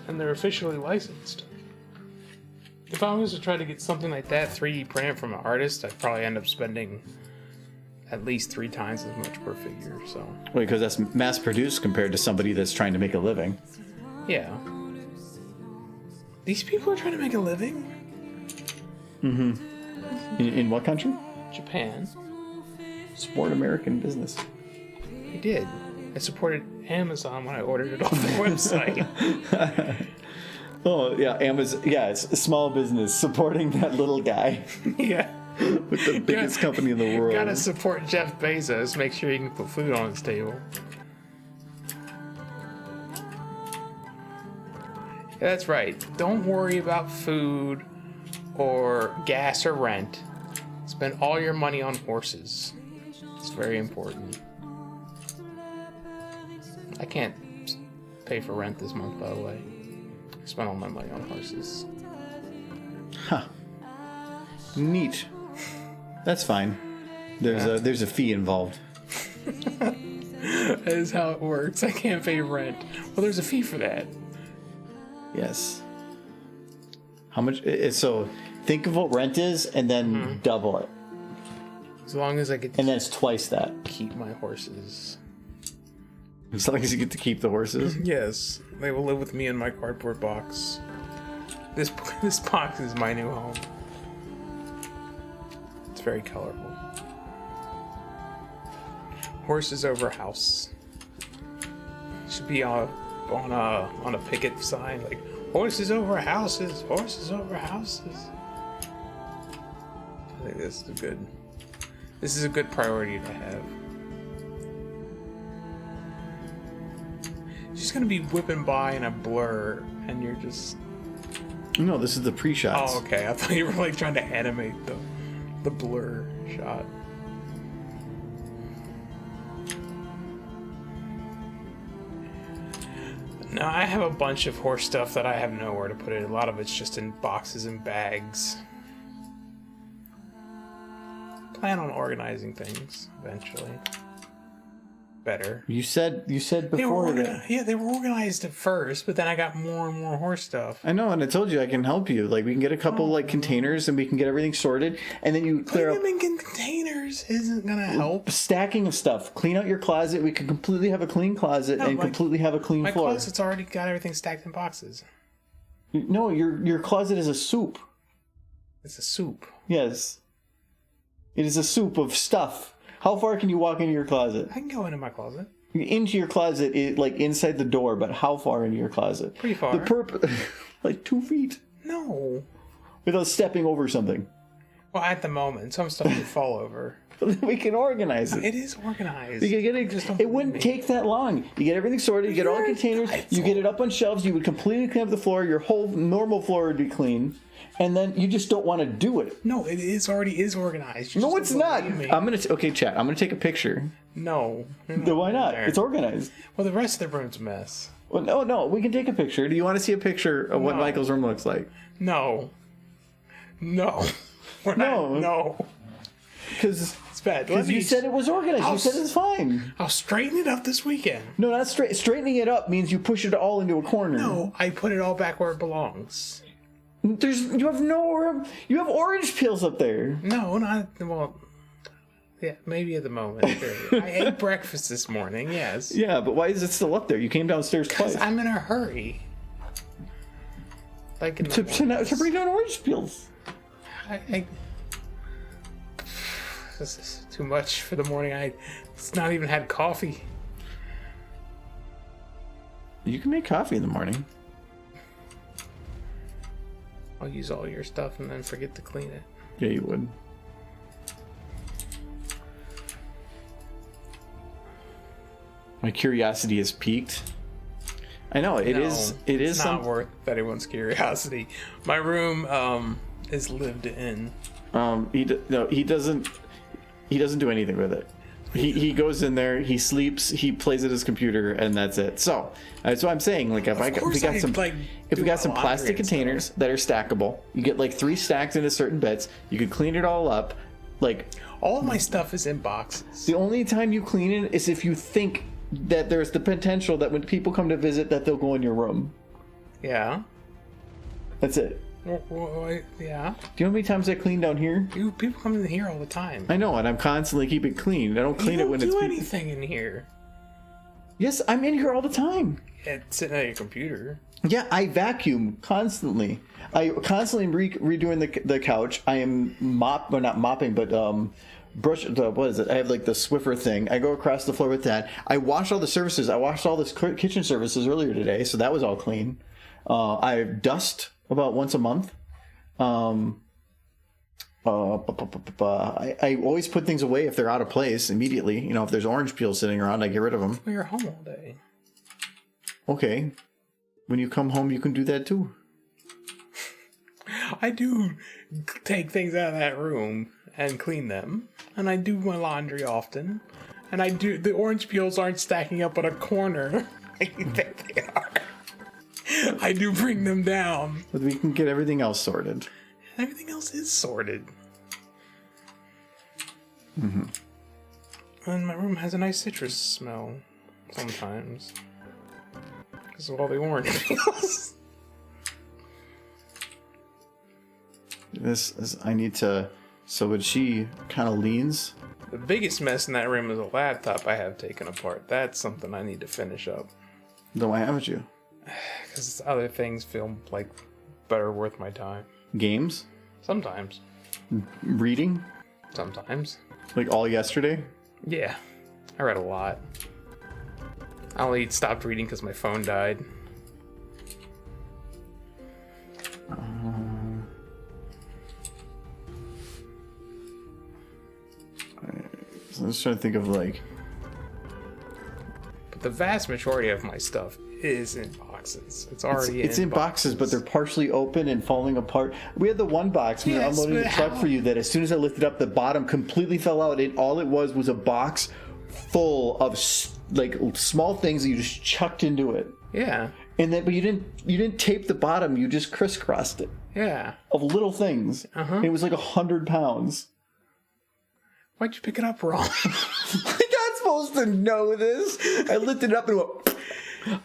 Speaker 3: And they're officially licensed. If I was to try to get something like that 3D printed from an artist, I'd probably end up spending at least 3 times as much per figure, so...
Speaker 1: Wait, because that's mass-produced compared to somebody that's trying to make a living.
Speaker 3: Yeah. These people are trying to make a living?
Speaker 1: Mm-hmm. In what country?
Speaker 3: Japan.
Speaker 1: Support American business.
Speaker 3: I did. I supported Amazon when I ordered it off their website.
Speaker 1: Oh, yeah, Amazon. Yeah, it's a small business supporting that little guy.
Speaker 3: Yeah.
Speaker 1: With the biggest company in the world.
Speaker 3: Gotta support Jeff Bezos. Make sure he can put food on his table. Yeah, that's right. Don't worry about food or gas or rent. Spend all your money on horses. It's very important. I can't pay for rent this month, by the way. I spent all my money on horses.
Speaker 1: Huh. Neat. That's fine. There's a fee involved.
Speaker 3: That is how it works. I can't pay rent. Well, there's a fee for that.
Speaker 1: Yes. How much? So think of what rent is, and then double it.
Speaker 3: As long as I get
Speaker 1: And then it's twice that.
Speaker 3: keep my horses.
Speaker 1: As long as you get to keep the horses.
Speaker 3: Yes, they will live with me in my cardboard box. This box is my new home. It's very colorful. Horses over house. Should be on a picket sign like horses over houses, horses over houses. I think this is a good priority to have. She's gonna be whipping by in a blur, and you're just...
Speaker 1: No, this is the pre-shots.
Speaker 3: Oh, okay. I thought you were like trying to animate the blur shot. No, I have a bunch of horse stuff that I have nowhere to put it. A lot of it's just in boxes and bags. Plan on organizing things eventually. Better.
Speaker 1: You said before that.
Speaker 3: Yeah, they were organized at first, but then I got more and more horse stuff.
Speaker 1: I know, and I told you I can help you. Like, we can get a couple like containers, and we can get everything sorted, and then you clear
Speaker 3: Putting
Speaker 1: up
Speaker 3: them in containers isn't gonna help.
Speaker 1: stacking of stuff. Clean out your closet. We could completely have a clean closet and completely have a clean
Speaker 3: My
Speaker 1: floor.
Speaker 3: closet's already got everything stacked in boxes.
Speaker 1: No, your closet is a soup.
Speaker 3: It's a soup.
Speaker 1: Yes, it is a soup of stuff. How far can you walk into your closet?
Speaker 3: I can go into my closet.
Speaker 1: Into your closet, like inside the door, but how far into your closet?
Speaker 3: Pretty far.
Speaker 1: Like 2 feet.
Speaker 3: No.
Speaker 1: Without stepping over something.
Speaker 3: Well, at the moment, some stuff would fall over.
Speaker 1: We can organize it.
Speaker 3: It is organized.
Speaker 1: You can get it wouldn't take that long. You get everything sorted, you get all the containers, you get it up on shelves, you would completely clean up the floor, your whole normal floor would be clean, and then you just don't want to do it.
Speaker 3: No, it already is organized.
Speaker 1: No, it's not. Okay, chat. I'm gonna take a picture.
Speaker 3: No.
Speaker 1: Then why not? It's organized.
Speaker 3: Well, the rest of the room's a mess.
Speaker 1: Well, no, we can take a picture. Do you want to see a picture of what
Speaker 3: No.
Speaker 1: Michael's room looks like?
Speaker 3: No. No. We're
Speaker 1: No.
Speaker 3: not. No.
Speaker 1: Because
Speaker 3: It's bad. Let me-
Speaker 1: you said it was organized. You said it's fine.
Speaker 3: I'll straighten it up this weekend.
Speaker 1: No, not straightening it up means you push it all into a corner.
Speaker 3: No, I put it all back where it belongs.
Speaker 1: You have no room. You have orange peels up there.
Speaker 3: No, not well. Yeah, maybe at the moment. Sure. I ate breakfast this morning. Yes.
Speaker 1: Yeah, but why is it still up there? You came downstairs twice.
Speaker 3: I'm in a hurry. Like in the
Speaker 1: to bring down orange peels.
Speaker 3: This is too much for the morning. It's not even had coffee.
Speaker 1: You can make coffee in the morning.
Speaker 3: I'll use all your stuff and then forget to clean it.
Speaker 1: Yeah, you would. My curiosity is piqued. I know it is. It is
Speaker 3: not worth anyone's curiosity. My room is lived in.
Speaker 1: He doesn't do anything with it. He goes in there, he sleeps, he plays at his computer, and that's it. So that's what I'm saying. Like if we got some plastic containers that are stackable, you get like 3 stacks into certain bits. You could clean it all up. Like
Speaker 3: All of my stuff is in boxes.
Speaker 1: the only time you clean it is if you think that there's the potential that when people come to visit that they'll go in your room.
Speaker 3: Yeah.
Speaker 1: That's it.
Speaker 3: Yeah.
Speaker 1: Do you know how many times I clean down here?
Speaker 3: People come in here all the time.
Speaker 1: I know, and I'm constantly keep it clean. I don't clean it when
Speaker 3: You
Speaker 1: it's.
Speaker 3: don't do anything in here.
Speaker 1: Yes, I'm in here all the time.
Speaker 3: It's sitting at your computer.
Speaker 1: Yeah, I vacuum constantly. I constantly redoing the couch. I am not mopping, but brush. What is it? I have like the Swiffer thing. I go across the floor with that. I wash all the surfaces. I washed all this kitchen surfaces earlier today, so that was all clean. I dust about once a month. I always put things away if they're out of place immediately. You know, if there's orange peel sitting around, I get rid of them.
Speaker 3: Well, you're home all day.
Speaker 1: Okay. When you come home, you can do that too.
Speaker 3: I do take things out of that room and clean them. And I do my laundry often. And the orange peels aren't stacking up at a corner. I think they are. I do bring them down.
Speaker 1: But we can get everything else sorted.
Speaker 3: Everything else is sorted.
Speaker 1: Mm-hmm.
Speaker 3: And my room has a nice citrus smell sometimes. Because of all the orange peels.
Speaker 1: I need to. So when she kind of leans.
Speaker 3: The biggest mess in that room is a laptop I have taken apart. That's something I need to finish up.
Speaker 1: Then why haven't you?
Speaker 3: Because other things feel like better worth my time.
Speaker 1: Games?
Speaker 3: Sometimes.
Speaker 1: Reading?
Speaker 3: Sometimes.
Speaker 1: Like all yesterday?
Speaker 3: Yeah. I read a lot. I only stopped reading because my phone died.
Speaker 1: So I'm just trying to think of like.
Speaker 3: But the vast majority of my stuff is in boxes. It's already
Speaker 1: It's in boxes, but they're partially open and falling apart. We had the one box when we
Speaker 3: Yes,
Speaker 1: unloaded the
Speaker 3: but
Speaker 1: truck
Speaker 3: how?
Speaker 1: for you that as soon as I lifted up, the bottom completely fell out. And all it was a box full of like small things that you just chucked into it.
Speaker 3: Yeah.
Speaker 1: And then, but you didn't tape the bottom. You just crisscrossed it
Speaker 3: Yeah.
Speaker 1: of little things. And it was like 100 pounds.
Speaker 3: Why'd you pick it up wrong?
Speaker 1: I'm not supposed to know this. I lifted it up and went.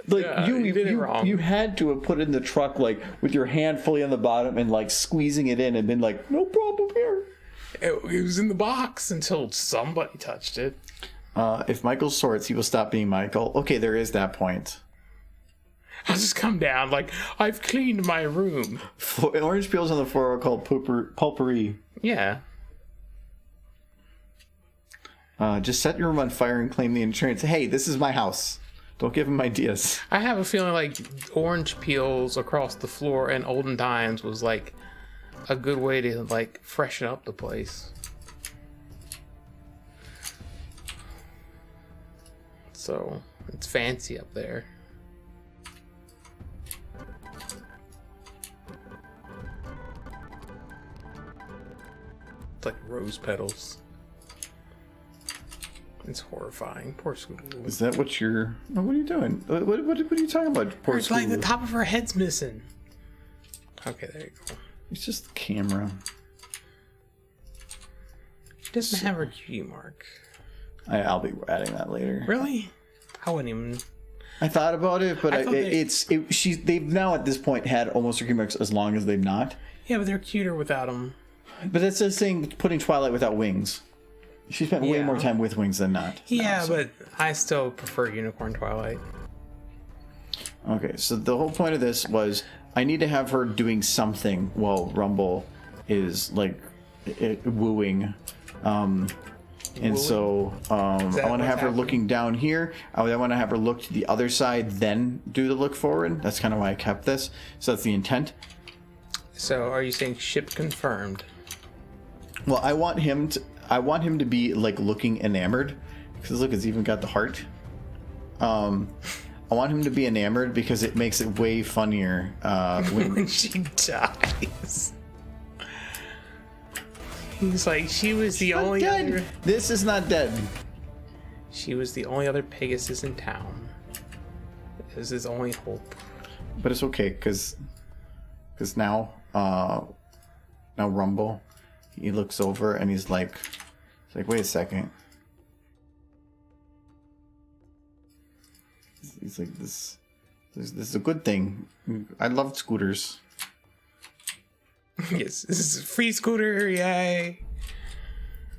Speaker 1: Like
Speaker 3: Yeah,
Speaker 1: you
Speaker 3: did it wrong.
Speaker 1: You had to have put it in the truck like with your hand fully on the bottom and like squeezing it in and been like, no problem here.
Speaker 3: It was in the box until somebody touched it.
Speaker 1: If Michael sorts, he will stop being Michael. Okay, there is that point.
Speaker 3: I'll just come down like, I've cleaned my room.
Speaker 1: Orange peels on the floor are called pulpery.
Speaker 3: Yeah.
Speaker 1: Just set your room on fire and claim the insurance. Hey, this is my house. Don't give him ideas.
Speaker 3: I have a feeling like orange peels across the floor in olden times was like a good way to like freshen up the place. So it's fancy up there. It's like rose petals. It's horrifying. Poor Scootaloo.
Speaker 1: Is that what you're... Oh, what are you doing? What are you talking about? Poor
Speaker 3: It's like the
Speaker 1: Scootaloo.
Speaker 3: top of her head's missing. Okay, there you go.
Speaker 1: It's just the camera.
Speaker 3: She doesn't have her cutie mark.
Speaker 1: I'll be adding that later.
Speaker 3: Really? I wouldn't even...
Speaker 1: I thought about it, but
Speaker 3: I thought
Speaker 1: they've now at this point had almost her cutie marks as long as they've not.
Speaker 3: Yeah, but they're cuter without them.
Speaker 1: But that's the thing, putting Twilight without wings. She spent way
Speaker 3: Yeah.
Speaker 1: more time with wings than not.
Speaker 3: Yeah,
Speaker 1: So-
Speaker 3: but I still prefer Unicorn Twilight.
Speaker 1: Okay, so the whole point of this was I need to have her doing something while Rumble is like wooing. And so I want to
Speaker 3: what's
Speaker 1: have her
Speaker 3: happening?
Speaker 1: looking down here. I want to have her look to the other side, then do the look forward. That's kind of why I kept this. So that's the intent.
Speaker 3: So are you saying ship confirmed?
Speaker 1: Well, I want him to be like looking enamored, because look, it's even got the heart. I want him to be enamored because it makes it way funnier
Speaker 3: When she dies. He's like, she was the only
Speaker 1: dead.
Speaker 3: other...
Speaker 1: This is not dead.
Speaker 3: She was the only other Pegasus in town. This is his only hope.
Speaker 1: But it's okay, because now Rumble, he looks over and he's like, wait a second. He's like, this is a good thing. I love scooters.
Speaker 3: Yes, this is a free scooter, yay!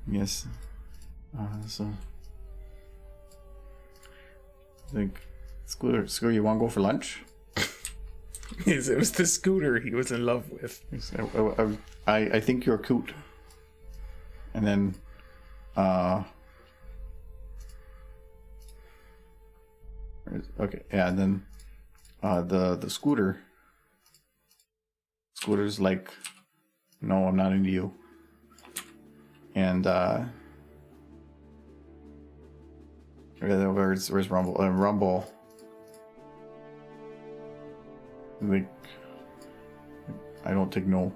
Speaker 1: Yes. So I think scooter, you want to go for lunch?
Speaker 3: Yes, it was the scooter he was in love with.
Speaker 1: I think you're cute. And then okay, yeah, and then the scooter's like, no, I'm not into you. And where's Rumble? Rumble, like, I don't take no.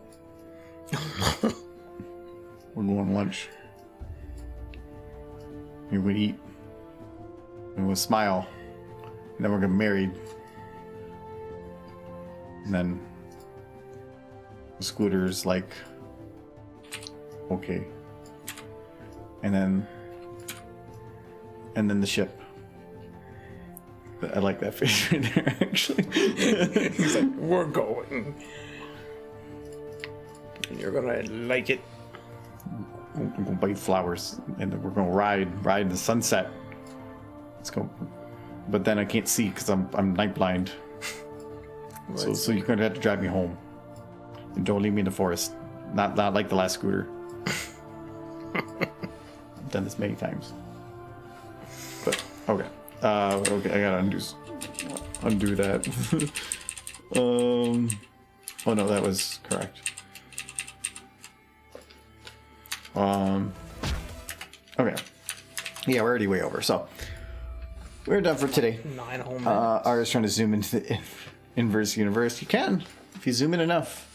Speaker 1: We're going to lunch. We're going to eat. We're going to smile. And then we're going to get married. And then the scooter's like, okay. And then the ship. I like that face right there, actually.
Speaker 3: He's like, we're going. And you're gonna like it.
Speaker 1: We're gonna buy flowers, and then we're gonna ride in the sunset. Let's go. But then I can't see because I'm night blind. So you're gonna have to drive me home, and don't leave me in the forest. Not like the last scooter. I've done this many times. But okay, okay, I gotta undo that. Oh no, that was correct. Okay. Yeah, we're already way over. So we're done for today.
Speaker 3: 9 whole minutes.
Speaker 1: Ara's trying to zoom into the inverse universe. You can, if you zoom in enough.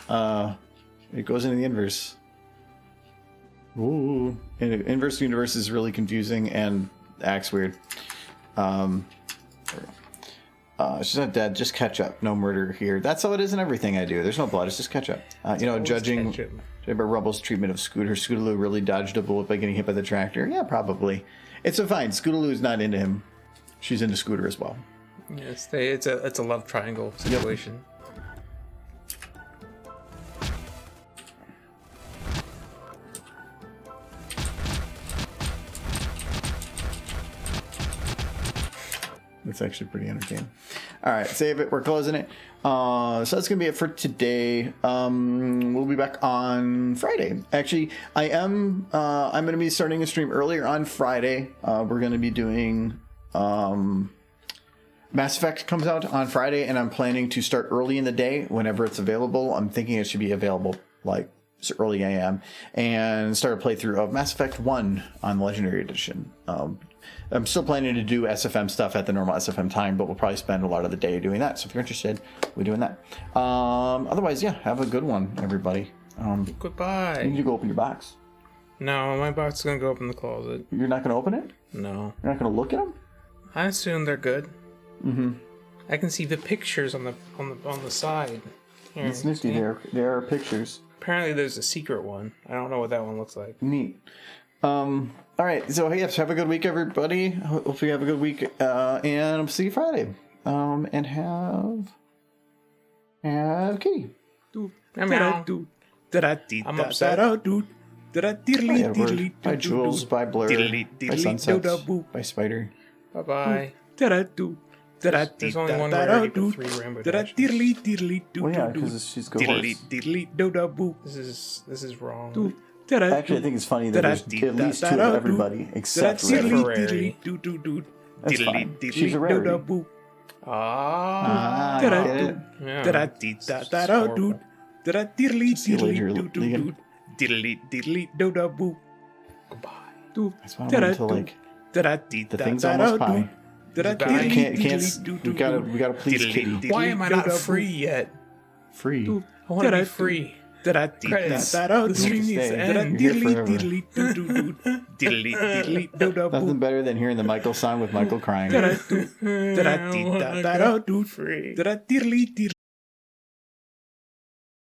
Speaker 1: It goes into the inverse. Ooh. And the inverse universe is really confusing and acts weird. She's not dead, just catch up. No murder here. That's how it is in everything I do. There's no blood, it's just catch up. Judging by Rubble's treatment of Scootaloo really dodged a bullet by getting hit by the tractor. Yeah, probably. It's fine. Scootaloo's not into him. She's into Scooter as well.
Speaker 3: Yes, it's a love triangle situation.
Speaker 1: It's actually pretty entertaining. All right, save it. We're closing it. So that's gonna be it for today. We'll be back on Friday. Actually, I'm gonna be starting a stream earlier on Friday. We're gonna be doing Mass Effect comes out on Friday, and I'm planning to start early in the day whenever it's available. I'm thinking it should be available like early AM, and start a playthrough of Mass Effect 1 on the Legendary Edition. I'm still planning to do SFM stuff at the normal SFM time, but we'll probably spend a lot of the day doing that. So if you're interested, we're doing that. Otherwise, yeah, have a good one, everybody.
Speaker 3: Goodbye.
Speaker 1: You need to go open your box.
Speaker 3: No, my box is gonna go up in the closet.
Speaker 1: You're not going to open it?
Speaker 3: No.
Speaker 1: You're not going to look at them?
Speaker 3: I assume they're good.
Speaker 1: Mm-hmm.
Speaker 3: I can see the pictures on the side. Here,
Speaker 1: It's nifty.
Speaker 3: see?
Speaker 1: There are pictures.
Speaker 3: Apparently there's a secret one. I don't know what that one looks like.
Speaker 1: Neat. All right. So, yes, have a good week, everybody. Hope you have a good week. And I'll see you Friday. And have Kitty.
Speaker 3: Meow. I'm upset.
Speaker 1: Yeah, by Jules, by Blur, by Sunsets, by Spider.
Speaker 3: Bye-bye. There's only one rarity for 3 Rainbow Dashes.
Speaker 1: Well, yeah, because she's good horse.
Speaker 3: This is wrong.
Speaker 1: Actually, I think it's funny that there's at least 2 of everybody except
Speaker 3: For
Speaker 1: Rarity.
Speaker 3: rarity.
Speaker 1: That's fine. She's a rarity. Get it?
Speaker 3: Yeah. It's horrible.
Speaker 1: See you later, Legan.
Speaker 3: Goodbye.
Speaker 1: That's why I went to like the thing's almost pie. We gotta please Kitty.
Speaker 3: Why am I not free yet?
Speaker 1: Free.
Speaker 3: I want to be free. Credits. The stream needs to end.
Speaker 1: You're here forever. Nothing better than hearing the Michael song with Michael crying.
Speaker 3: I want to go free.